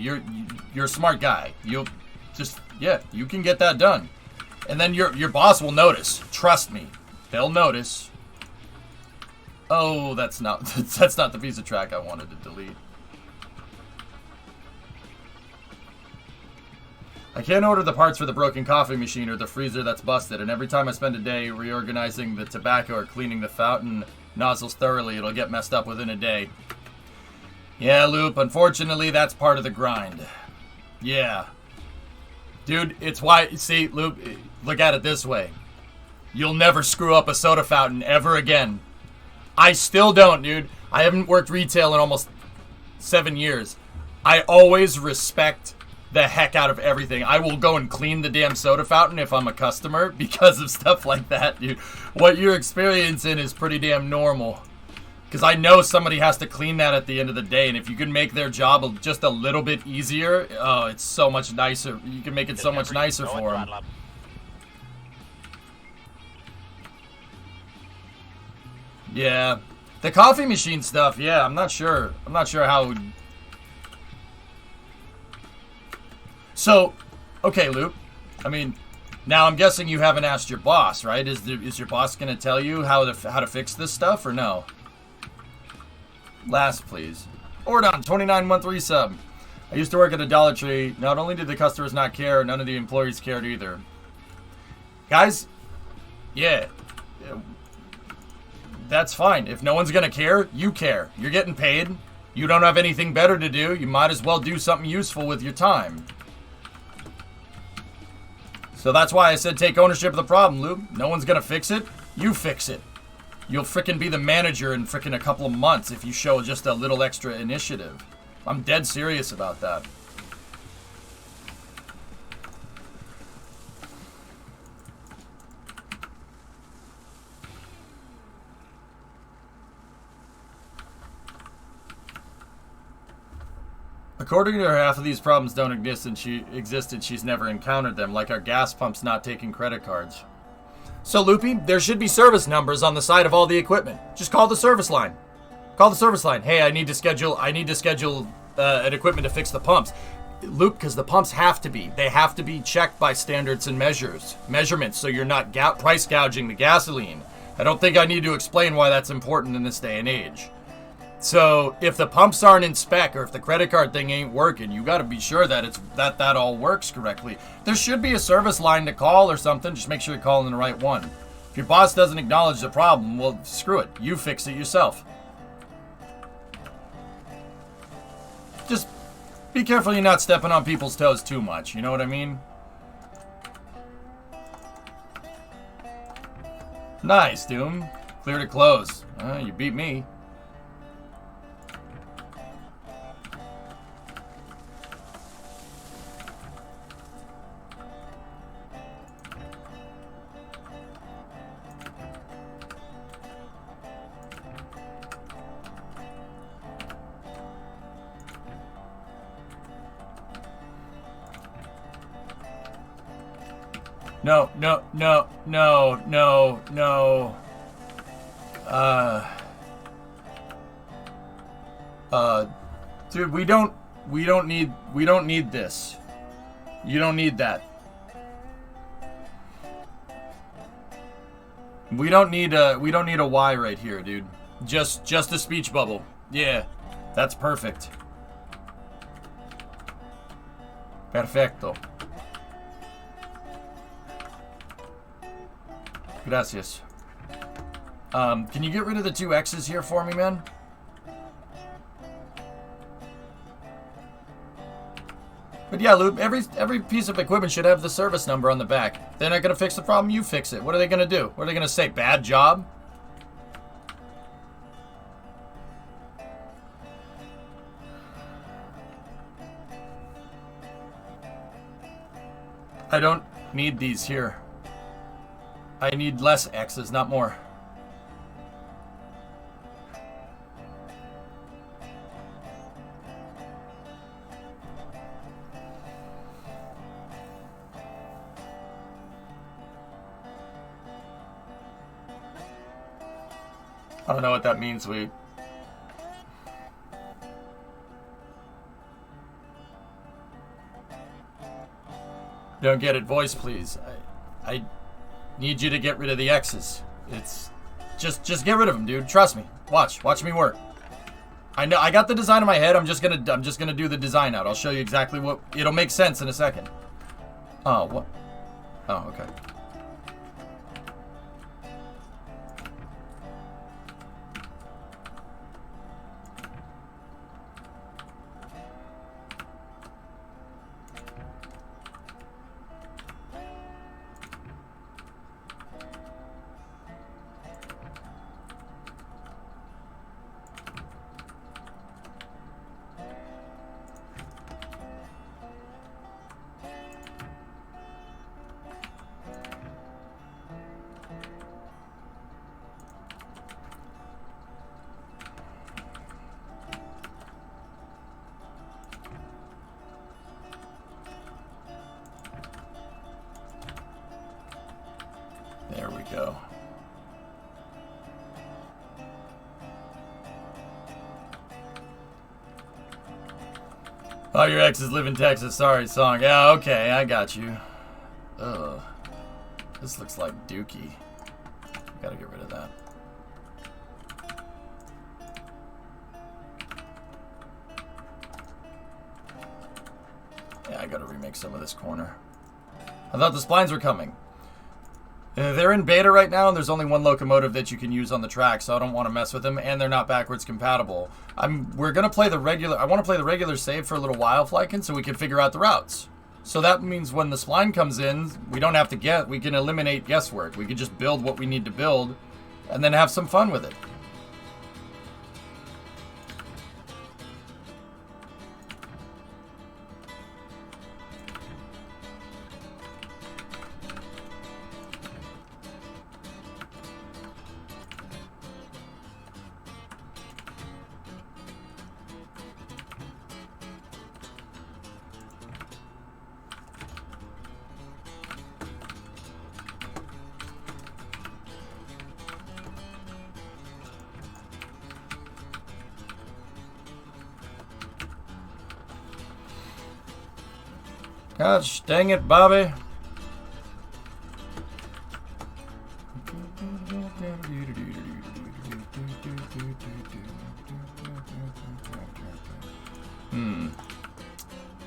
Speaker 2: You're a smart guy. You'll just, yeah, you can get that done. And then your boss will notice. Trust me. They'll notice. Oh, that's not the piece of track I wanted to delete. I can't order the parts for the broken coffee machine or the freezer that's busted, and every time I spend a day reorganizing the tobacco or cleaning the fountain nozzles thoroughly, it'll get messed up within a day. Yeah, Loop, unfortunately, that's part of the grind. Yeah. Dude, it's why, see, Loop, look at it this way. You'll never screw up a soda fountain ever again. I still don't, dude. I haven't worked retail in almost 7 years. I always respect the heck out of everything. I will go and clean the damn soda fountain if I'm a customer because of stuff like that, dude. What you're experiencing is pretty damn normal. Because I know somebody has to clean that at the end of the day, and if you can make their job just a little bit easier, oh, it's so much nicer. You can make it so much nicer for them. Yeah. The coffee machine stuff, yeah, I'm not sure. I'm not sure how... So, okay, Luke. I mean, now I'm guessing you haven't asked your boss, right? Is your boss going to tell you how to fix this stuff, or no? Last, please. Ordon, 29 month resub. I used to work at a Dollar Tree. Not only did the customers not care, none of the employees cared either. Guys, yeah. That's fine. If no one's going to care, you care. You're getting paid. You don't have anything better to do. You might as well do something useful with your time. So that's why I said take ownership of the problem, Lube. No one's going to fix it. You fix it. You'll frickin' be the manager in frickin' a couple of months if you show just a little extra initiative. I'm dead serious about that. According to her, half of these problems don't exist and she's never encountered them, like our gas pumps not taking credit cards. So, Loopy, there should be service numbers on the side of all the equipment. Just call the service line. Call the service line. Hey, I need to schedule an equipment to fix the pumps. Loop, because the pumps have to be checked by standards and measurements, so you're not price gouging the gasoline. I don't think I need to explain why that's important in this day and age. So, if the pumps aren't in spec or if the credit card thing ain't working, you got to be sure that that all works correctly. There should be a service line to call or something. Just make sure you're calling the right one. If your boss doesn't acknowledge the problem, well, screw it. You fix it yourself. Just be careful you're not stepping on people's toes too much. You know what I mean? Nice, Doom. Clear to close. You beat me. No. Dude, we don't need this. You don't need that. We don't need a Y right here, dude. Just a speech bubble. Yeah, that's perfect. Perfecto. Gracias. Can you get rid of the 2 X's here for me, man? But yeah, Luke, every piece of equipment should have the service number on the back. They're not gonna fix the problem, you fix it. What are they gonna do? What are they gonna say? Bad job? I don't need these here. I need less X's, not more. I don't know what that means, Don't get it. Voice, please. I need you to get rid of the X's. It's just get rid of them, dude. Trust me. Watch me work. I know I got the design in my head. I'm just gonna do the design out. I'll show you exactly what it'll make sense in a second. Oh, what? Oh, okay. There we go. Oh, your exes live in Texas. Sorry, song. Yeah, okay, I got you. Ugh. This looks like Dookie. Gotta get rid of that. Yeah, I gotta remake some of this corner. I thought the splines were coming. They're in beta right now, and there's only one locomotive that you can use on the track, so I don't want to mess with them, and they're not backwards compatible. We're gonna play the regular. I want to play the regular save for a little while, Flykin, so we can figure out the routes. So that means when the spline comes in, we don't have to we can eliminate guesswork. We can just build what we need to build, and then have some fun with it. Gosh dang it, Bobby.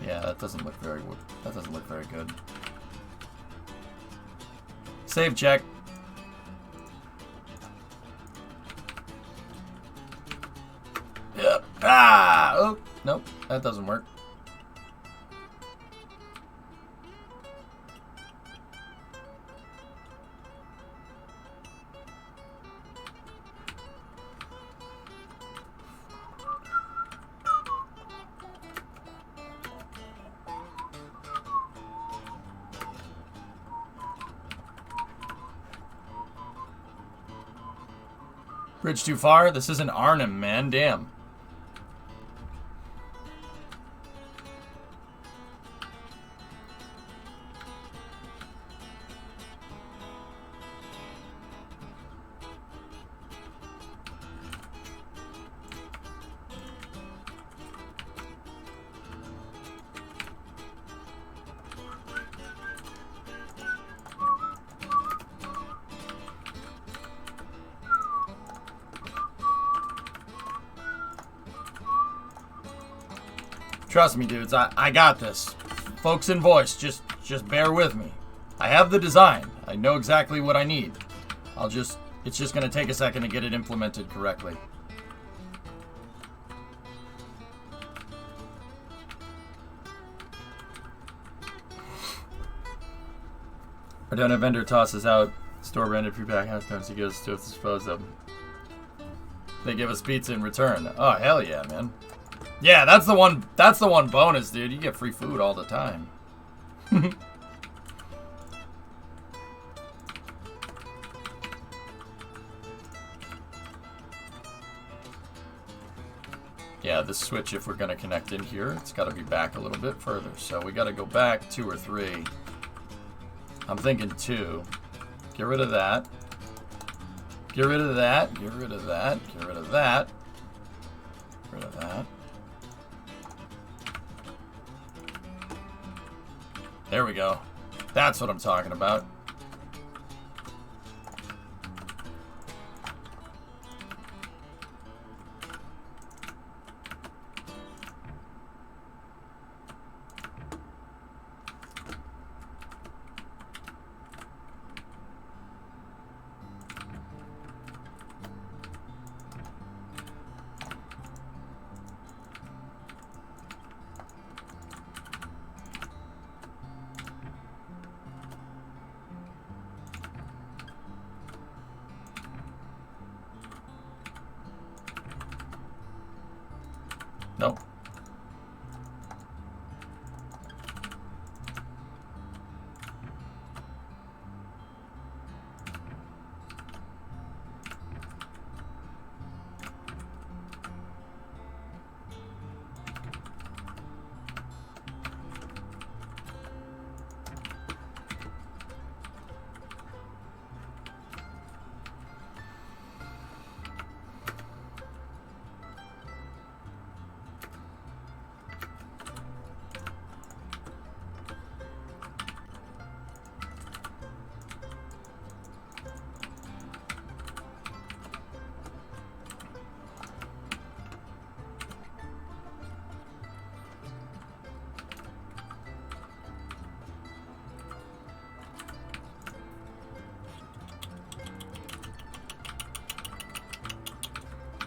Speaker 2: Yeah, that doesn't look very good. Save check. Yep. Ah! Oh, nope, that doesn't work. Bridge too far? This isn't Arnhem, man. Damn. Trust me, dudes. I got this. Folks in voice, just bear with me. I have the design. I know exactly what I need. It's just gonna take a second to get it implemented correctly. Ardena vendor tosses out store branded free pack half-times he goes to dispose of them. They give us pizza in return. Oh hell yeah, man. Yeah, that's the one bonus, dude. You get free food all the time. Yeah, this switch, if we're gonna connect in here, it's gotta be back a little bit further. So we gotta go back 2 or 3. I'm thinking 2. Get rid of that. Get rid of that. Get rid of that. Get rid of that. Get rid of that. There we go. That's what I'm talking about. Nope.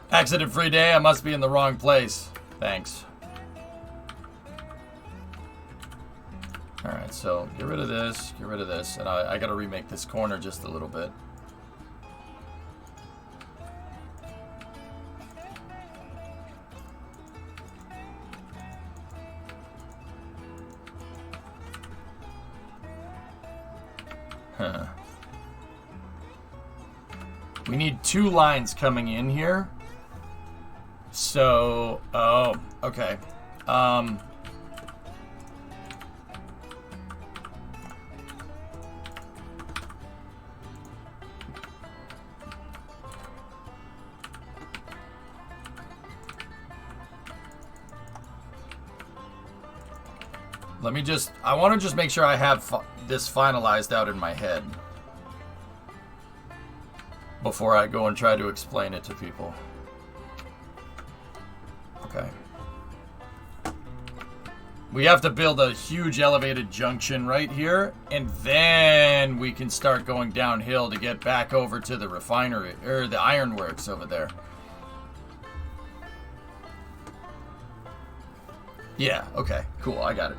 Speaker 2: Accident-free day, I must be in the wrong place. Thanks. Alright, so get rid of this, and I gotta remake this corner just a little bit. Huh. We need 2 lines coming in here. So, oh, okay. Let me just, I want to just make sure I have this finalized out in my head before I go and try to explain it to people. Okay. We have to build a huge elevated junction right here, and then we can start going downhill to get back over to the refinery, or the ironworks over there. Yeah, okay, cool, I got it.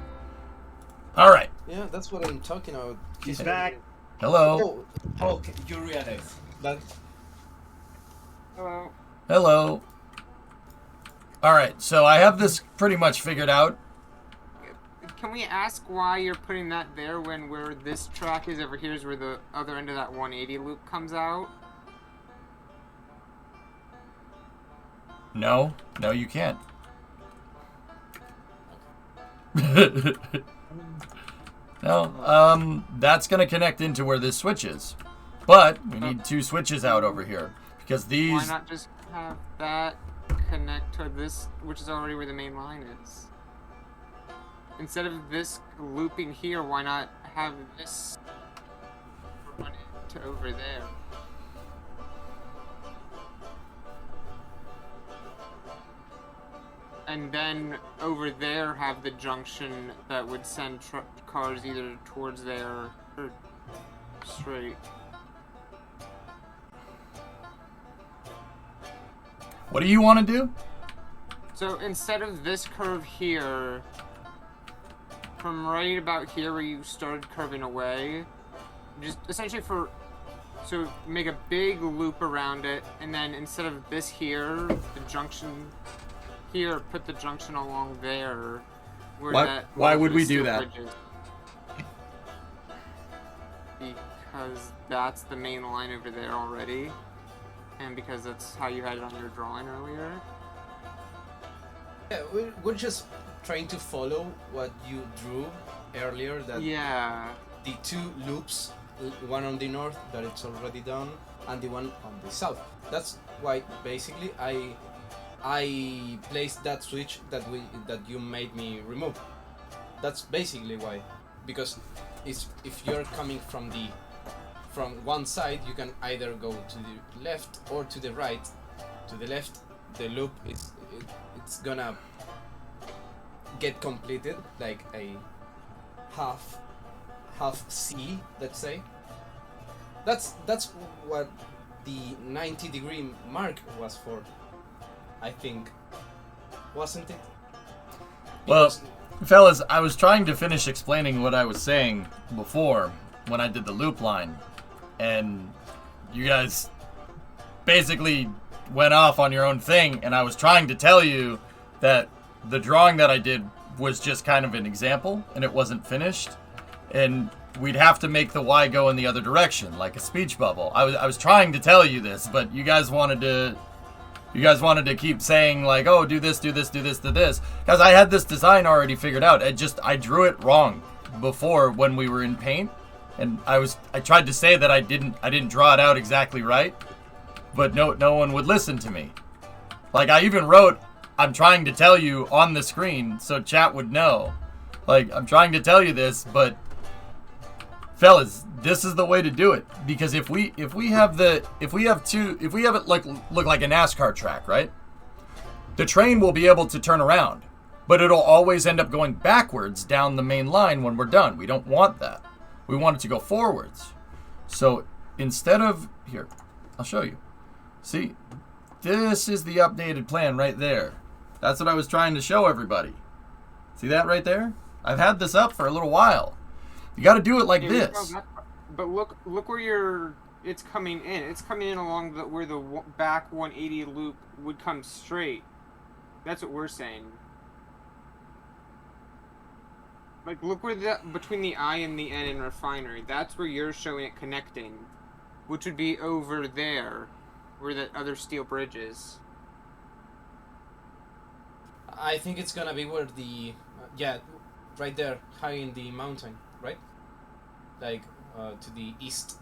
Speaker 2: All right.
Speaker 5: Yeah, that's what I'm talking about.
Speaker 10: He's back.
Speaker 2: Hello.
Speaker 5: Oh, okay, you realize that.
Speaker 6: Hello.
Speaker 2: Hello. All right, so I have this pretty much figured out.
Speaker 6: Can we ask why you're putting that there when where this track is over here is where the other end of that 180 loop comes out?
Speaker 2: No, you can't. No, that's gonna connect into where this switch is. But we need 2 switches out over here because these.
Speaker 6: Why not just have that connect to this, which is already where the main line is? Instead of this looping here, why not have this run to over there? And then over there have the junction that would send cars either towards there or straight.
Speaker 2: What do you want to do?
Speaker 6: So instead of this curve here, from right about here where you started curving away, just essentially so make a big loop around it, and then instead of this here, the junction here, put the junction along there.
Speaker 2: Why would we do that?
Speaker 6: Because that's the main line over there already, and because that's how you had it on your drawing earlier.
Speaker 5: Yeah, we're just trying to follow what you drew earlier. That
Speaker 6: yeah,
Speaker 5: the 2 loops, one on the north that it's already done, and the one on the south. That's why basically I placed that switch that you made me remove. That's basically why, because is if you're coming from one side, you can either go to the left or to the right. To the left, the loop it's gonna get completed like a half C, let's say. That's what the 90-degree mark was for, I think, wasn't it?
Speaker 2: Well, fellas, I was trying to finish explaining what I was saying before when I did the loop line, and you guys basically went off on your own thing, and I was trying to tell you that the drawing that I did was just kind of an example, and it wasn't finished, and we'd have to make the Y go in the other direction, like a speech bubble. I was trying to tell you this, but you guys wanted to keep saying like, oh, do this, do this, do this, do this, because I had this design already figured out. I drew it wrong before when we were in Paint, and I tried to say that I didn't draw it out exactly right, but no one would listen to me. Like, I even wrote, I'm trying to tell you on the screen so chat would know. Like, I'm trying to tell you this, but fellas, this is the way to do it. Because if we have it like look like a NASCAR track, right? The train will be able to turn around, but it'll always end up going backwards down the main line when we're done. We don't want that. We want it to go forwards. So instead of, here, I'll show you. See, this is the updated plan right there. That's what I was trying to show everybody. See that right there? I've had this up for a little while. You got to do it like this.
Speaker 6: But look where it's coming in. It's coming in along where the back 180 loop would come straight. That's what we're saying. Like, look where between the I and the N in refinery. That's where you're showing it connecting, which would be over there, where that other steel bridge is.
Speaker 5: I think it's gonna be where the right there, high in the mountain, right? Like to the east,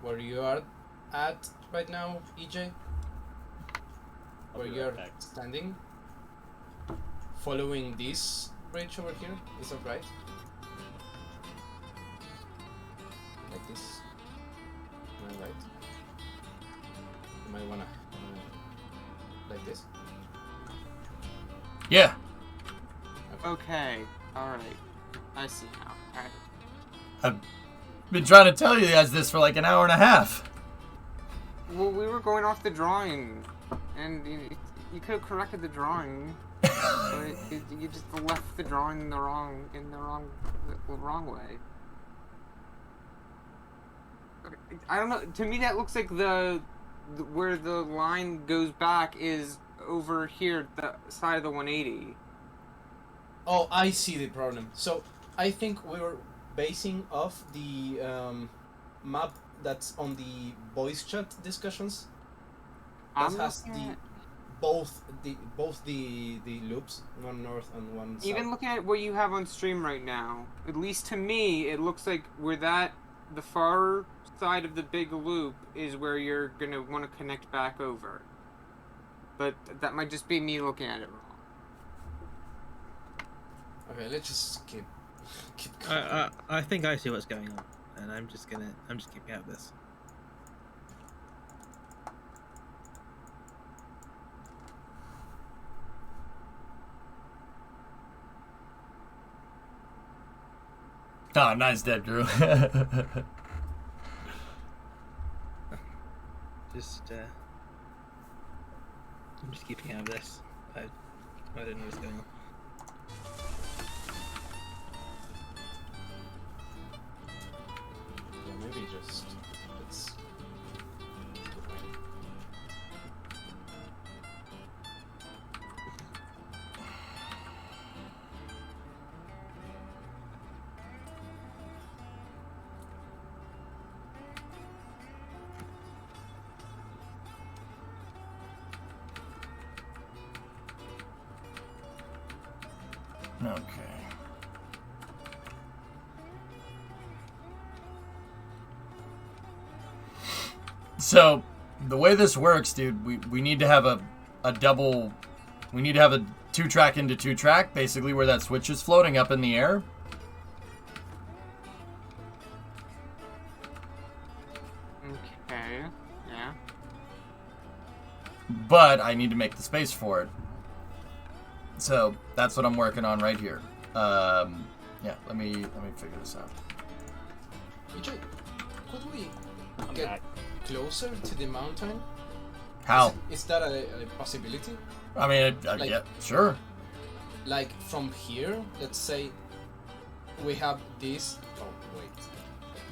Speaker 5: where you are at right now, EJ. Where you're standing, following this bridge over here. Is that right? Like this. Am I right? You might wanna like this.
Speaker 2: Yeah.
Speaker 6: Okay. Alright. I see now. Alright.
Speaker 2: I've been trying to tell you guys this for like an hour and a half.
Speaker 6: Well, we were going off the drawing, and you could have corrected the drawing, but you just left the drawing the wrong way. Okay, I don't know. To me, that looks like where the line goes back is over here, the side of the 180.
Speaker 5: Oh, I see the problem. So I think we were basing off the map that's on the voice chat discussions. That has both the loops, one north and one south.
Speaker 6: Even looking at what you have on stream right now, at least to me, it looks like where the far side of the big loop is where you're gonna want to connect back over. But that might just be me looking at it wrong.
Speaker 5: Okay, let's just keep going.
Speaker 7: I think I see what's going on, and I'm just keeping out of this.
Speaker 2: Oh, nice, Dead Drew.
Speaker 7: I'm just keeping out of this. I don't know what's going on.
Speaker 5: Yeah, maybe just let's.
Speaker 2: Okay. So, the way this works, dude, we need to have a double... We need to have a 2-track into 2-track, basically, where that switch is floating up in the air. but I need to make the space for it. So that's what I'm working on right here. Yeah, let me figure this out.
Speaker 5: EJ, could we
Speaker 10: I'm
Speaker 5: get
Speaker 10: back.
Speaker 5: closer to the mountain?
Speaker 2: How?
Speaker 5: Is that a possibility?
Speaker 2: I mean,
Speaker 5: Like-
Speaker 2: yeah, sure.
Speaker 5: Like from here, let's say we have this. Oh wait,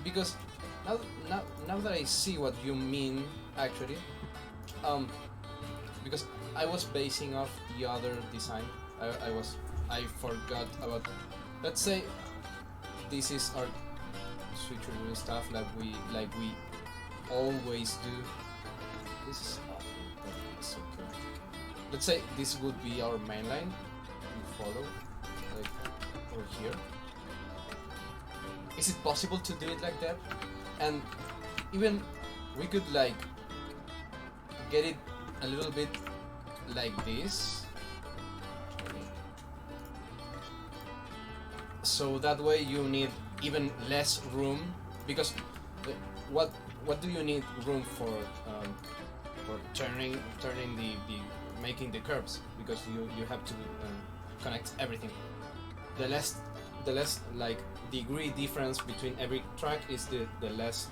Speaker 5: because now that I see what you mean, actually, because I was basing off the other design. I forgot about. Let's say this is our switcheroo stuff like we always do. This is awful, but it's okay. Let's say this would be our main line. We follow, like over here. Is it possible to do it like that? And even we could like get it a little bit like this. So that way you need even less room, because what do you need room for turning the making the curves, because you have to connect everything. The less like degree difference between every track is the less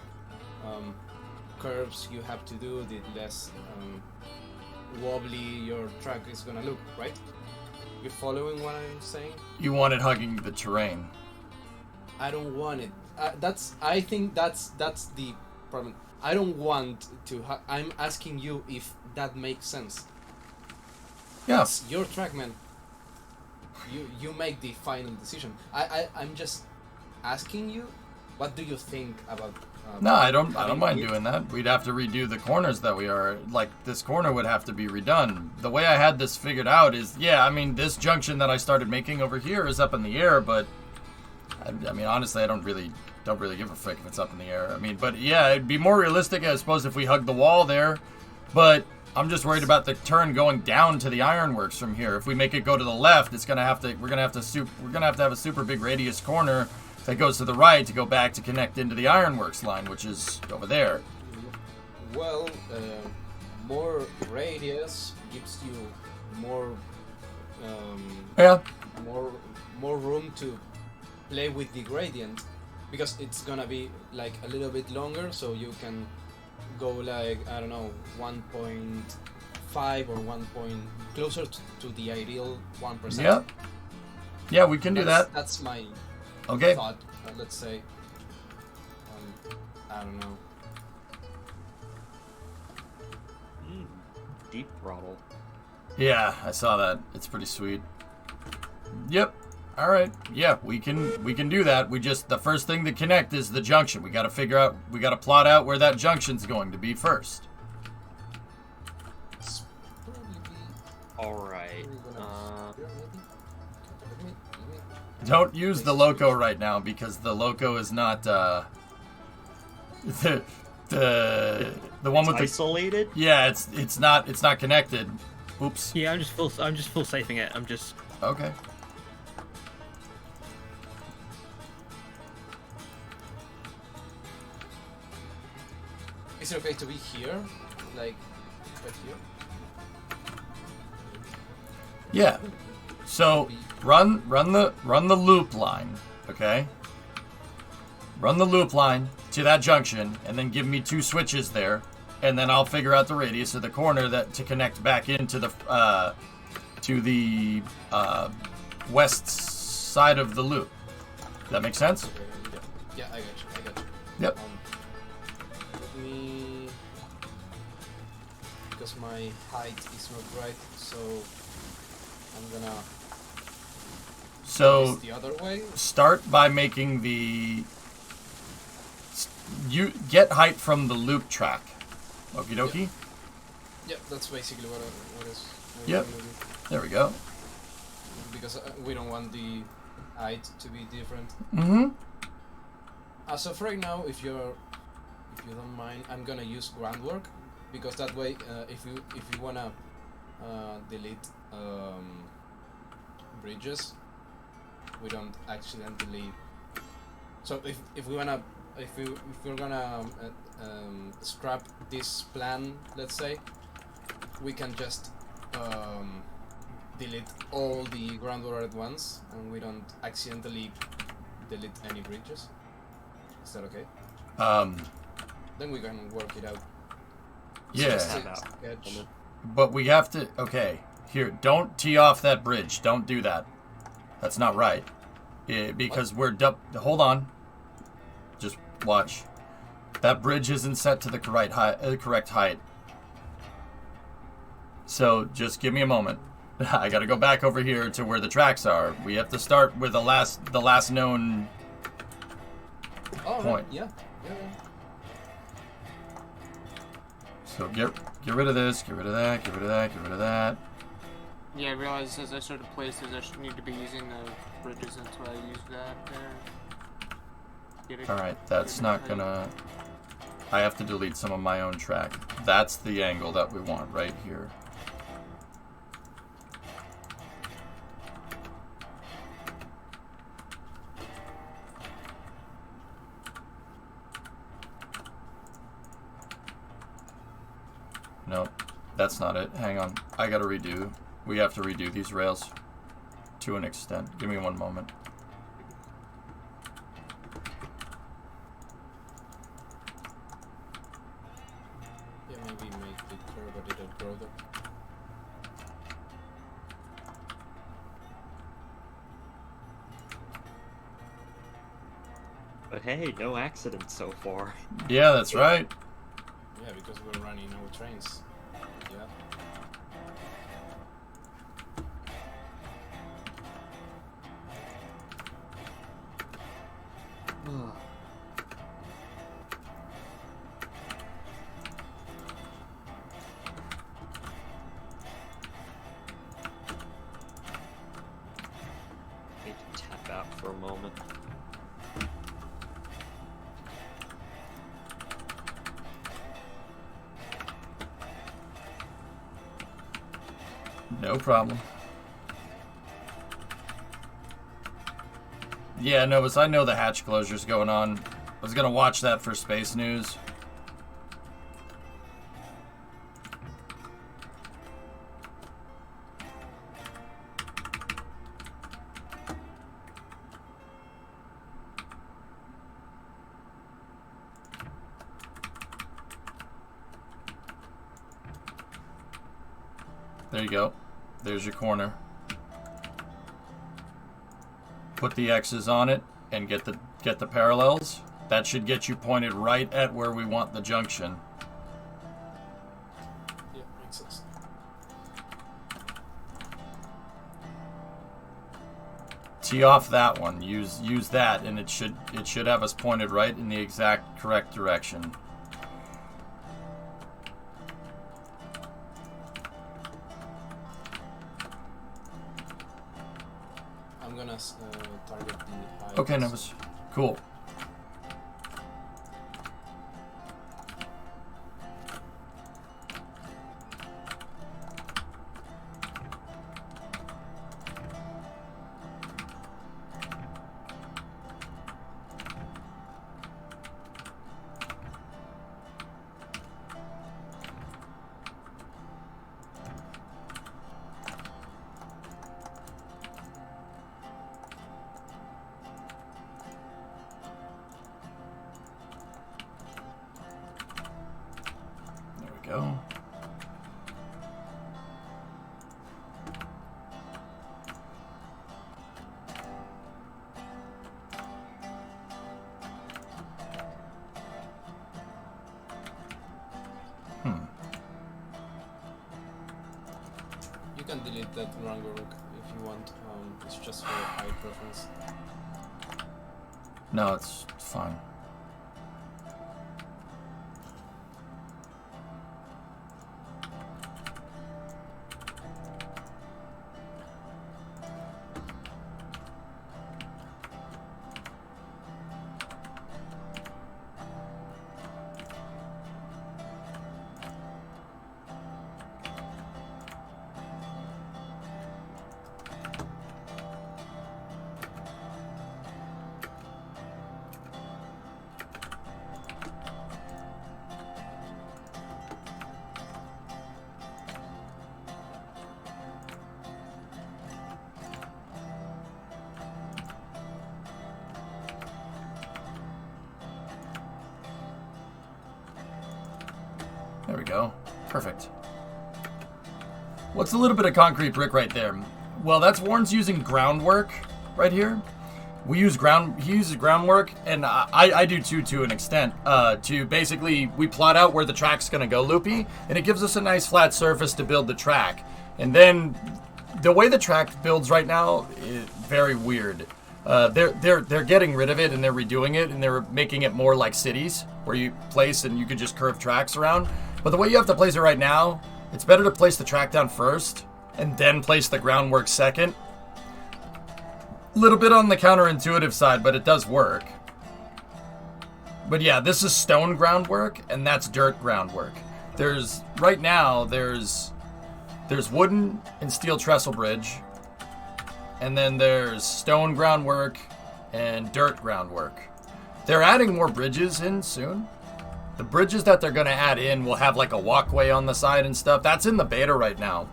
Speaker 5: curves you have to do, the less wobbly your track is gonna look, right? You following what I'm saying?
Speaker 2: You want it hugging the terrain.
Speaker 5: I don't want it. I think that's the problem. I don't want to. I'm asking you if that makes sense.
Speaker 2: Yeah.
Speaker 5: It's your track, man. You make the final decision. I'm just asking you. What do you think about?
Speaker 2: No, I don't mind doing that. We'd have to redo the corners that we are, like, this corner would have to be redone. The way I had this figured out is, yeah, I mean, this junction that I started making over here is up in the air, but I mean, honestly, I don't really give a frick if it's up in the air. I mean, but yeah, it'd be more realistic, I suppose, if we hugged the wall there, but I'm just worried about the turn going down to the ironworks from here. If we make it go to the left, we're gonna have to have a super big radius corner that goes to the right to go back to connect into the ironworks line, which is over there.
Speaker 5: Well, more radius gives you more
Speaker 2: Yeah.
Speaker 5: more room to play with the gradient, because it's gonna be like a little bit longer, so you can go like, I don't know, 1.5 or 1 point closer to the ideal 1%.
Speaker 2: Yeah. Yeah, we can do that.
Speaker 5: That's my
Speaker 2: Okay.
Speaker 5: thought. Let's say, I don't know.
Speaker 10: Deep throttle.
Speaker 2: Yeah, I saw that. It's pretty sweet. Yep. All right. Yeah, we can do that. The first thing to connect is the junction. We got to plot out where that junction's going to be first.
Speaker 10: All right.
Speaker 2: Don't use the loco right now, because the loco is not the one with the
Speaker 10: isolated.
Speaker 2: Yeah, it's not connected. Oops.
Speaker 7: Yeah, I'm just full safing it. I'm just
Speaker 2: okay.
Speaker 5: Is it okay to be here, like right here?
Speaker 2: Yeah. So run the loop line, okay? Run the loop line to that junction, and then give me 2 switches there, and then I'll figure out the radius of the corner to connect back into the west side of the loop. Does that make sense?
Speaker 5: Okay, yeah, I got you.
Speaker 2: Yep.
Speaker 5: Let me, because my height is not right, so I'm gonna.
Speaker 2: So
Speaker 5: this the other way.
Speaker 2: Start by making you get height from the loop track. Okie dokie.
Speaker 5: Yeah, that's basically what
Speaker 2: Yep.
Speaker 5: we're gonna do.
Speaker 2: There we go.
Speaker 5: Because we don't want the height to be different.
Speaker 2: Mm-hmm.
Speaker 5: As of right now, if you don't mind, I'm gonna use groundwork, because that way, if you wanna delete bridges, we don't accidentally. So if we're gonna scrap this plan, let's say, we can just delete all the groundwater at once, and we don't accidentally delete any bridges. Is that okay? Then we can work it out.
Speaker 2: Yeah.
Speaker 5: Just
Speaker 10: Have
Speaker 5: a
Speaker 10: out.
Speaker 5: sketch.
Speaker 2: But we have to... Okay, here, don't tee off that bridge. Don't do that. That's not right. Because we're... Hold on. Just watch. That bridge isn't set to the correct height. So, just give me a moment. I gotta go back over here to where the tracks are. We have to start with the last known
Speaker 5: Oh,
Speaker 2: point.
Speaker 5: right. Yeah.
Speaker 2: So get rid of this, get rid of that, get rid of that, get rid of that.
Speaker 6: Yeah, I realized as I started places I should need to be using the bridges until I use that there.
Speaker 2: Alright, that's not gonna... I have to delete some of my own track. That's the angle that we want right here. Nope, that's not it. Hang on. I gotta redo. We have to redo these rails to an extent. Give me one moment.
Speaker 5: Yeah, maybe make the curve a little broader.
Speaker 10: But hey, no accidents so far.
Speaker 2: Yeah, that's right.
Speaker 5: Yeah, because we're running no trains. Yeah.
Speaker 10: Need to tap out for a moment.
Speaker 2: No problem. Yeah, no, but I know the hatch closure's going on. I was gonna watch that for space news. There you go. There's your corner. Put the X's on it and get the parallels. That should get you pointed right at where we want the junction.
Speaker 5: Yeah, makes sense.
Speaker 2: Tee off that one. Use that, and it should have us pointed right in the exact correct direction.
Speaker 5: I'm gonna target the height.
Speaker 2: Okay, Novus. Cool. There we go.
Speaker 5: You can delete that Rango Rook if you want. It's just for height preference.
Speaker 2: No, it's fine. There we go. Perfect. What's a little bit of concrete brick right there? Well, that's Warren's using groundwork right here. He uses groundwork, and I do too, to an extent. To basically, we plot out where the track's gonna go, Loopy, and it gives us a nice flat surface to build the track. And then, the way the track builds right now is very weird. They're getting rid of it and they're redoing it and they're making it more like cities where you place and you can just curve tracks around. But the way you have to place it right now, it's better to place the track down first and then place the groundwork second. Little bit on the counterintuitive side, but it does work. But yeah, this is stone groundwork and that's dirt groundwork. Right now there's wooden and steel trestle bridge. And then there's stone groundwork and dirt groundwork. They're adding more bridges in soon. The bridges that they're going to add in will have like a walkway on the side and stuff. That's in the beta right now.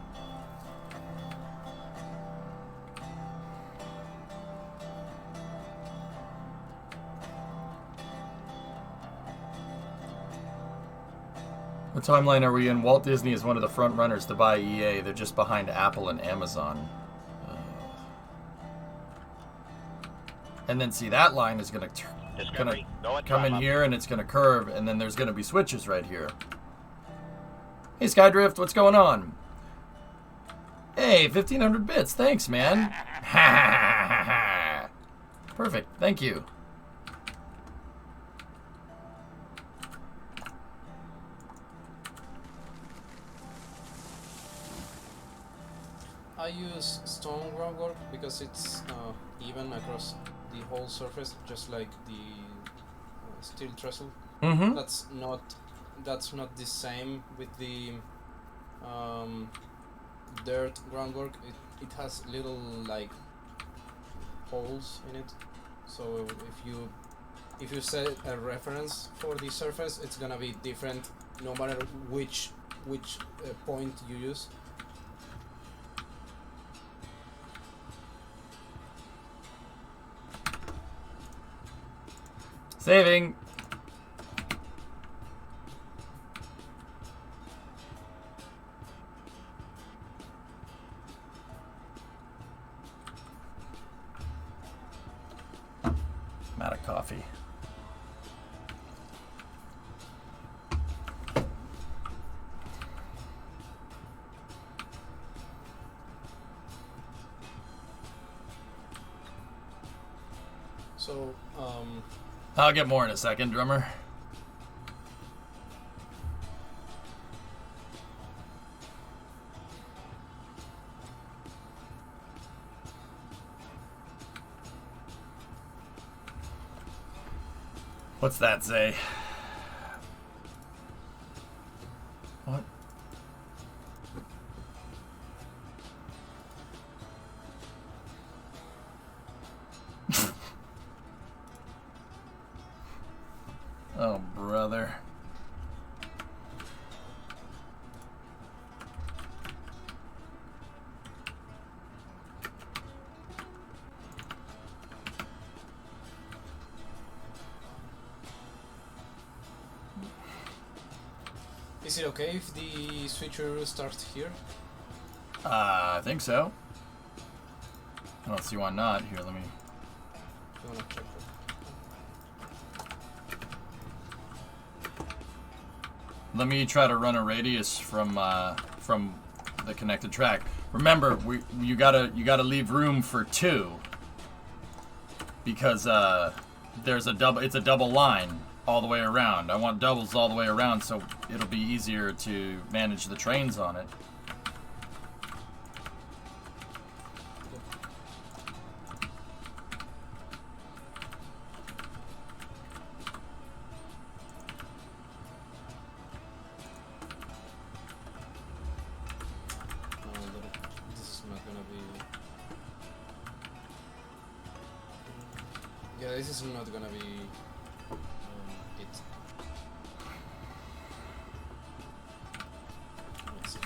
Speaker 2: What timeline are we in? Walt Disney is one of the front runners to buy EA. They're just behind Apple and Amazon. And then see, that line is gonna come in here and it's gonna curve, and then there's gonna be switches right here. Hey Skydrift, what's going on? Hey, 1500 bits, thanks man. Perfect, thank you.
Speaker 5: I use stone groundwork because it's even across the whole surface, just like the steel trestle.
Speaker 2: Mm-hmm.
Speaker 5: That's not the same with the dirt groundwork. It has little like holes in it. So if you set a reference for the surface, it's gonna be different no matter which point you use.
Speaker 2: Saving. I'm out of coffee.
Speaker 5: So,
Speaker 2: I'll get more in a second, drummer. What's that say? What? Oh, brother.
Speaker 5: is it okay if the switcher starts here?
Speaker 2: I think so. I don't see why not. Here, let me...
Speaker 5: You wanna check that?
Speaker 2: Let me try to run a radius from the connected track. Remember, you gotta leave room for two because there's a double. It's a double line all the way around. I want doubles all the way around, so it'll be easier to manage the trains on it.
Speaker 5: Yeah, this is not gonna be it. Let's see.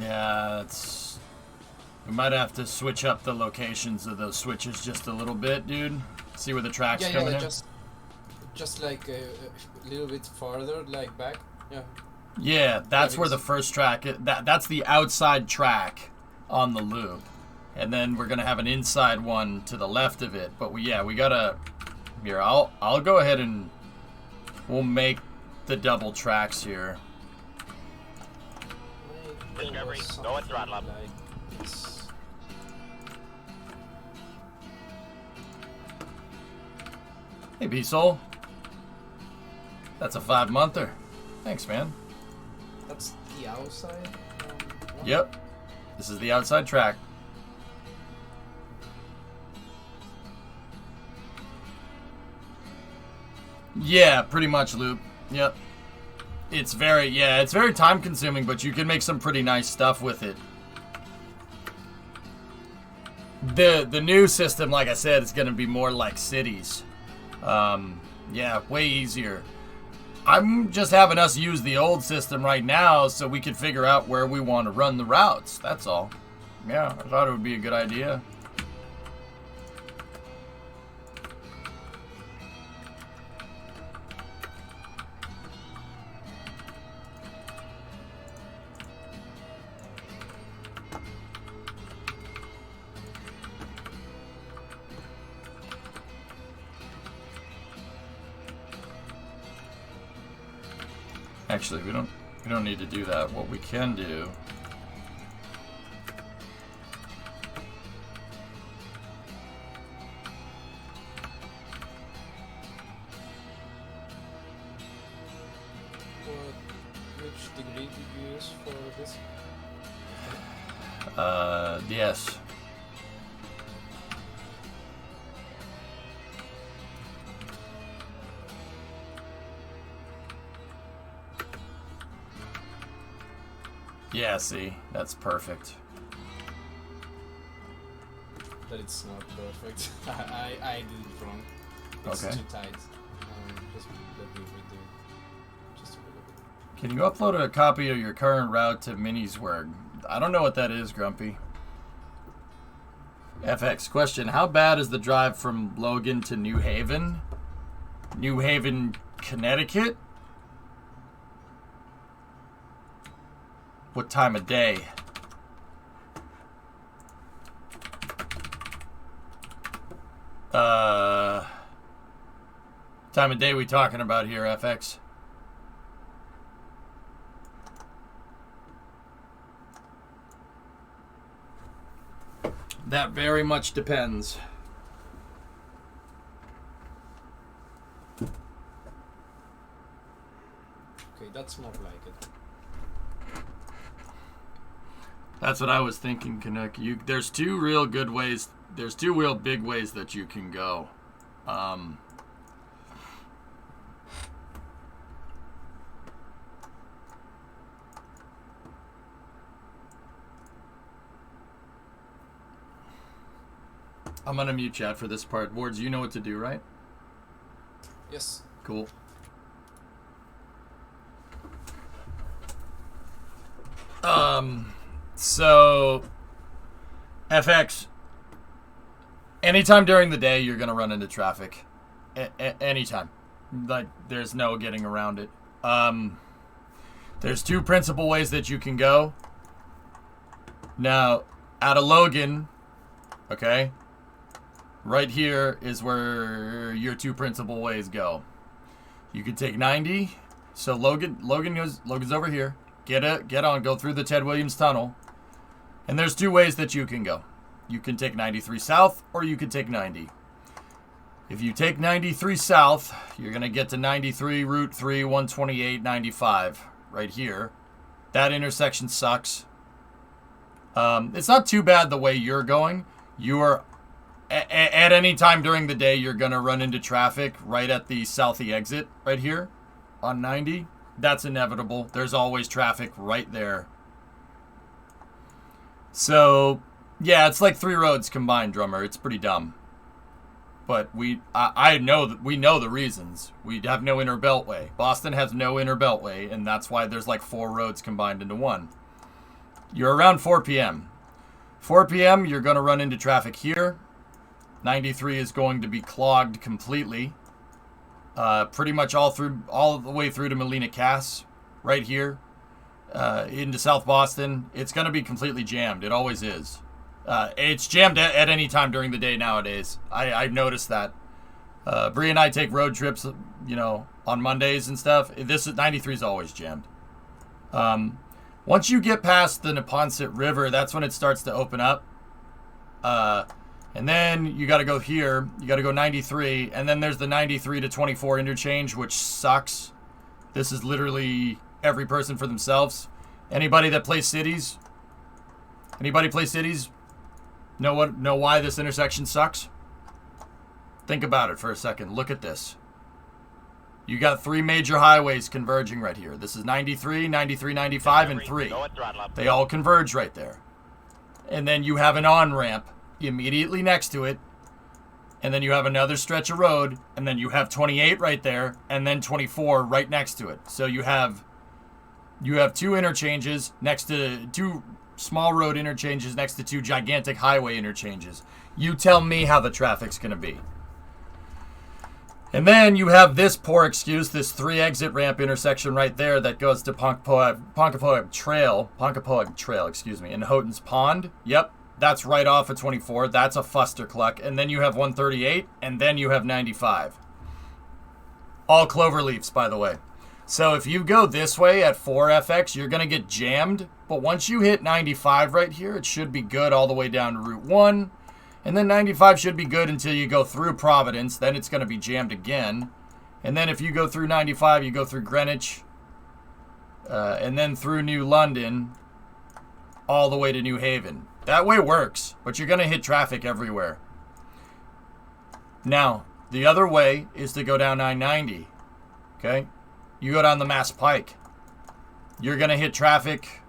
Speaker 2: Yeah, we might have to switch up the locations of those switches just a little bit, dude. See where the track's coming in.
Speaker 5: Just like a little bit farther, like back. Yeah.
Speaker 2: Yeah, that's where the first track is. That's the outside track on the loop. And then we're gonna have an inside one to the left of it. But we gotta. Here, I'll go ahead and we'll make the double tracks here.
Speaker 1: Discovery, go and throttle up.
Speaker 5: Like this.
Speaker 2: Hey, B-Soul. That's a 5-monther. Thanks, man.
Speaker 5: That's the outside? One?
Speaker 2: Yep. This is the outside track. Yeah, pretty much, Loop. Yep. It's very time consuming, but you can make some pretty nice stuff with it. The new system, like I said, is going to be more like cities. Yeah, way easier. I'm just having us use the old system right now so we can figure out where we want to run the routes. That's all. Yeah, I thought it would be a good idea. Actually, we don't need to do that. What we can do
Speaker 5: Which degree did you use for this?
Speaker 2: yes. Yeah, see, that's perfect.
Speaker 5: But it's not perfect. I did it wrong. It's
Speaker 2: Okay.
Speaker 5: too tight. Just let me redo it. Just a little bit.
Speaker 2: Can you upload a copy of your current route to Minisword? I don't know what that is, Grumpy. FX question: how bad is the drive from Logan to New Haven? New Haven, Connecticut? What time of day? Time of day we talking about here, FX? That very much depends.
Speaker 5: Okay, that's more like it.
Speaker 2: That's what I was thinking, Canuck. There's two real good ways. There's two real big ways that you can go. I'm gonna mute chat for this part. Wards, you know what to do, right?
Speaker 5: Yes.
Speaker 2: Cool. So, FX, anytime during the day you're going to run into traffic. Anytime. Like, there's no getting around it. There's two principal ways that you can go. Now, out of Logan, okay, right here is where your two principal ways go. You could take 90. So Logan's over here. Get on, go through the Ted Williams Tunnel. And there's two ways that you can go. You can take 93 south, or you can take 90. If you take 93 south, you're going to get to 93, Route 3, 128, 95, right here. That intersection sucks. It's not too bad the way you're going. You are, at any time during the day, you're going to run into traffic right at the Southie exit, right here, on 90. That's inevitable. There's always traffic right there. So, yeah, it's like 3 roads combined, Drummer. It's pretty dumb. But I know that we know the reasons. We have no inner beltway. Boston has no inner beltway, and that's why there's like 4 roads combined into one. you're around 4 p.m. 4 p.m., you're going to run into traffic here. 93 is going to be clogged completely. Pretty much all the way through to Molina Cass, right here, into South Boston. It's going to be completely jammed. It always is. It's jammed at any time during the day nowadays. I've noticed that. Bree and I take road trips, on Mondays and stuff. 93 is always jammed. Once you get past the Neponset River, that's when it starts to open up. And then you got to go here. You got to go 93. And then there's the 93 to 24 interchange, which sucks. This is literally every person for themselves. Anybody that plays cities? Anybody play cities? Know why this intersection sucks? Think about it for a second. Look at this. You got 3 major highways converging right here. This is 93, 93, 95, and 3. They all converge right there. And then you have an on-ramp immediately next to it. And then you have another stretch of road. And then you have 28 right there. And then 24 right next to it. So you have 2 interchanges next to 2 small road interchanges next to 2 gigantic highway interchanges. You tell me how the traffic's going to be. And then you have this poor excuse, this 3 exit ramp intersection right there that goes to Ponkapoag Trail, in Houghton's Pond. Yep, that's right off of 24. That's a fustercluck. And then you have 138, and then you have 95. All clover leaves, by the way. So if you go this way at 4FX, you're going to get jammed. But once you hit 95 right here, it should be good all the way down to Route 1. And then 95 should be good until you go through Providence. Then it's going to be jammed again. And then if you go through 95, you go through Greenwich. And then through New London. All the way to New Haven. That way works. But you're going to hit traffic everywhere. Now, the other way is to go down 990. Okay? You go down the Mass Pike. You're going to hit traffic.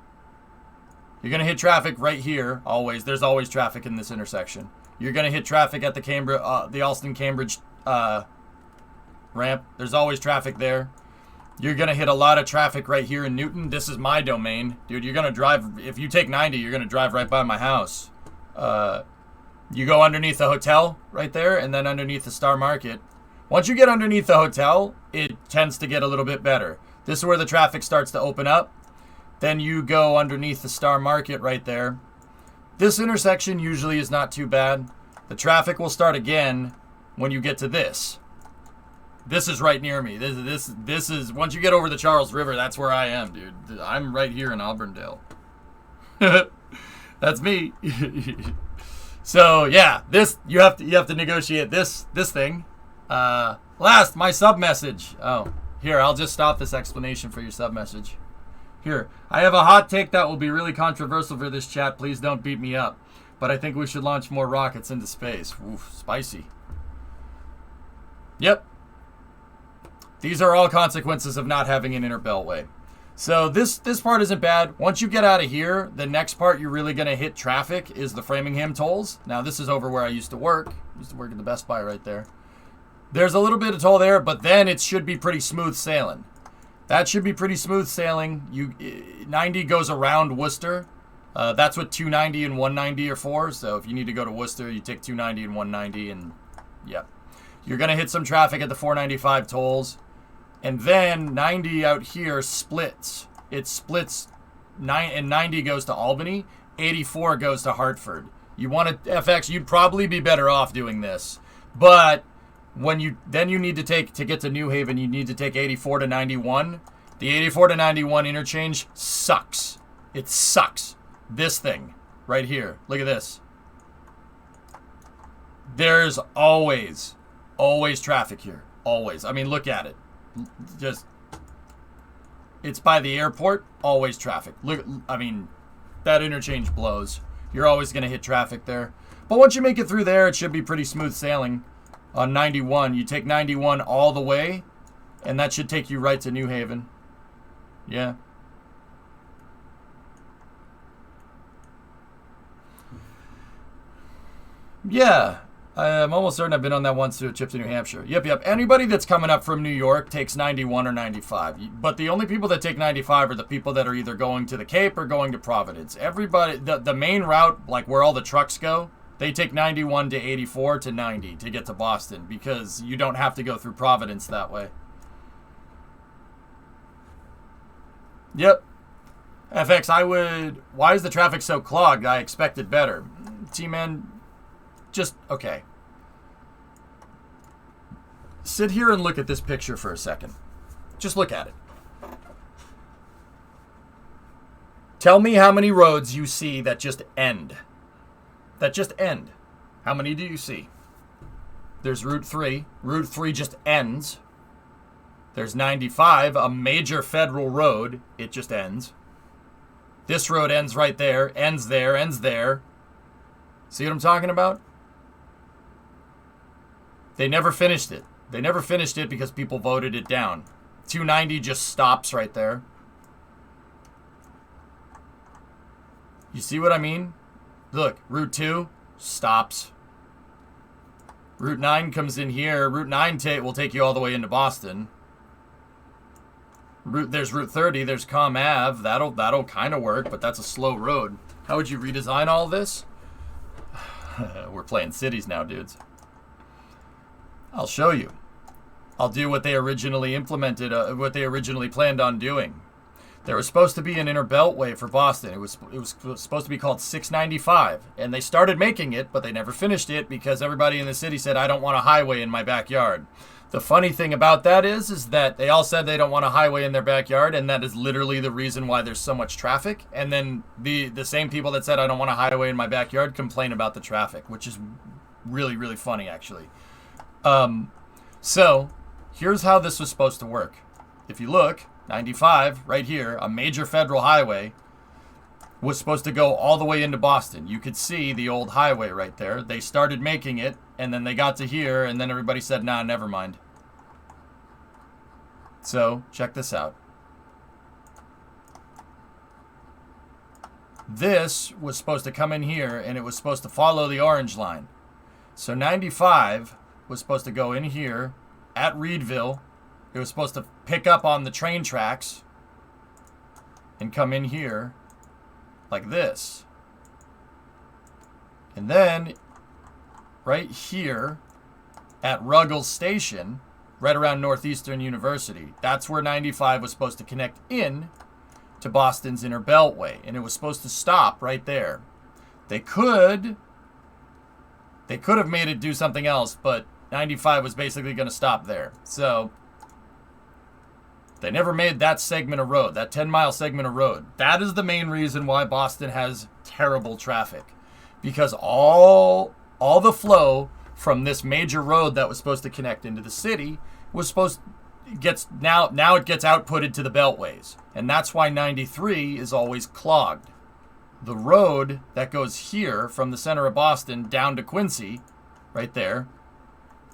Speaker 2: You're going to hit traffic right here. Always. There's always traffic in this intersection. You're going to hit traffic at the Alston-Cambridge ramp. There's always traffic there. You're going to hit a lot of traffic right here in Newton. This is my domain. Dude, you're going to drive. If you take 90, you're going to drive right by my house. You go underneath the hotel right there and then underneath the Star Market. Once you get underneath the hotel, it tends to get a little bit better. This is where the traffic starts to open up. Then you go underneath the Star Market right there. This intersection usually is not too bad. The traffic will start again when you get to this. This is right near me. This is once you get over the Charles River, that's where I am, dude. I'm right here in Auburndale. That's me. So yeah, this you have to negotiate this thing. Last, my sub message. Oh, here, I'll just stop this explanation for your sub message. Here, I have a hot take that will be really controversial for this chat. Please don't beat me up. But I think we should launch more rockets into space. Oof, spicy. Yep. These are all consequences of not having an inner beltway. So this part isn't bad. Once you get out of here, the next part you're really going to hit traffic is the Framingham tolls. Now, this is over where I used to work. I used to work at the Best Buy right there. There's a little bit of toll there, but then it should be pretty smooth sailing. That should be pretty smooth sailing. 90 goes around Worcester. That's what 290 and 190 are for. So if you need to go to Worcester, you take 290 and 190, and yeah. You're going to hit some traffic at the 495 tolls. And then 90 out here splits. It splits, and 90 goes to Albany. 84 goes to Hartford. You want to, FX, you'd probably be better off doing this. But when you need to get to New Haven, you need to take 84 to 91. The 84 to 91 interchange sucks. It sucks. This thing right here. Look at this. There's always traffic here. Always. I mean, look at it. It's by the airport. Always traffic. Look, I mean, that interchange blows. You're always going to hit traffic there. But once you make it through there, it should be pretty smooth sailing. On 91, you take 91 all the way, and that should take you right to New Haven. Yeah. Yeah. I'm almost certain I've been on that once to a trip to New Hampshire. Yep. Anybody that's coming up from New York takes 91 or 95. But the only people that take 95 are the people that are either going to the Cape or going to Providence. Everybody, the main route, like where all the trucks go, they take 91 to 84 to 90 to get to Boston because you don't have to go through Providence that way. Yep. FX, why is the traffic so clogged? I expected better. T-Man, just, okay. Sit here and look at this picture for a second. Just look at it. Tell me how many roads you see that just end. That just end. How many do you see? There's Route 3. Route 3 just ends. There's 95, a major federal road. It just ends. This road ends right there, ends there, ends there. See what I'm talking about? They never finished it. They never finished it because people voted it down. 290 just stops right there. You see what I mean? Look, Route 2 stops. Route 9 comes in here. Route 9 will take you all the way into Boston. There's Route 30. There's Com Ave. That'll kind of work, but that's a slow road. How would you redesign all this? We're playing cities now, dudes. I'll show you. I'll do what they originally implemented, what they originally planned on doing. There was supposed to be an inner beltway for Boston. It was supposed to be called 695, and they started making it, but they never finished it because everybody in the city said, I don't want a highway in my backyard. The funny thing about that is that they all said they don't want a highway in their backyard, and that is literally the reason why there's so much traffic. And then the same people that said I don't want a highway in my backyard complain about the traffic, which is really, really funny, actually. So here's how this was supposed to work. If you look, 95, right here, a major federal highway, was supposed to go all the way into Boston. You could see the old highway right there. They started making it, and then they got to here, and then everybody said, nah, never mind. So, check this out. This was supposed to come in here, and it was supposed to follow the orange line. So 95 was supposed to go in here at Reedville. It was supposed to pick up on the train tracks and come in here like this. And then right here at Ruggles Station, right around Northeastern University, that's where 95 was supposed to connect in to Boston's Inner Beltway, and it was supposed to stop right there. They could have made it do something else, but 95 was basically going to stop there. So they never made that segment of road, that 10-mile segment of road. That is the main reason why Boston has terrible traffic, because all the flow from this major road that was supposed to connect into the city was supposed now it gets outputted to the beltways, and that's why 93 is always clogged. The road that goes here from the center of Boston down to Quincy, right there,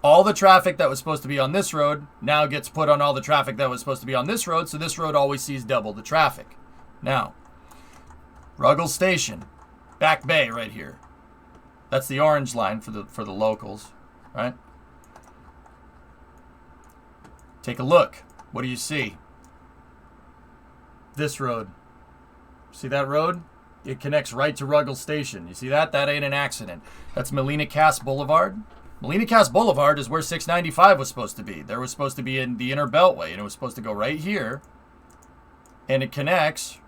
Speaker 2: all the traffic that was supposed to be on this road now gets put on all the traffic that was supposed to be on this road, so this road always sees double the traffic. Now, Ruggles Station, Back Bay right here. That's the orange line for the locals, right? Take a look. What do you see? This road. See that road? It connects right to Ruggles Station. You see that? That ain't an accident. That's Melina Cass Boulevard. Melina Cass Boulevard is where 695 was supposed to be. There was supposed to be in the Inner Beltway, and it was supposed to go right here, and it connects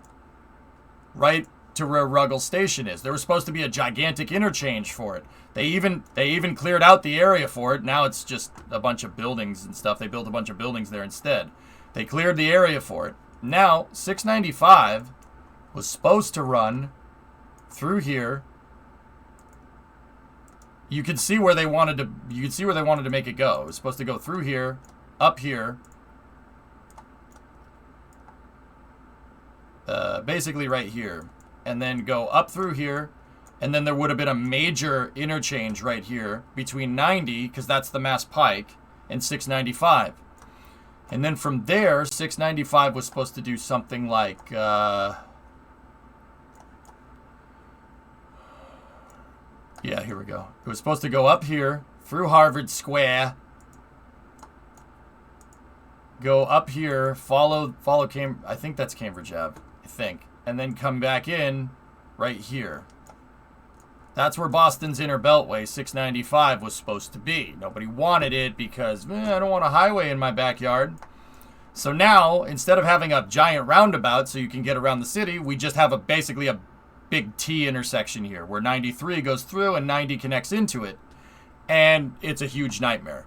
Speaker 2: right to where Ruggles Station is. There was supposed to be a gigantic interchange for it. They even cleared out the area for it. Now it's just a bunch of buildings and stuff. They built a bunch of buildings there instead. They cleared the area for it. Now 695 was supposed to run through here. You could see where they wanted to make it go. It was supposed to go through here, up here, basically right here, and then go up through here, and then there would have been a major interchange right here between 90, because that's the Mass Pike, and 695. And then from there, 695 was supposed to do something like, Yeah, here we go. It was supposed to go up here, through Harvard Square, go up here, follow Cambridge. I think that's Cambridge Ave. I think. And then come back in right here. That's where Boston's Inner Beltway 695 was supposed to be. Nobody wanted it because I don't want a highway in my backyard. So now, instead of having a giant roundabout so you can get around the city, we just have basically a big T intersection here where 93 goes through and 90 connects into it. And it's a huge nightmare.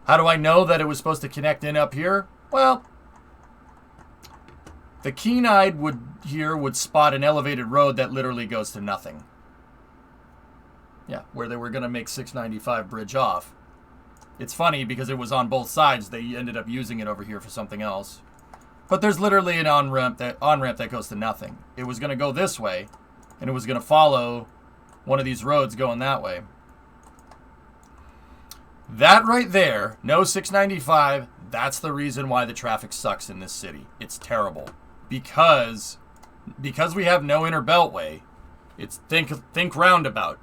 Speaker 2: How do I know that it was supposed to connect in up here? Well, the keen-eyed would spot an elevated road that literally goes to nothing. Yeah, where they were going to make 695 bridge off. It's funny because it was on both sides. They ended up using it over here for something else. But there's literally an on-ramp that goes to nothing. It was going to go this way, and it was going to follow one of these roads going that way. That right there, no 695, that's the reason why the traffic sucks in this city. It's terrible. Because we have no inner beltway, it's think roundabout.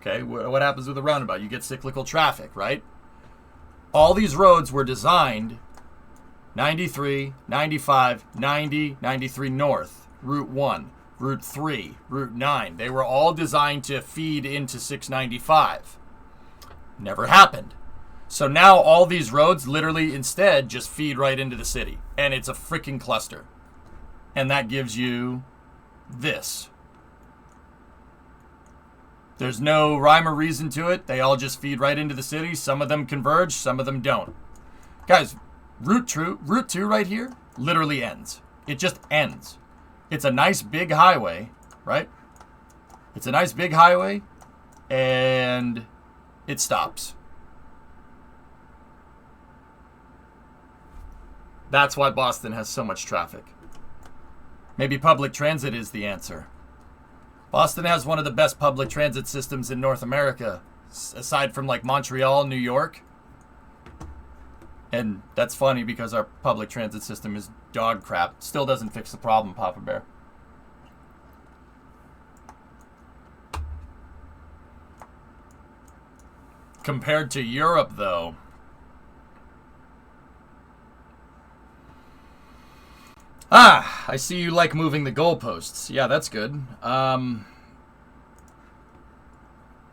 Speaker 2: Okay, what happens with a roundabout? You get cyclical traffic, right? All these roads were designed 93, 95, 90, 93 North, Route 1, Route 3, Route 9. They were all designed to feed into 695. Never happened. So now all these roads literally instead just feed right into the city. And it's a freaking cluster. And that gives you this. There's no rhyme or reason to it. They all just feed right into the city. Some of them converge, some of them don't. Guys, Route 2 right here literally ends. It just ends. It's a nice big highway, right? It's a nice big highway, and it stops. That's why Boston has so much traffic. Maybe public transit is the answer. Boston has one of the best public transit systems in North America, aside from like Montreal, New York. And that's funny because our public transit system is dog crap. Still doesn't fix the problem, Papa Bear. Compared to Europe, though, I see you like moving the goalposts. Yeah, that's good.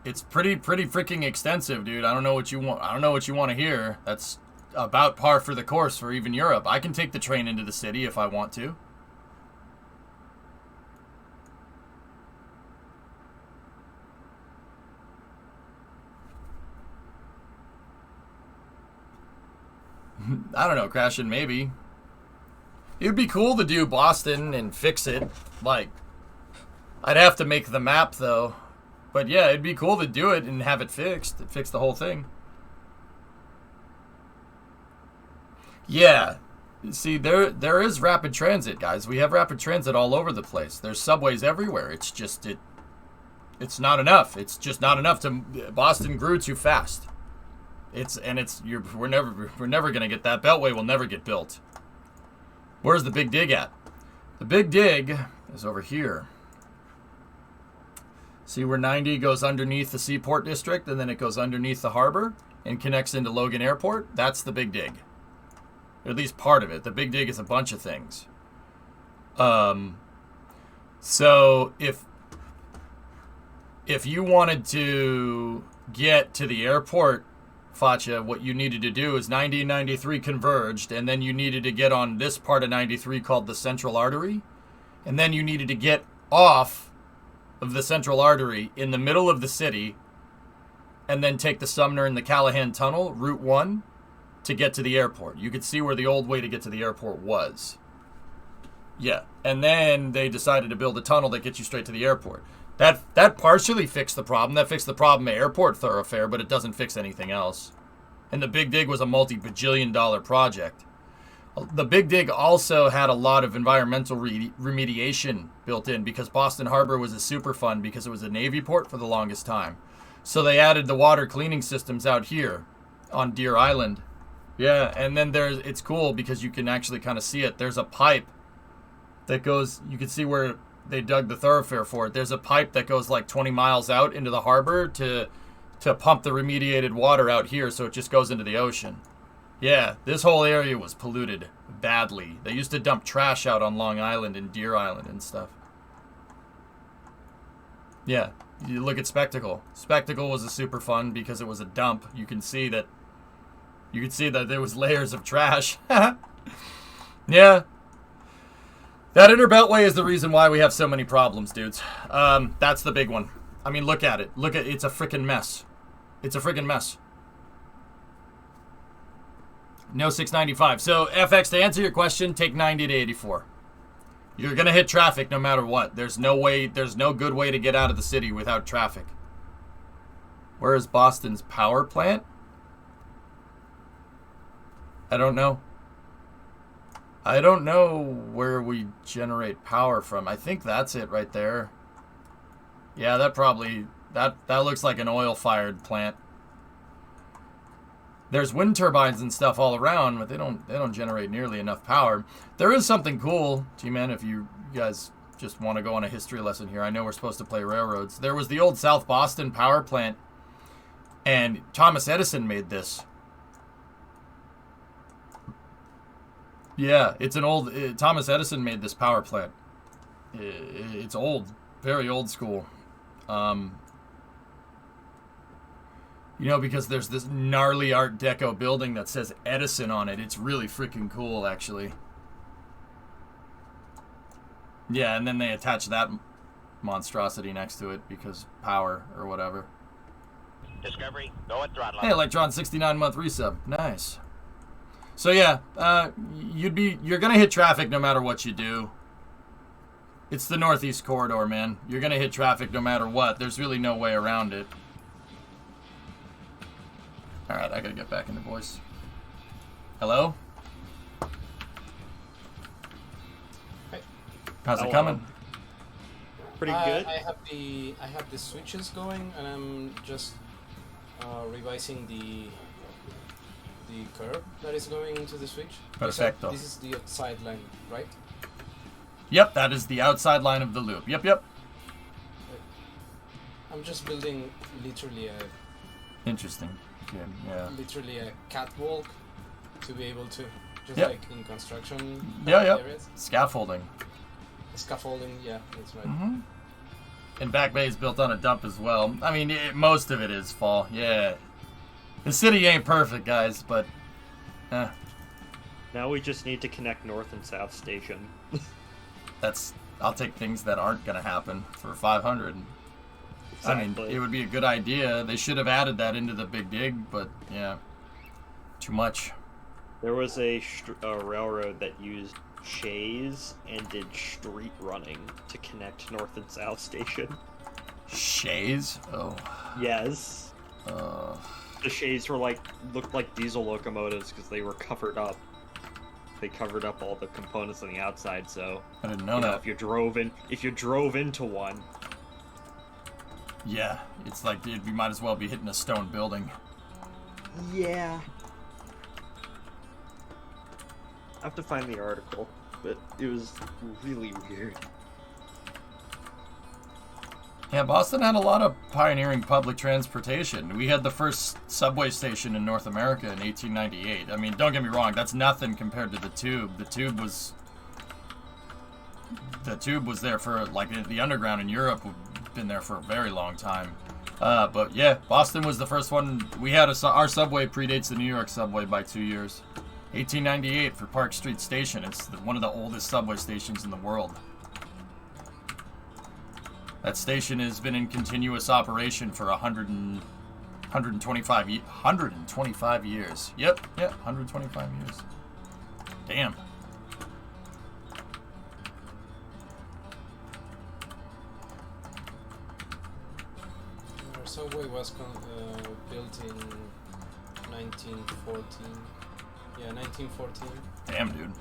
Speaker 2: It's pretty freaking extensive, dude. I don't know what you want. I don't know what you want to hear. That's about par for the course for even Europe. I can take the train into the city if I want to. I don't know, Crashin', maybe. It would be cool to do Boston and fix it. Like, I'd have to make the map, though. But yeah, it'd be cool to do it and have it fixed. Fix the whole thing. Yeah. See, there is rapid transit, guys. We have rapid transit all over the place. There's subways everywhere. It's just, it's not enough. It's just not enough to... Boston grew too fast. We're never going to get that. Beltway will never get built. Where's the Big Dig at? The Big Dig is over here. See where 90 goes underneath the Seaport District and then it goes underneath the harbor and connects into Logan Airport? That's the Big Dig. Or at least part of it. The Big Dig is a bunch of things. So if you wanted to get to the airport, Facha, what you needed to do is 90 and 93 converged, and then you needed to get on this part of 93 called the Central Artery, and then you needed to get off of the Central Artery in the middle of the city, and then take the Sumner and the Callahan Tunnel, Route 1, to get to the airport. You could see where the old way to get to the airport was. Yeah, and then they decided to build a tunnel that gets you straight to the airport. That partially fixed the problem. That fixed the problem at Airport Thoroughfare, but it doesn't fix anything else. And the Big Dig was a multi-bajillion-dollar project. The Big Dig also had a lot of environmental remediation built in because Boston Harbor was a super fun because it was a Navy port for the longest time. So they added the water cleaning systems out here on Deer Island. Yeah, and then it's cool because you can actually kind of see it. There's a pipe that goes, you can see where they dug the thoroughfare for it. There's a pipe that goes like 20 miles out into the harbor to pump the remediated water out here, so it just goes into the ocean. Yeah, this whole area was polluted badly. They used to dump trash out on Long Island and Deer Island and stuff. Yeah, you look at Spectacle. Spectacle was a super fun because it was a dump. You can see that there was layers of trash. Yeah. That inner beltway is the reason why we have so many problems, dudes. That's the big one. I mean, look at it. It's a freaking mess. It's a freaking mess. No 695. So, FX, to answer your question, take 90 to 84. You're going to hit traffic no matter what. There's no good way to get out of the city without traffic. Where is Boston's power plant? I don't know. I don't know where we generate power from. I think that's it right there. Yeah, that looks like an oil-fired plant. There's wind turbines and stuff all around, but they don't generate nearly enough power. There is something cool, G-Man, if you guys just want to go on a history lesson here. I know we're supposed to play railroads. There was the old South Boston power plant, and Thomas Edison made this. Yeah, it's an old... Thomas Edison made this power plant. It's old. Very old school. You know, because there's this gnarly Art Deco building that says Edison on it. It's really freaking cool, actually. Yeah, and then they attach that monstrosity next to it because power or whatever.
Speaker 1: Discovery, go at throttle.
Speaker 2: Hey, Electron, 69-month resub. Nice. So yeah, you're gonna hit traffic no matter what you do. It's the Northeast Corridor, man. You're gonna hit traffic no matter what. There's really no way around it. Alright, I gotta get back into voice. Hello?
Speaker 5: Hey.
Speaker 2: How's it coming?
Speaker 10: Pretty good.
Speaker 5: I have the switches going, and I'm just revising the curve that is going into the switch.
Speaker 2: Perfecto.
Speaker 5: This is the outside line, right?
Speaker 2: Yep, that is the outside line of the loop. Yep.
Speaker 5: I'm just building literally
Speaker 2: Interesting. Yeah.
Speaker 5: literally a catwalk to be able to, just
Speaker 2: Yep.
Speaker 5: like in construction
Speaker 2: Yep.
Speaker 5: areas.
Speaker 2: Scaffolding.
Speaker 5: Scaffolding, yeah, that's right.
Speaker 2: Mm-hmm. And Back Bay is built on a dump as well. I mean, most of it is fall. Yeah. The city ain't perfect, guys, but...
Speaker 10: Now we just need to connect North and South Station.
Speaker 2: I'll take things that aren't going to happen for 500.
Speaker 10: Exactly.
Speaker 2: I mean, it would be a good idea. They should have added that into the big dig, but yeah. Too much.
Speaker 10: There was a railroad that used chaise and did street running to connect North and South Station.
Speaker 2: Chaise? Oh.
Speaker 10: Yes. The chaise were looked like diesel locomotives because they were covered up. They covered up all the components on the outside, so
Speaker 2: I didn't know that.
Speaker 10: if you drove into one.
Speaker 2: Yeah, it's like you might as well be hitting a stone building.
Speaker 10: Yeah. I have to find the article, but it was really weird.
Speaker 2: Yeah, Boston had a lot of pioneering public transportation. We had the first subway station in North America in 1898. I mean, don't get me wrong, that's nothing compared to the Tube. The Tube was there for, like, the underground in Europe had been there for a very long time. But yeah, Boston was the first one. We had our subway predates the New York subway by 2 years. 1898 for Park Street Station. It's one of the oldest subway stations in the world. That station has been in continuous operation for 125 years. Yep, 125 years. Damn.
Speaker 5: Our subway was built in 1914. Yeah, 1914.
Speaker 2: Damn, dude.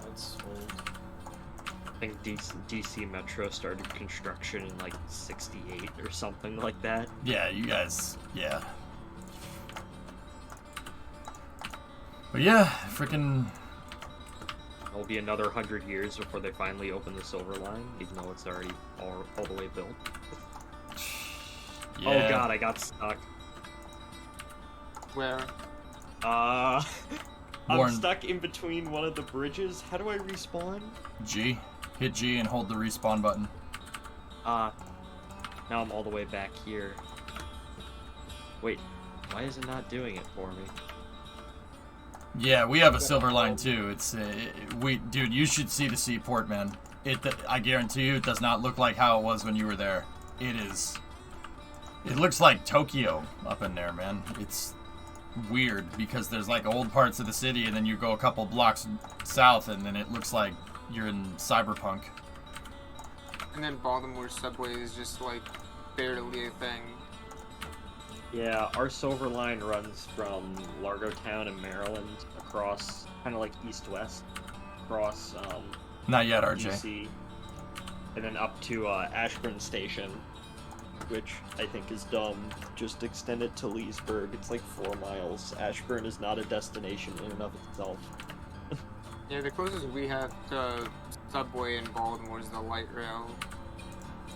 Speaker 5: That's old.
Speaker 10: I think DC Metro started construction in like 68 or something like that.
Speaker 2: Yeah, you guys, yeah. But yeah, freaking
Speaker 10: It'll be another 100 years before they finally open the Silver Line, even though it's already all the way built.
Speaker 2: Yeah.
Speaker 10: Oh god, I got stuck.
Speaker 6: Where?
Speaker 10: I'm
Speaker 2: Warren.
Speaker 10: stuck in between one of the bridges. How do I respawn?
Speaker 2: G. Hit G and hold the respawn button.
Speaker 10: Now I'm all the way back here. Wait, why is it not doing it for me?
Speaker 2: Yeah, we have a Silver Line too. It's dude, you should see the seaport, man. I guarantee you, it does not look like how it was when you were there. It looks like Tokyo up in there, man. It's weird because there's like old parts of the city, and then you go a couple blocks south, and then it looks like you're in Cyberpunk.
Speaker 6: And then Baltimore's subway is just like barely a thing.
Speaker 10: Yeah, our Silver Line runs from Largo Town in Maryland across, kind of like east-west, across
Speaker 2: Not yet, RJ.
Speaker 10: DC, and then up to Ashburn Station, which I think is dumb. Just extend it to Leesburg. It's like 4 miles. Ashburn is not a destination in and of itself.
Speaker 6: Yeah, the closest we have to subway in Baltimore is the light rail.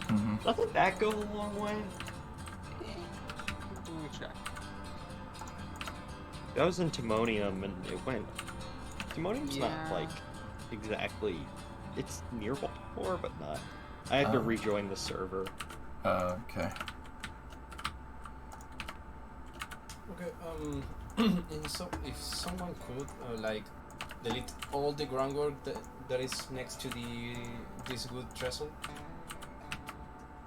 Speaker 2: Mm-hmm.
Speaker 10: Doesn't that go a long way?
Speaker 6: Let me check.
Speaker 10: That was in Timonium, and it went. Timonium's not
Speaker 6: Yeah.
Speaker 10: like exactly. It's near Baltimore, but not. I had to rejoin the server.
Speaker 2: Okay.
Speaker 5: Okay. If someone could like delete all the groundwork that is next to this good trestle,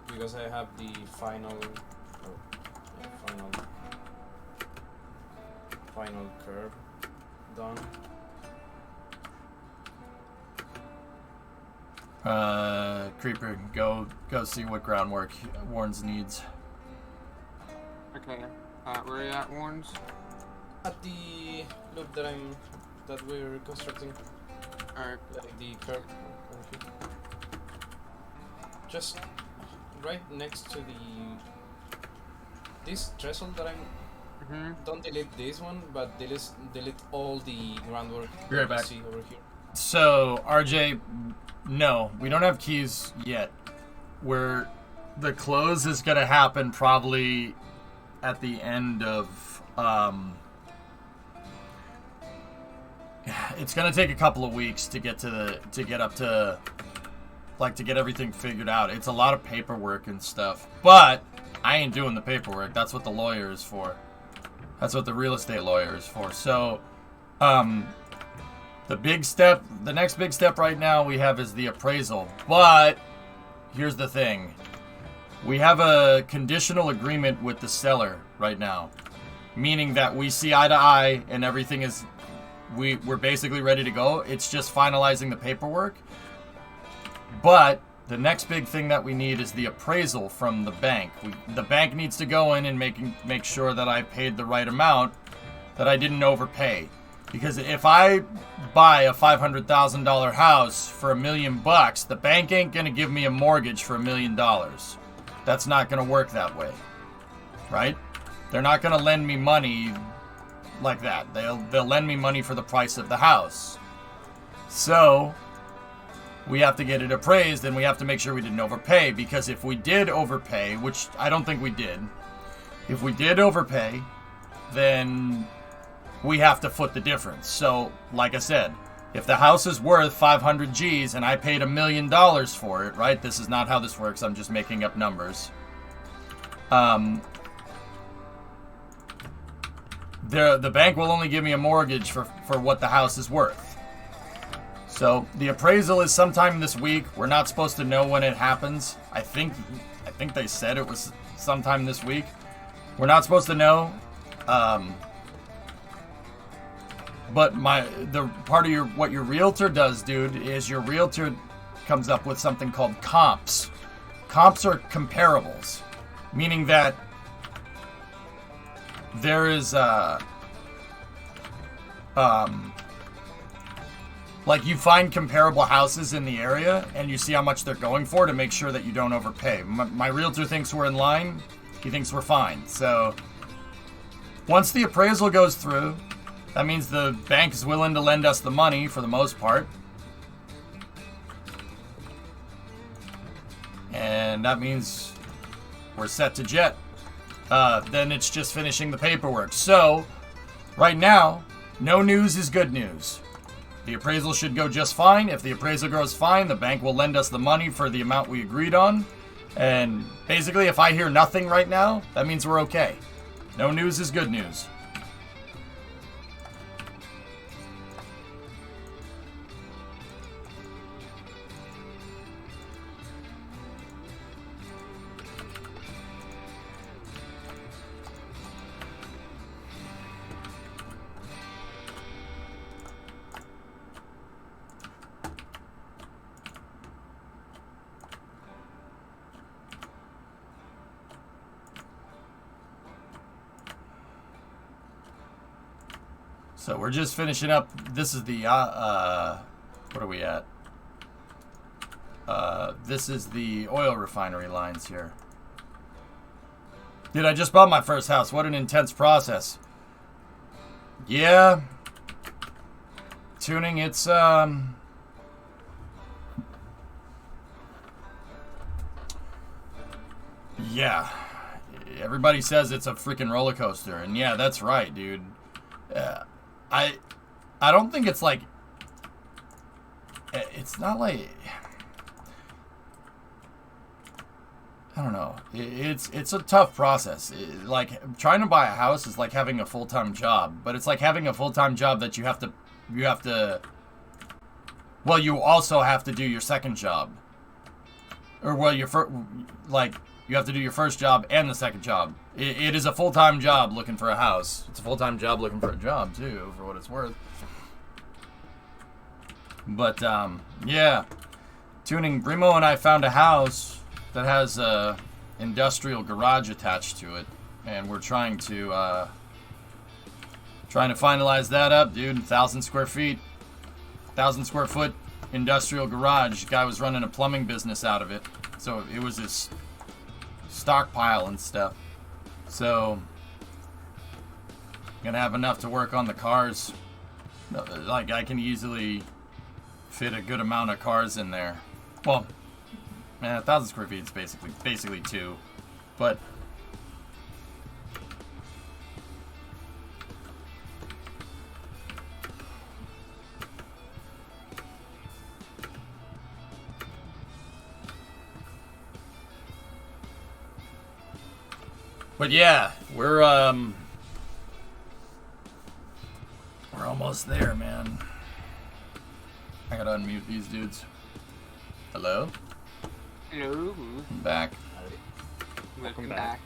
Speaker 5: because I have the final curve done.
Speaker 2: Creeper, go see what groundwork Warren's needs.
Speaker 6: Okay. Where are you at, Warrens?
Speaker 5: At the loop that we're constructing.
Speaker 6: Alright.
Speaker 5: Like the curve. Just right next to this trestle that I'm. Don't delete this one, but delete all the groundwork.
Speaker 2: Be right back.
Speaker 5: See over here.
Speaker 2: So, RJ, no, we don't have keys yet. The close is gonna happen probably at the end of it's gonna take a couple of weeks to get to get everything figured out. It's a lot of paperwork and stuff, but I ain't doing the paperwork. That's what the lawyer is for. That's what the real estate lawyer is for. So, the next big step right now we have is the appraisal. But here's the thing. We have a conditional agreement with the seller right now, meaning that we see eye to eye and everything is we're basically ready to go. It's just finalizing the paperwork. But the next big thing that we need is the appraisal from the bank. The bank needs to go in and make sure that I paid the right amount, that I didn't overpay. Because if I buy a $500,000 house for $1 million, the bank ain't gonna give me a mortgage for $1 million. That's not gonna work that way, right? They're not gonna lend me money like that. They'll lend me money for the price of the house. So we have to get it appraised, and we have to make sure we didn't overpay, because if we did overpay, which I don't think we did, if we did overpay, then we have to foot the difference. So, like I said, if the house is worth 500 G's and I paid $1 million for it, right? This is not how this works. I'm just making up numbers. The bank will only give me a mortgage for what the house is worth. So the appraisal is sometime this week. We're not supposed to know when it happens. I think they said it was sometime this week. We're not supposed to know. But the part of what your realtor does, dude, is your realtor comes up with something called comps. Comps are comparables, meaning that there is like you find comparable houses in the area and you see how much they're going for to make sure that you don't overpay. My realtor thinks we're in line. He thinks we're fine. So once the appraisal goes through, that means the bank is willing to lend us the money for the most part. and that means we're set to jet. Then it's just finishing the paperwork. So, right now, no news is good news. The appraisal should go just fine. If the appraisal goes fine, the bank will lend us the money for the amount we agreed on. And basically, if I hear nothing right now, that means we're okay. No news is good news. So we're just finishing up. This is the, what are we at? This is the oil refinery lines here. Dude, I just bought my first house. What an intense process. Yeah. Tuning, it's, yeah. Everybody says it's a freaking roller coaster. And yeah, that's right, dude. I don't think it's like, it's not like, I don't know. It's a tough process. Like trying to buy a house is like having a full-time job, but it's like having a full-time job that you have to, well, you also have to do your second job. Or well, you have to do your first job and the second job. It is a full-time job looking for a house. It's a full-time job looking for a job, too, for what it's worth. But, yeah. Tuning, Brimo and I found a house that has a industrial garage attached to it. And we're trying to finalize that up, dude. 1,000 square feet. 1,000 square foot industrial garage. Guy was running a plumbing business out of it. So it was this stockpile and stuff. So gonna have enough to work on the cars. Like I can easily fit a good amount of cars in there. Well, 1,000 square feet is basically 2, but yeah, we're almost there, man. I gotta unmute these dudes. Hello?
Speaker 6: Hello.
Speaker 2: I'm back.
Speaker 6: Welcome back.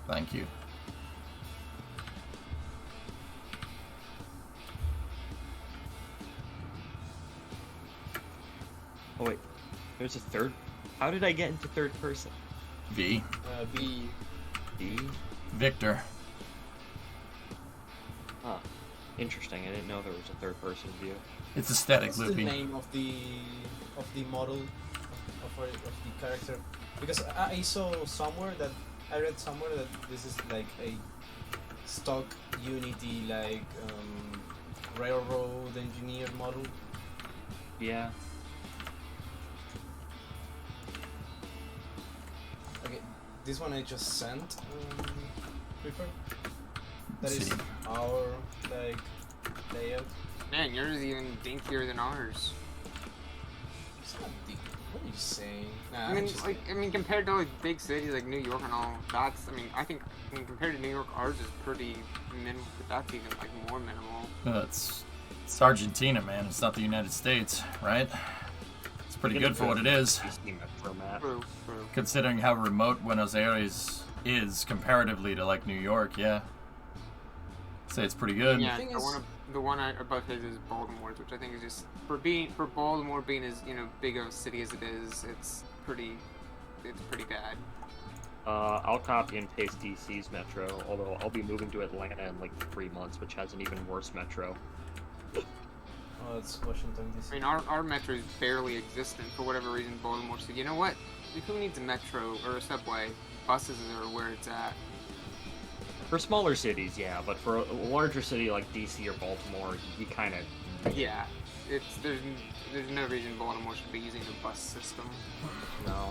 Speaker 2: Thank you.
Speaker 10: Oh wait, there's a third. How did I get into third person?
Speaker 2: V.
Speaker 5: B.
Speaker 2: Victor.
Speaker 10: Huh. Interesting. I didn't know there was a third person view.
Speaker 2: It's aesthetic,
Speaker 5: What's
Speaker 2: Loopy.
Speaker 5: the name of the model of the character? Because I saw somewhere that I read somewhere that this is like a stock Unity like railroad engineer model.
Speaker 10: Yeah.
Speaker 5: Okay, this one I just sent. Prefer. That is
Speaker 2: See.
Speaker 5: our like layout.
Speaker 6: Man, yours is even dinkier than ours.
Speaker 5: It's not deep. What are you saying? Nah,
Speaker 6: I mean,
Speaker 5: just
Speaker 6: like, compared to like big cities like New York and all, I think compared to New York, ours is pretty minimal. But that's even like more minimal.
Speaker 2: It's Argentina, man. It's not the United States, right? It's pretty good for what it is.
Speaker 6: True.
Speaker 2: Considering how remote Buenos Aires is comparatively to like New York, yeah. I'd say it's pretty good.
Speaker 6: Yeah, the one above his is Baltimore's, which I think is just for Baltimore being as big of a city as it is, it's pretty bad.
Speaker 10: I'll copy and paste DC's metro, although I'll be moving to Atlanta in like 3 months, which has an even worse metro.
Speaker 5: Oh, it's Washington DC.
Speaker 6: I mean, our metro is barely existent for whatever reason. Baltimore said, you know what? Who needs a metro or a subway? Buses are where it's at.
Speaker 10: For smaller cities, yeah, but for a larger city like DC or Baltimore, you kind of...
Speaker 6: Yeah, there's no reason Baltimore should be using a bus system.
Speaker 10: No.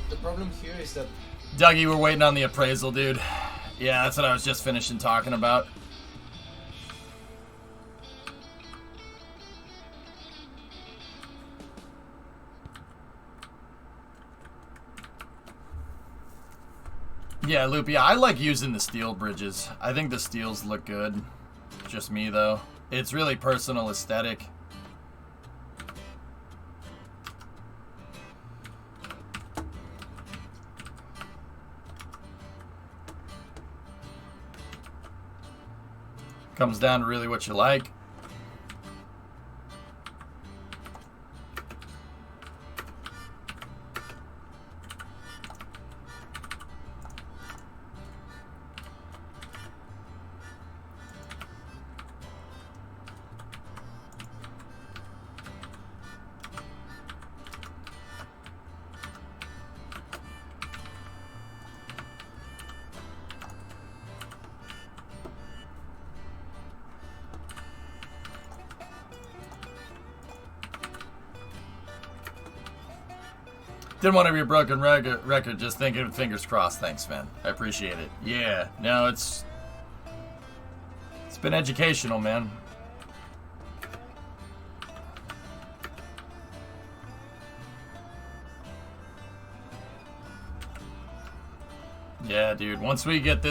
Speaker 5: the problem here is that
Speaker 2: Dougie, we're waiting on the appraisal, dude. Yeah, that's what I was just finishing talking about. Yeah, Loopy, I like using the steel bridges. I think the steels look good. Just me, though. It's really personal aesthetic. Comes down to really what you like. Didn't want to be a broken record, just thinking fingers crossed. Thanks, man. I appreciate it. Yeah, no, it's been educational, man. Yeah, dude. Once we get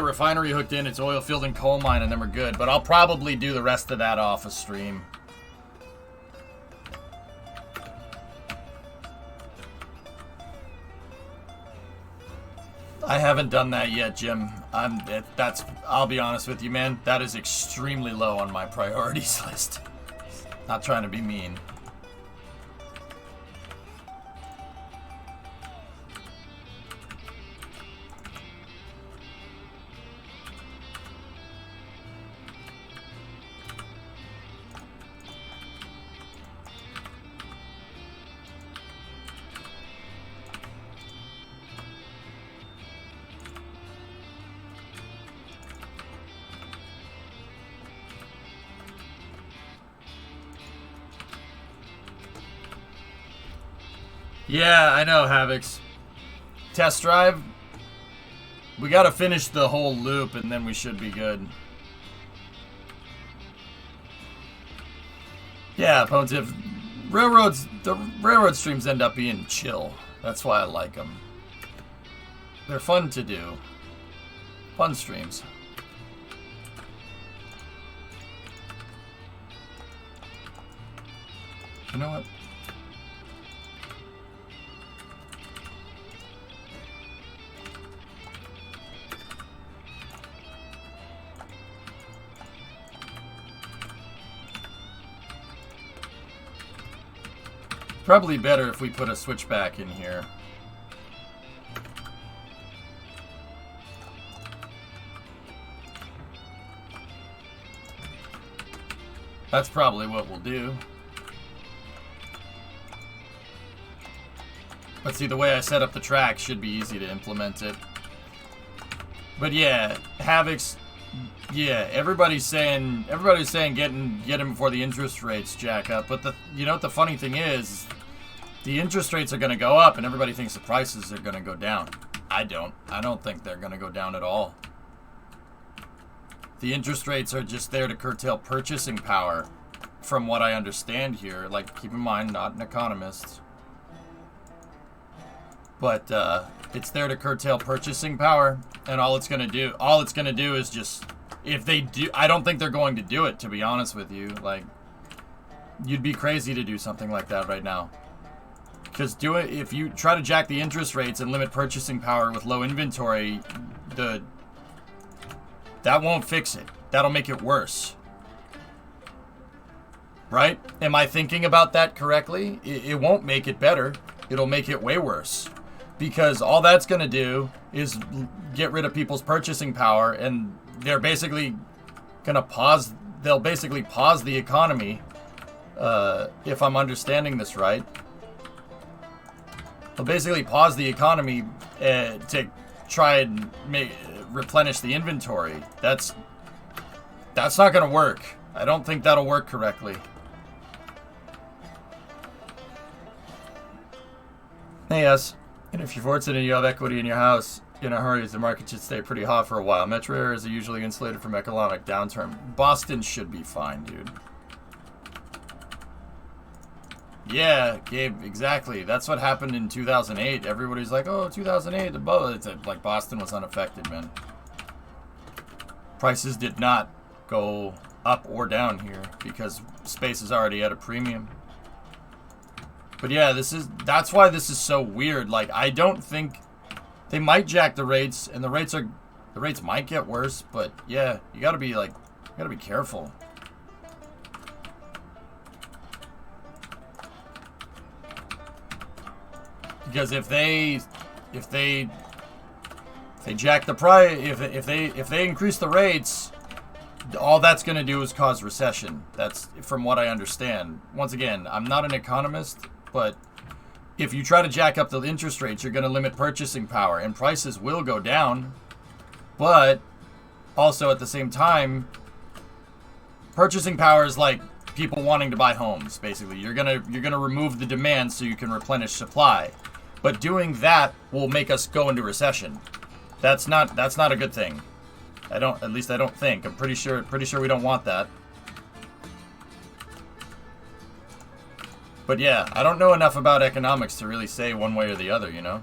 Speaker 2: refinery hooked in, it's oil field and coal mine, and then we're good. But I'll probably do the rest of that off a stream. I haven't done that yet, Jim. I'll be honest with you, man. That is extremely low on my priorities list. Not trying to be mean. Yeah, I know, Havocs. Test drive. We gotta finish the whole loop and then we should be good. Yeah, Pontiff. The railroad streams end up being chill. That's why I like them. They're fun to do. Fun streams. You know what? Probably better if we put a switchback in here. That's probably what we'll do. But see, the way I set up the track should be easy to implement it. But yeah, Havoc's. Yeah, everybody's saying get him before the interest rates jack up. But you know what the funny thing is, the interest rates are going to go up, and everybody thinks the prices are going to go down. I don't think they're going to go down at all. The interest rates are just there to curtail purchasing power, from what I understand here. Like, keep in mind, not an economist. But it's there to curtail purchasing power, and all it's going to do is just, if they do, I don't think they're going to do it, to be honest with you. Like, you'd be crazy to do something like that right now. Because if you try to jack the interest rates and limit purchasing power with low inventory, that won't fix it. That'll make it worse. Right? Am I thinking about that correctly? It won't make it better. It'll make it way worse. Because all that's going to do is get rid of people's purchasing power, and they're basically going to pause. They'll basically pause the economy, if I'm understanding this right. They'll basically pause the economy to try and replenish the inventory. That's not going to work. I don't think that'll work correctly. Hey, yes. And if you're fortunate and you have equity in your house in a hurry, the market should stay pretty hot for a while. Metro areas are usually insulated from economic downturn. Boston should be fine, dude. Yeah, Gabe, exactly. That's what happened in 2008. Everybody's like, oh, 2008, it's like Boston was unaffected, man. Prices did not go up or down here because space is already at a premium. But yeah, that's why this is so weird. Like, I don't think they might jack the rates, and the rates might get worse, but yeah, you gotta be careful. Because if they jack the price, if they increase the rates, all that's going to do is cause recession. That's from what I understand. Once again, I'm not an economist, but if you try to jack up the interest rates, you're going to limit purchasing power, and prices will go down. But also at the same time, purchasing power is like people wanting to buy homes. Basically, you're gonna remove the demand so you can replenish supply. But doing that will make us go into recession. That's not a good thing. At least I don't think. I'm pretty sure we don't want that. But yeah, I don't know enough about economics to really say one way or the other, you know?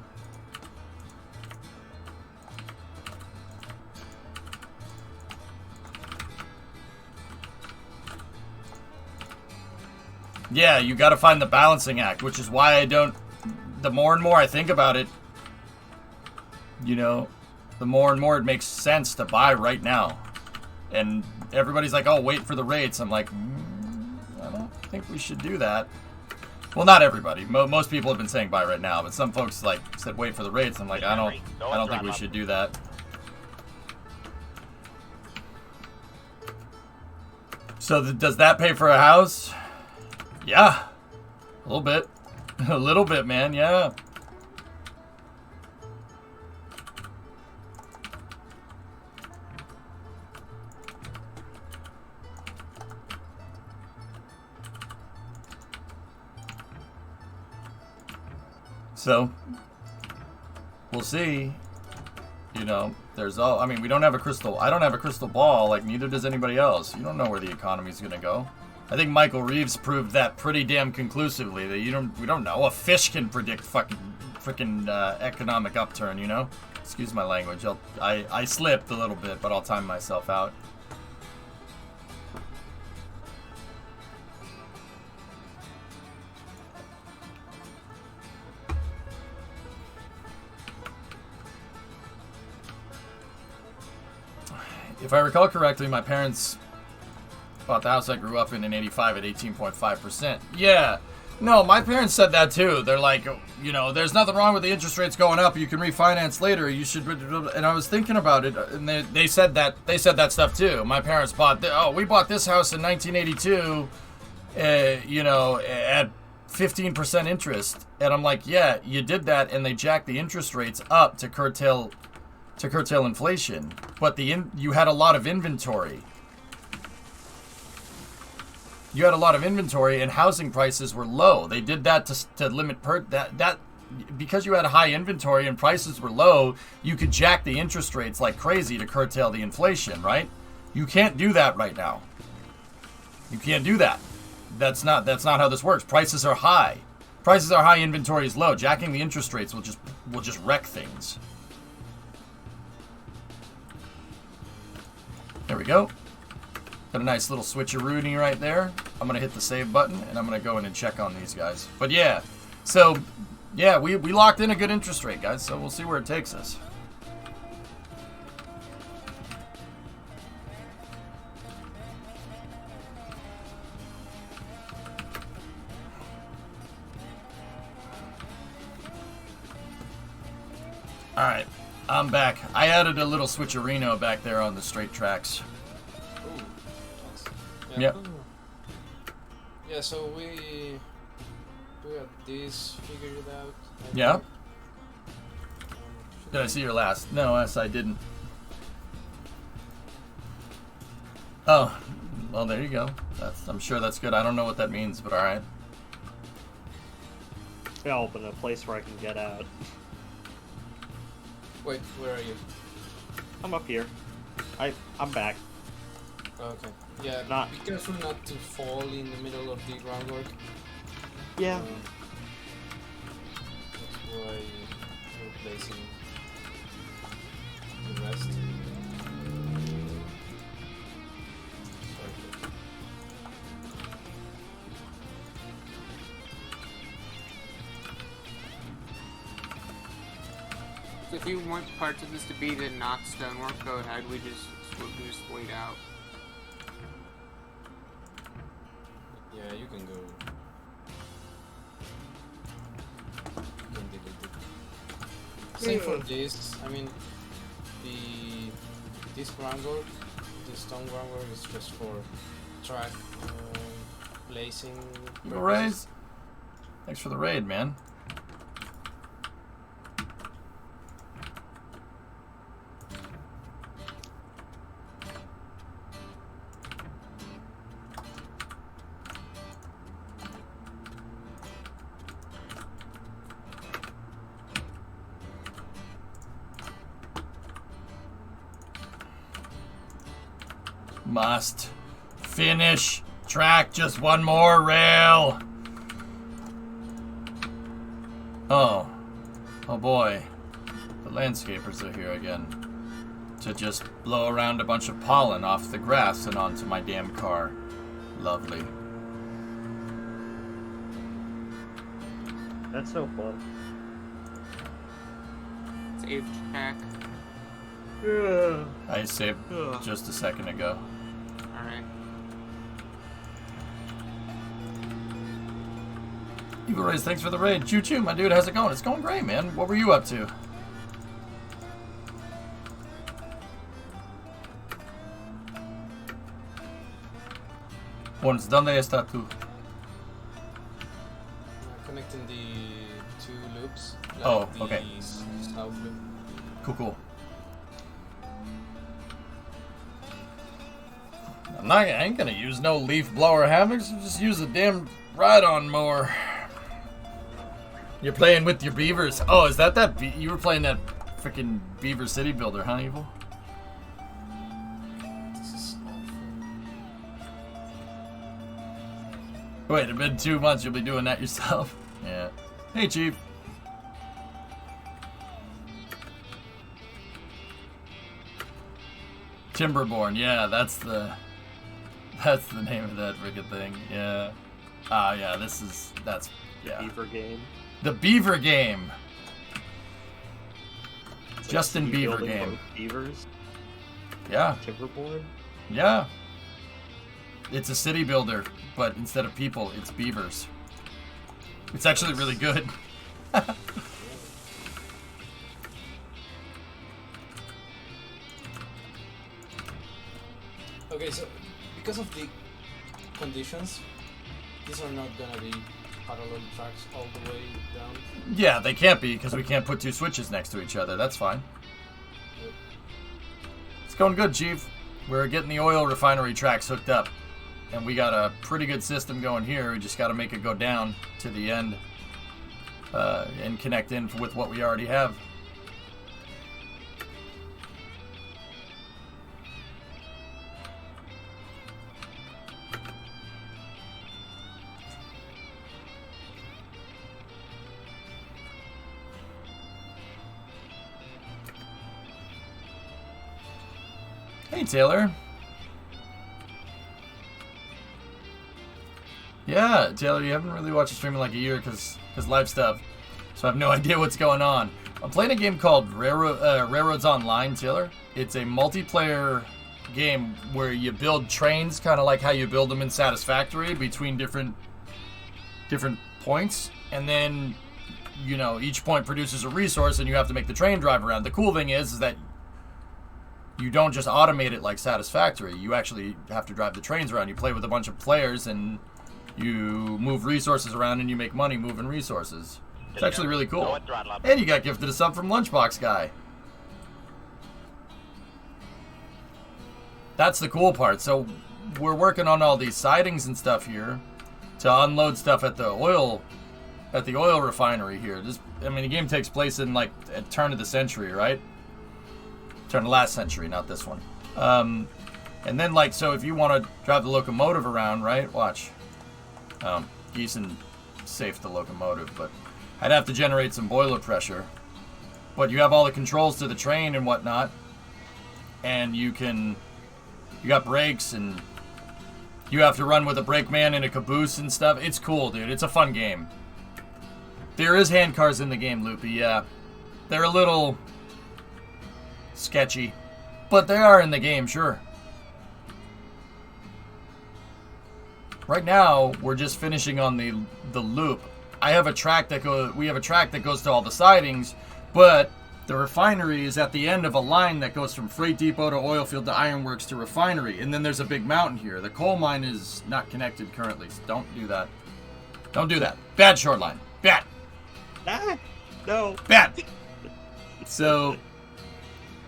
Speaker 2: Yeah, you gotta find the balancing act, which is why I don't... The more and more I think about it, you know, the more and more it makes sense to buy right now. And everybody's like, oh, wait for the rates. I'm like, I don't think we should do that. Well, not everybody. Most people have been saying buy right now, but some folks like said wait for the rates. I'm like, I don't think we should do that. So does that pay for a house? Yeah, a little bit. A little bit, man, yeah. So, we'll see. You know, I mean, we don't have a crystal... I don't have a crystal ball, like, neither does anybody else. You don't know where the economy's gonna go. I think Michael Reeves proved that pretty damn conclusively, that we don't know. A fish can predict freaking economic upturn, you know? Excuse my language. I slipped a little bit, but I'll time myself out. If I recall correctly, my parents bought the house I grew up in '85 at 18.5%. Yeah. No, my parents said that too. They're like, you know, there's nothing wrong with the interest rates going up. You can refinance later. You should. And I was thinking about it, and they said that stuff too. My parents we bought this house in 1982, you know, at 15% interest. And I'm like, yeah, you did that, and they jacked the interest rates up to curtail inflation. But you had a lot of inventory. You had a lot of inventory, and housing prices were low. They did that to limit that because you had a high inventory and prices were low. You could jack the interest rates like crazy to curtail the inflation, right? You can't do that right now. You can't do that. That's not how this works. Prices are high. Prices are high. Inventory is low. Jacking the interest rates will just wreck things. There we go. Got a nice little switcheroonie right there. I'm going to hit the save button, and I'm going to go in and check on these guys. But yeah, so, yeah, we locked in a good interest rate, guys, so we'll see where it takes us. Alright, I'm back. I added a little switcherino back there on the straight tracks. Yep.
Speaker 5: Yeah, so we got this figured out.
Speaker 2: Yeah. Did I see your last? No, yes, I didn't. Oh, well, there you go. I'm sure that's good. I don't know what that means, but all right.
Speaker 10: Yeah, I'll open a place where I can get out.
Speaker 5: Wait, where are you?
Speaker 10: I'm up here. I'm back.
Speaker 5: Okay. Yeah,
Speaker 10: Not-
Speaker 5: be careful not to fall in the middle of the groundwork.
Speaker 10: Yeah.
Speaker 5: That's why you're placing the rest. Perfect.
Speaker 6: So if you want parts of this to be the not stonework, go ahead. We just wait out.
Speaker 5: Yeah, you can go. You can delete it. Same for this. I mean, this groundwork, this stone groundwork is just for track placing.
Speaker 2: Go Rays. Thanks for the raid, man. Must finish track, just one more rail. Oh boy, the landscapers are here again to just blow around a bunch of pollen off the grass and onto my damn car. Lovely.
Speaker 10: That's so fun.
Speaker 6: Save track.
Speaker 2: I saved
Speaker 10: Ugh.
Speaker 2: just a second ago.
Speaker 6: Alright.
Speaker 2: Evil Rays, thanks for the raid. Choo choo, my dude, how's it going? It's going great, man. What were you up to? Once done, está tú.
Speaker 5: Connecting the two loops. Like
Speaker 2: Oh,
Speaker 5: the
Speaker 2: okay.
Speaker 5: South loop.
Speaker 2: Cool. I ain't gonna use no leaf blower hammocks. Just use a damn ride-on mower. You're playing with your beavers. Oh, is that you were playing that freaking Beaver City Builder, huh, Evil?
Speaker 5: This is awful.
Speaker 2: Wait, it's been 2 months. You'll be doing that yourself. Yeah. Hey, Chief. Timberborn. Yeah, that's the name of that freaking thing. Yeah. Yeah. That's
Speaker 10: Beaver game.
Speaker 2: The Beaver game.
Speaker 10: It's
Speaker 2: Justin
Speaker 10: city
Speaker 2: Beaver
Speaker 10: building
Speaker 2: game.
Speaker 10: both Beavers.
Speaker 2: Yeah.
Speaker 10: Timberborn.
Speaker 2: Yeah. It's a city builder, but instead of people, it's beavers. It's actually really good.
Speaker 5: Okay, so because of the conditions, these are not gonna be parallel tracks all the way down.
Speaker 2: Yeah, they can't be because we can't put two switches next to each other. That's fine.
Speaker 5: Yep.
Speaker 2: It's going good, Chief. We're getting the oil refinery tracks hooked up. And we got a pretty good system going here. We just got to make it go down to the end and connect in with what we already have. Hey, Taylor. Yeah, Taylor, you haven't really watched a stream in like a year because live stuff, so I have no idea what's going on. I'm playing a game called Railroads Online, Taylor. It's a multiplayer game where you build trains, kind of like how you build them in Satisfactory, between different points, and then each point produces a resource, and you have to make the train drive around. The cool thing is that you don't just automate it like Satisfactory. You actually have to drive the trains around. You play with a bunch of players and you move resources around and you make money moving resources. It's actually really cool. And you got gifted a sub from Lunchbox Guy. That's the cool part. So we're working on all these sidings and stuff here to unload stuff at the oil refinery here. The game takes place in like a turn of the century, right? Turn of last century, not this one. And then, like, so if you want to drive the locomotive around, right? Watch. Geeson safe the locomotive, but I'd have to generate some boiler pressure. But you have all the controls to the train and whatnot. And you got brakes, and you have to run with a brakeman in a caboose and stuff. It's cool, dude. It's a fun game. There is hand cars in the game, Loopy, yeah. They're a little sketchy, but they are in the game, sure. Right now, we're just finishing on the loop. We have a track that goes to all the sidings, but the refinery is at the end of a line that goes from freight depot to oil field to ironworks to refinery, and then there's a big mountain here. The coal mine is not connected currently, so don't do that. Don't do that. Bad shoreline. Bad.
Speaker 10: Ah, no.
Speaker 2: Bad. So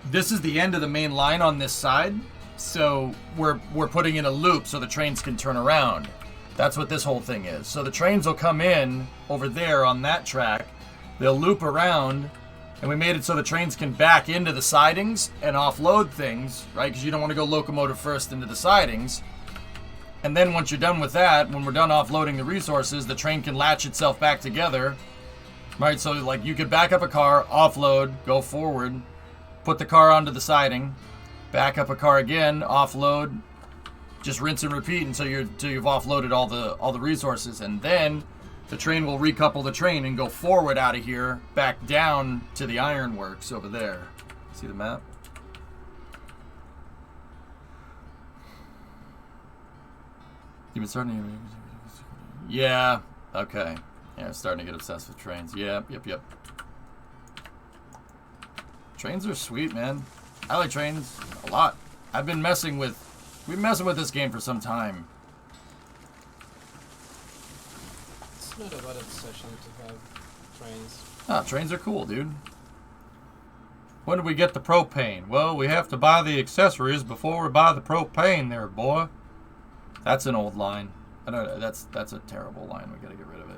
Speaker 2: this is the end of the main line on this side. So we're putting in a loop so the trains can turn around. That's what this whole thing is. So the trains will come in over there on that track. They'll loop around, and we made it so the trains can back into the sidings and offload things, right? Because you don't want to go locomotive first into the sidings. And then once you're done with that, when we're done offloading the resources, the train can latch itself back together, right? So like you could back up a car, offload, go forward, put the car onto the siding, back up a car again, offload, just rinse and repeat until you've offloaded all the resources, and then the train will recouple the train and go forward out of here, back down to the ironworks over there. See the map? You've been starting to... Yeah. Okay. Yeah, starting to get obsessed with trains. Yep. Trains are sweet, man. I like trains a lot. We've been messing with this game for some time.
Speaker 5: It's not a bad obsession to have trains.
Speaker 2: Ah, trains are cool, dude. When do we get the propane? Well, we have to buy the accessories before we buy the propane there, boy. That's an old line. I don't know, that's a terrible line. We gotta get rid of it.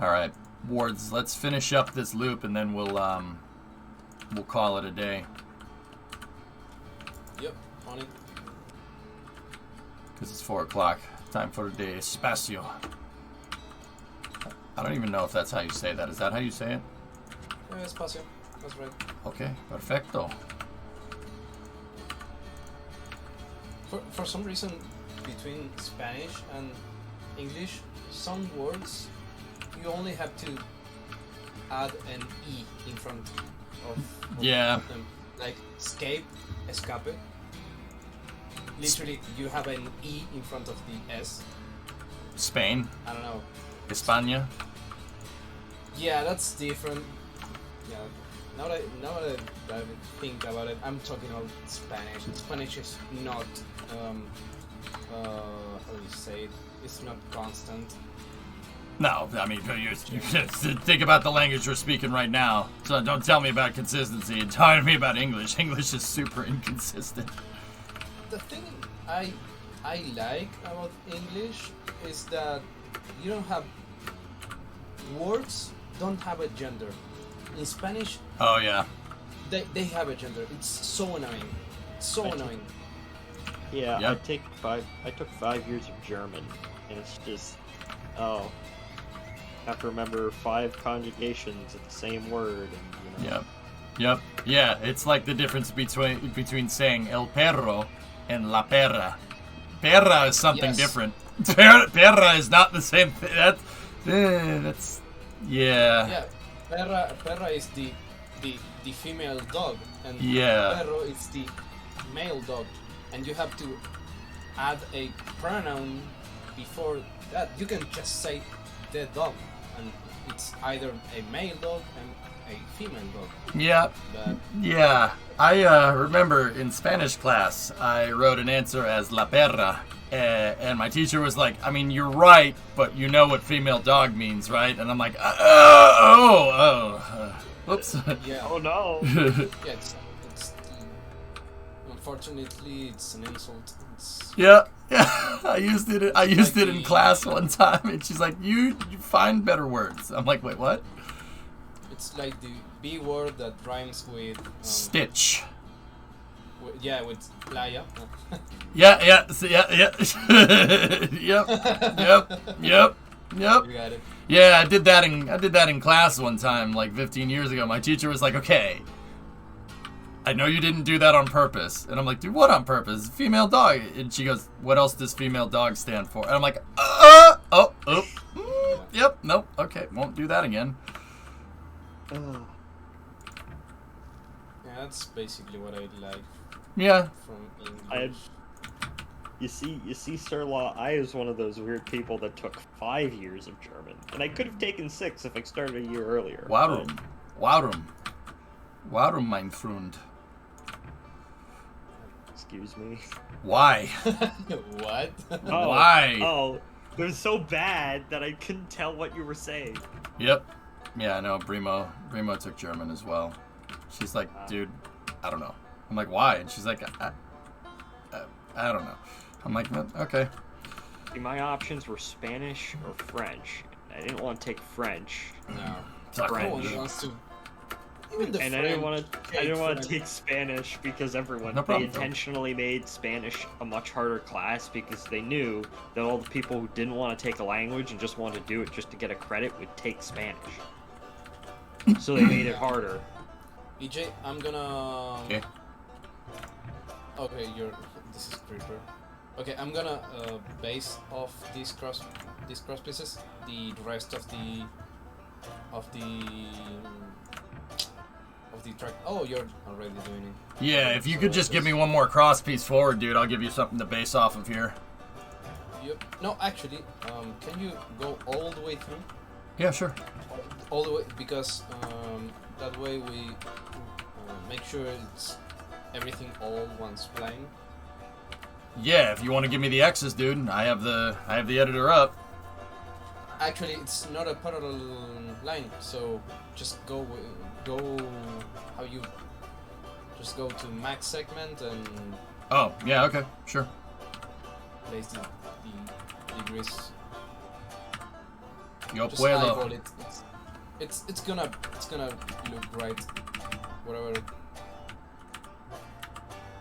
Speaker 2: Alright, Wards, let's finish up this loop and then we'll call it a day.
Speaker 5: Yep, on it.
Speaker 2: Because it's 4 o'clock. Time for the espacio. I don't even know if that's how you say that. Is that how you say it?
Speaker 5: Yeah, espacio. That's right.
Speaker 2: Okay, perfecto.
Speaker 5: For some reason, between Spanish and English, some words you only have to add an E in front of
Speaker 2: yeah.
Speaker 5: them. Like escape. Literally, you have an E in front of the S.
Speaker 2: Spain.
Speaker 5: I don't know.
Speaker 2: España.
Speaker 5: Yeah, that's different. Yeah. Now that I think about it, I'm talking about Spanish. Spanish is not, how do you say it? It's not constant.
Speaker 2: No, I mean, you think about the language we're speaking right now. So don't tell me about consistency and tell me about English. English is super inconsistent.
Speaker 5: The thing I like about English is that you don't have words don't have a gender. In Spanish,
Speaker 2: oh yeah,
Speaker 5: they have a gender. It's so annoying. So annoying.
Speaker 10: Yeah,
Speaker 2: Yep.
Speaker 10: I took 5 years of German, and it's just I have to remember 5 conjugations of the same word, and you know.
Speaker 2: Yep. Yeah, it's like the difference between saying el perro and la perra. Perra is something different. Perra is not the same thing. That's yeah.
Speaker 5: Yeah, perra is the female dog, and
Speaker 2: Yeah.
Speaker 5: perro is the male dog, and you have to add a pronoun before that. You can just say the dog, and it's either a male dog and a female dog.
Speaker 2: Yeah.
Speaker 5: But
Speaker 2: Yeah. I remember in Spanish class, I wrote an answer as la perra. And my teacher was like, I mean, you're right, but you know what female dog means, right? And I'm like, oops.
Speaker 5: yeah.
Speaker 10: Oh no.
Speaker 5: Yeah, it's Unfortunately, it's an insult. It's
Speaker 2: Yeah, I used it. I used it in class one time, and she's like, "You find better words." I'm like, "Wait, what?"
Speaker 5: it's like the B word that rhymes with
Speaker 2: Stitch.
Speaker 5: Yeah, with playa.
Speaker 2: Yeah. So, yeah. Yep.
Speaker 5: You got it.
Speaker 2: Yeah, I did that in class one time, like 15 years ago. My teacher was like, "Okay, I know you didn't do that on purpose," and I'm like, "Dude, what on purpose? Female dog." And she goes, "What else does female dog stand for?" And I'm like, Yep, nope, okay, won't do that again.
Speaker 5: Yeah, that's basically what I like
Speaker 2: Yeah.
Speaker 5: from English.
Speaker 10: You see, Sir Law, I was one of those weird people that took 5 years of German, and I could have taken 6 if I started a year earlier.
Speaker 2: Warum, mein Freund.
Speaker 10: Excuse me.
Speaker 2: Why?
Speaker 5: What?
Speaker 10: Oh,
Speaker 2: Why?
Speaker 10: Oh, it was so bad that I couldn't tell what you were saying.
Speaker 2: Yep. Yeah, I know. Brimo took German as well. She's like, "Dude, I don't know." I'm like, "Why?" And she's like, I don't know." I'm like, "Okay."
Speaker 10: See, my options were Spanish or French. I didn't want to take French.
Speaker 5: No.
Speaker 10: French.
Speaker 5: No one wants to. Even the
Speaker 10: And I didn't want to take Spanish because everyone
Speaker 2: No problem,
Speaker 10: they intentionally made Spanish a much harder class because they knew that all the people who didn't want to take a language and just wanted to do it just to get a credit would take Spanish. So they made it harder.
Speaker 5: EJ, I'm gonna.
Speaker 2: Okay.
Speaker 5: Okay, this is Creeper. Okay, I'm gonna base off these cross pieces the rest of the track. Oh, you're already doing it.
Speaker 2: Yeah, if you could just give me one more cross piece forward, dude, I'll give you something to base off of here.
Speaker 5: Yep. No, actually, can you go all the way through?
Speaker 2: Yeah, sure.
Speaker 5: All the way, because that way we make sure it's everything all once playing.
Speaker 2: Yeah, if you want to give me the X's, dude, I have the editor up.
Speaker 5: Actually, it's not a parallel line, so just go how you just go to max segment and
Speaker 2: Oh, yeah, okay, sure.
Speaker 5: place the degrees.
Speaker 2: Yo
Speaker 5: Just eyeball
Speaker 2: puedo.
Speaker 5: it. It's gonna look right. Whatever.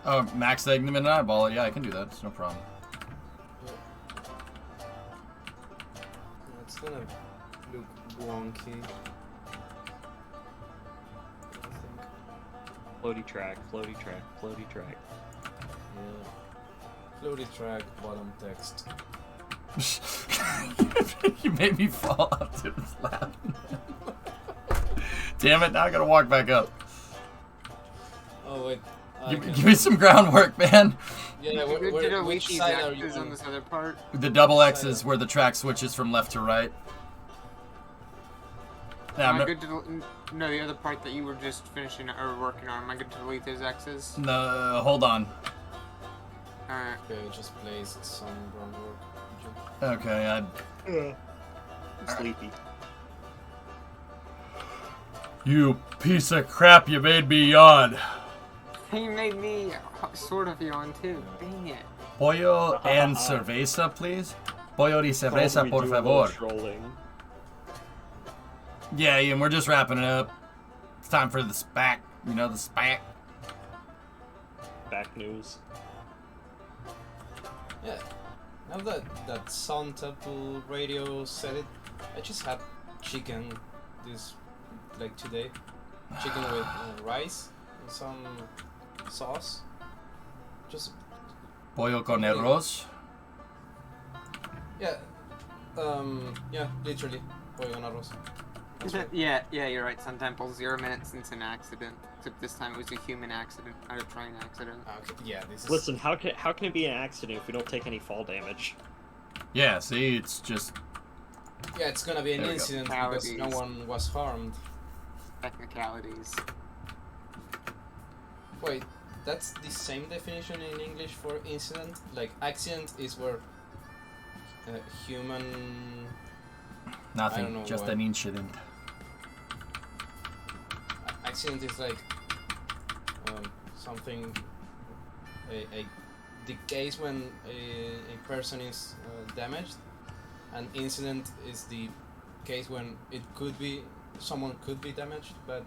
Speaker 2: Oh, max segment and eyeball it. Yeah, I can do that. It's no problem.
Speaker 5: It's gonna look wonky.
Speaker 10: Floaty track.
Speaker 5: Yeah. Floaty track, bottom text.
Speaker 2: You made me fall up to the slab. Damn it, now I gotta walk back up.
Speaker 5: Oh wait.
Speaker 2: Give me some groundwork, man.
Speaker 5: Yeah, which side are you
Speaker 6: on this other part?
Speaker 2: The double X is where the track switches from left to right. Yeah,
Speaker 6: Am I good to no, the other part that you were just finishing or working on? Am I good to delete those X's?
Speaker 2: No, hold on.
Speaker 6: Alright.
Speaker 5: Okay, just place some groundwork.
Speaker 2: Okay,
Speaker 10: Sleepy.
Speaker 2: You piece of crap, you made me yawn.
Speaker 6: He made me sort of yawn too. Dang it.
Speaker 2: Pollo and cerveza, please. Pollo y cerveza, por favor. Yeah, Ian, we're just wrapping it up. It's time for the SPAC. You know, the SPAC.
Speaker 10: Back news.
Speaker 5: Yeah. Now that Sun Temple Radio said it, I just had chicken today. Chicken with rice and some sauce. Just
Speaker 2: Pollo con arroz.
Speaker 5: yeah. Yeah, literally pollo con arroz. That's right.
Speaker 6: yeah, you're right. Sun Temple, 0 minutes since an accident. Except this time it was a human accident, not a train accident.
Speaker 5: Okay, yeah, this is.
Speaker 10: Listen, how can it be an accident if we don't take any fall damage?
Speaker 2: Yeah, see, it's just...
Speaker 5: Yeah, it's gonna be an
Speaker 2: There we go.
Speaker 5: incident because no one was harmed.
Speaker 6: Technicalities.
Speaker 5: Wait, that's the same definition in English for incident? Like, accident is where human... I don't
Speaker 2: Nothing,
Speaker 5: know
Speaker 2: just
Speaker 5: what.
Speaker 2: an incident.
Speaker 5: Accident is like something the case when a person is damaged. An incident is the case when it could be someone could be damaged, but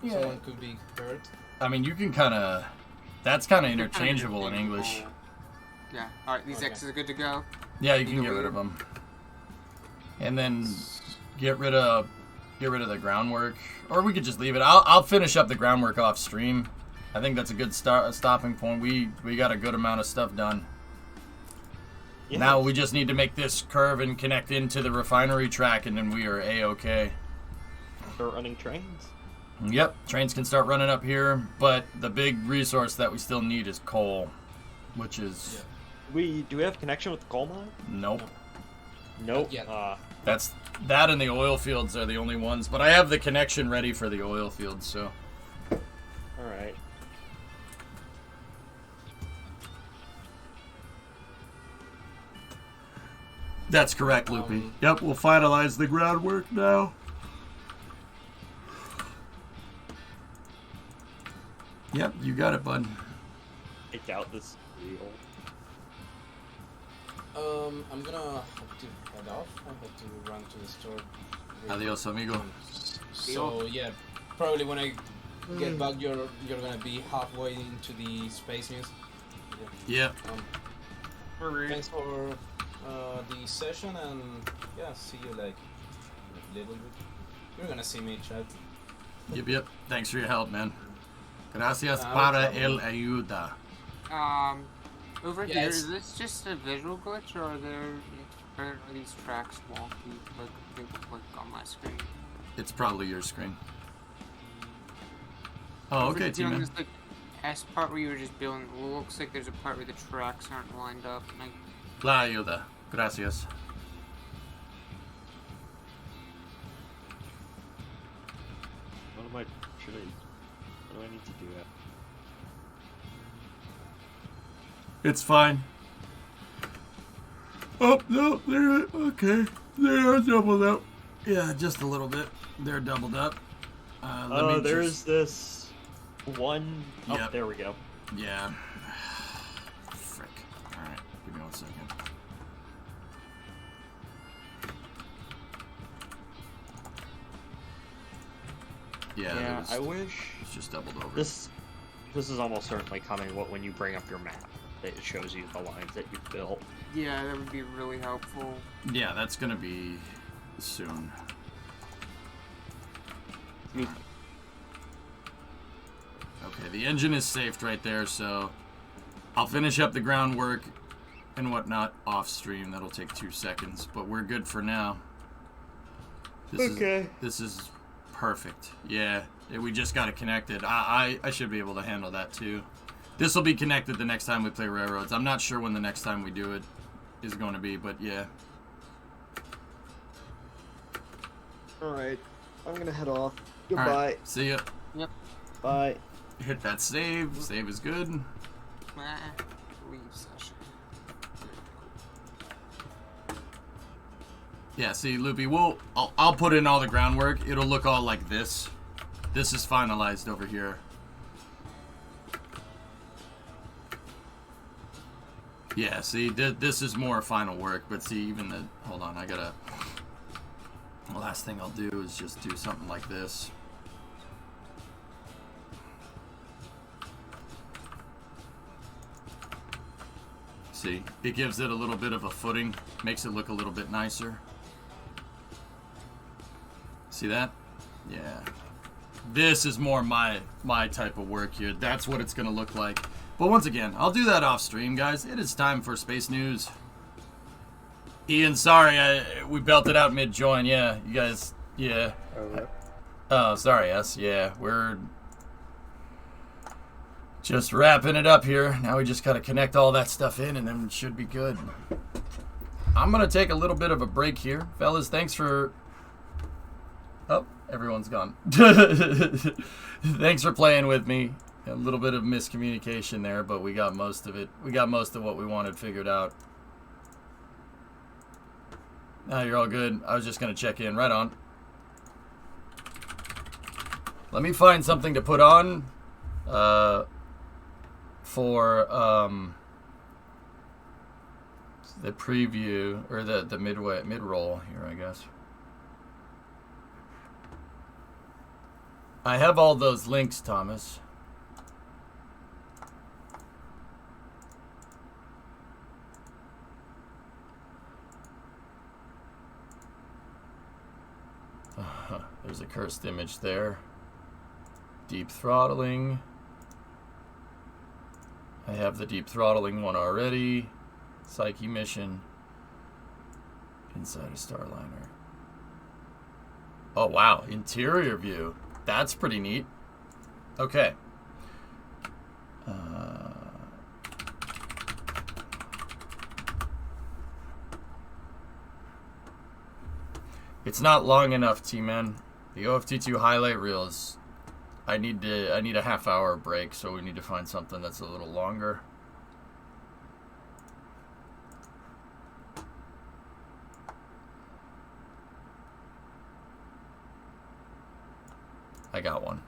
Speaker 5: someone could be hurt.
Speaker 2: I mean, you can kind of. That's kind of interchangeable in English.
Speaker 6: Yeah. All right. These X's are good to go.
Speaker 2: Yeah, you can get rid of them. And then get rid of the groundwork, or we could just leave it. I'll finish up the groundwork off stream. I think that's a good stopping point. We got a good amount of stuff done. Yes. Now we just need to make this curve and connect into the refinery track, and then we are a-okay.
Speaker 10: Start running trains.
Speaker 2: Yep, trains can start running up here, but the big resource that we still need is coal, which is.
Speaker 10: Yeah. Do we have connection with the coal mine?
Speaker 2: Nope.
Speaker 10: Nope.
Speaker 2: That's that, and the oil fields are the only ones. But I have the connection ready for the oil fields, so.
Speaker 10: All right.
Speaker 2: That's correct, Loopy. Yep, we'll finalize the groundwork now. Yep, you got it, bud.
Speaker 10: I doubt this is real.
Speaker 5: I'm gonna have to head off. I have to run to the store.
Speaker 2: Adios, amigo.
Speaker 5: So yeah, probably when I get back, you're gonna be halfway into the space news.
Speaker 2: Yeah.
Speaker 5: Thanks for the session, and yeah, see you like in a little bit. You're gonna see me, Chad.
Speaker 2: Yep. Thanks for your help, man. Gracias para el ayuda.
Speaker 6: Over here, is this just a visual glitch, or are these tracks wonky, like they look like on my screen?
Speaker 2: It's probably your screen. Oh, okay, T-Man.
Speaker 6: This like S part where you were just building, it looks like there's a part where the tracks aren't lined up. And
Speaker 2: La ayuda. Gracias.
Speaker 10: What do I need to do that?
Speaker 2: It's fine. Oh, no, they're okay. They are doubled up. Yeah, just a little bit. They're doubled up.
Speaker 10: There's this one.
Speaker 2: Yep.
Speaker 10: Oh, there we go.
Speaker 2: Yeah. Frick. Alright, give me 1 second. Yeah,
Speaker 10: I wish
Speaker 2: it's just doubled over.
Speaker 10: This is almost certainly coming when you bring up your map. It shows you the lines that you've built.
Speaker 6: yeah, that would be really helpful.
Speaker 2: Yeah, that's gonna be soon. Okay, the engine is saved right there, so I'll finish up the groundwork and whatnot off stream. That'll take 2 seconds, but we're good for now. This is perfect. Yeah, we just got it connected. I should be able to handle that too. This will be connected the next time we play Railroads. I'm not sure when the next time we do it is going to be, but yeah.
Speaker 10: Alright, I'm gonna head off. Goodbye.
Speaker 2: Right, see ya.
Speaker 6: Yep.
Speaker 10: Bye.
Speaker 2: Hit that save. Save is good.
Speaker 6: Leave session.
Speaker 2: Yeah, see, Loopy, I'll put in all the groundwork. It'll look all like this. This is finalized over here. Yeah, see, this is more final work, but see, even the... Hold on, the last thing I'll do is just do something like this. See, it gives it a little bit of a footing, makes it look a little bit nicer. See that? Yeah. This is more my type of work here. That's what it's gonna look like. But once again, I'll do that off stream, guys. It is time for Space News. Ian, sorry, we belted out mid-join. Yeah, you guys, yeah. Oh, sorry, us. Yeah, we're just wrapping it up here. Now we just gotta connect all that stuff in, and then it should be good. I'm gonna take a little bit of a break here, fellas. Thanks for... Oh, everyone's gone. Thanks for playing with me. A little bit of miscommunication there, but we got most of it. We got most of what we wanted figured out. Now you're all good. I was just gonna check in. Right on. Let me find something to put on. for the preview or the mid-roll here, I guess. I have all those links, Thomas. There's a cursed image there. Deep throttling. I have the deep throttling one already. Psyche mission. Inside a Starliner. Oh wow, interior view. That's pretty neat. Okay. It's not long enough, T-Man. The OFT2 highlight reels. I need a half-hour break, so we need to find something that's a little longer. I got one.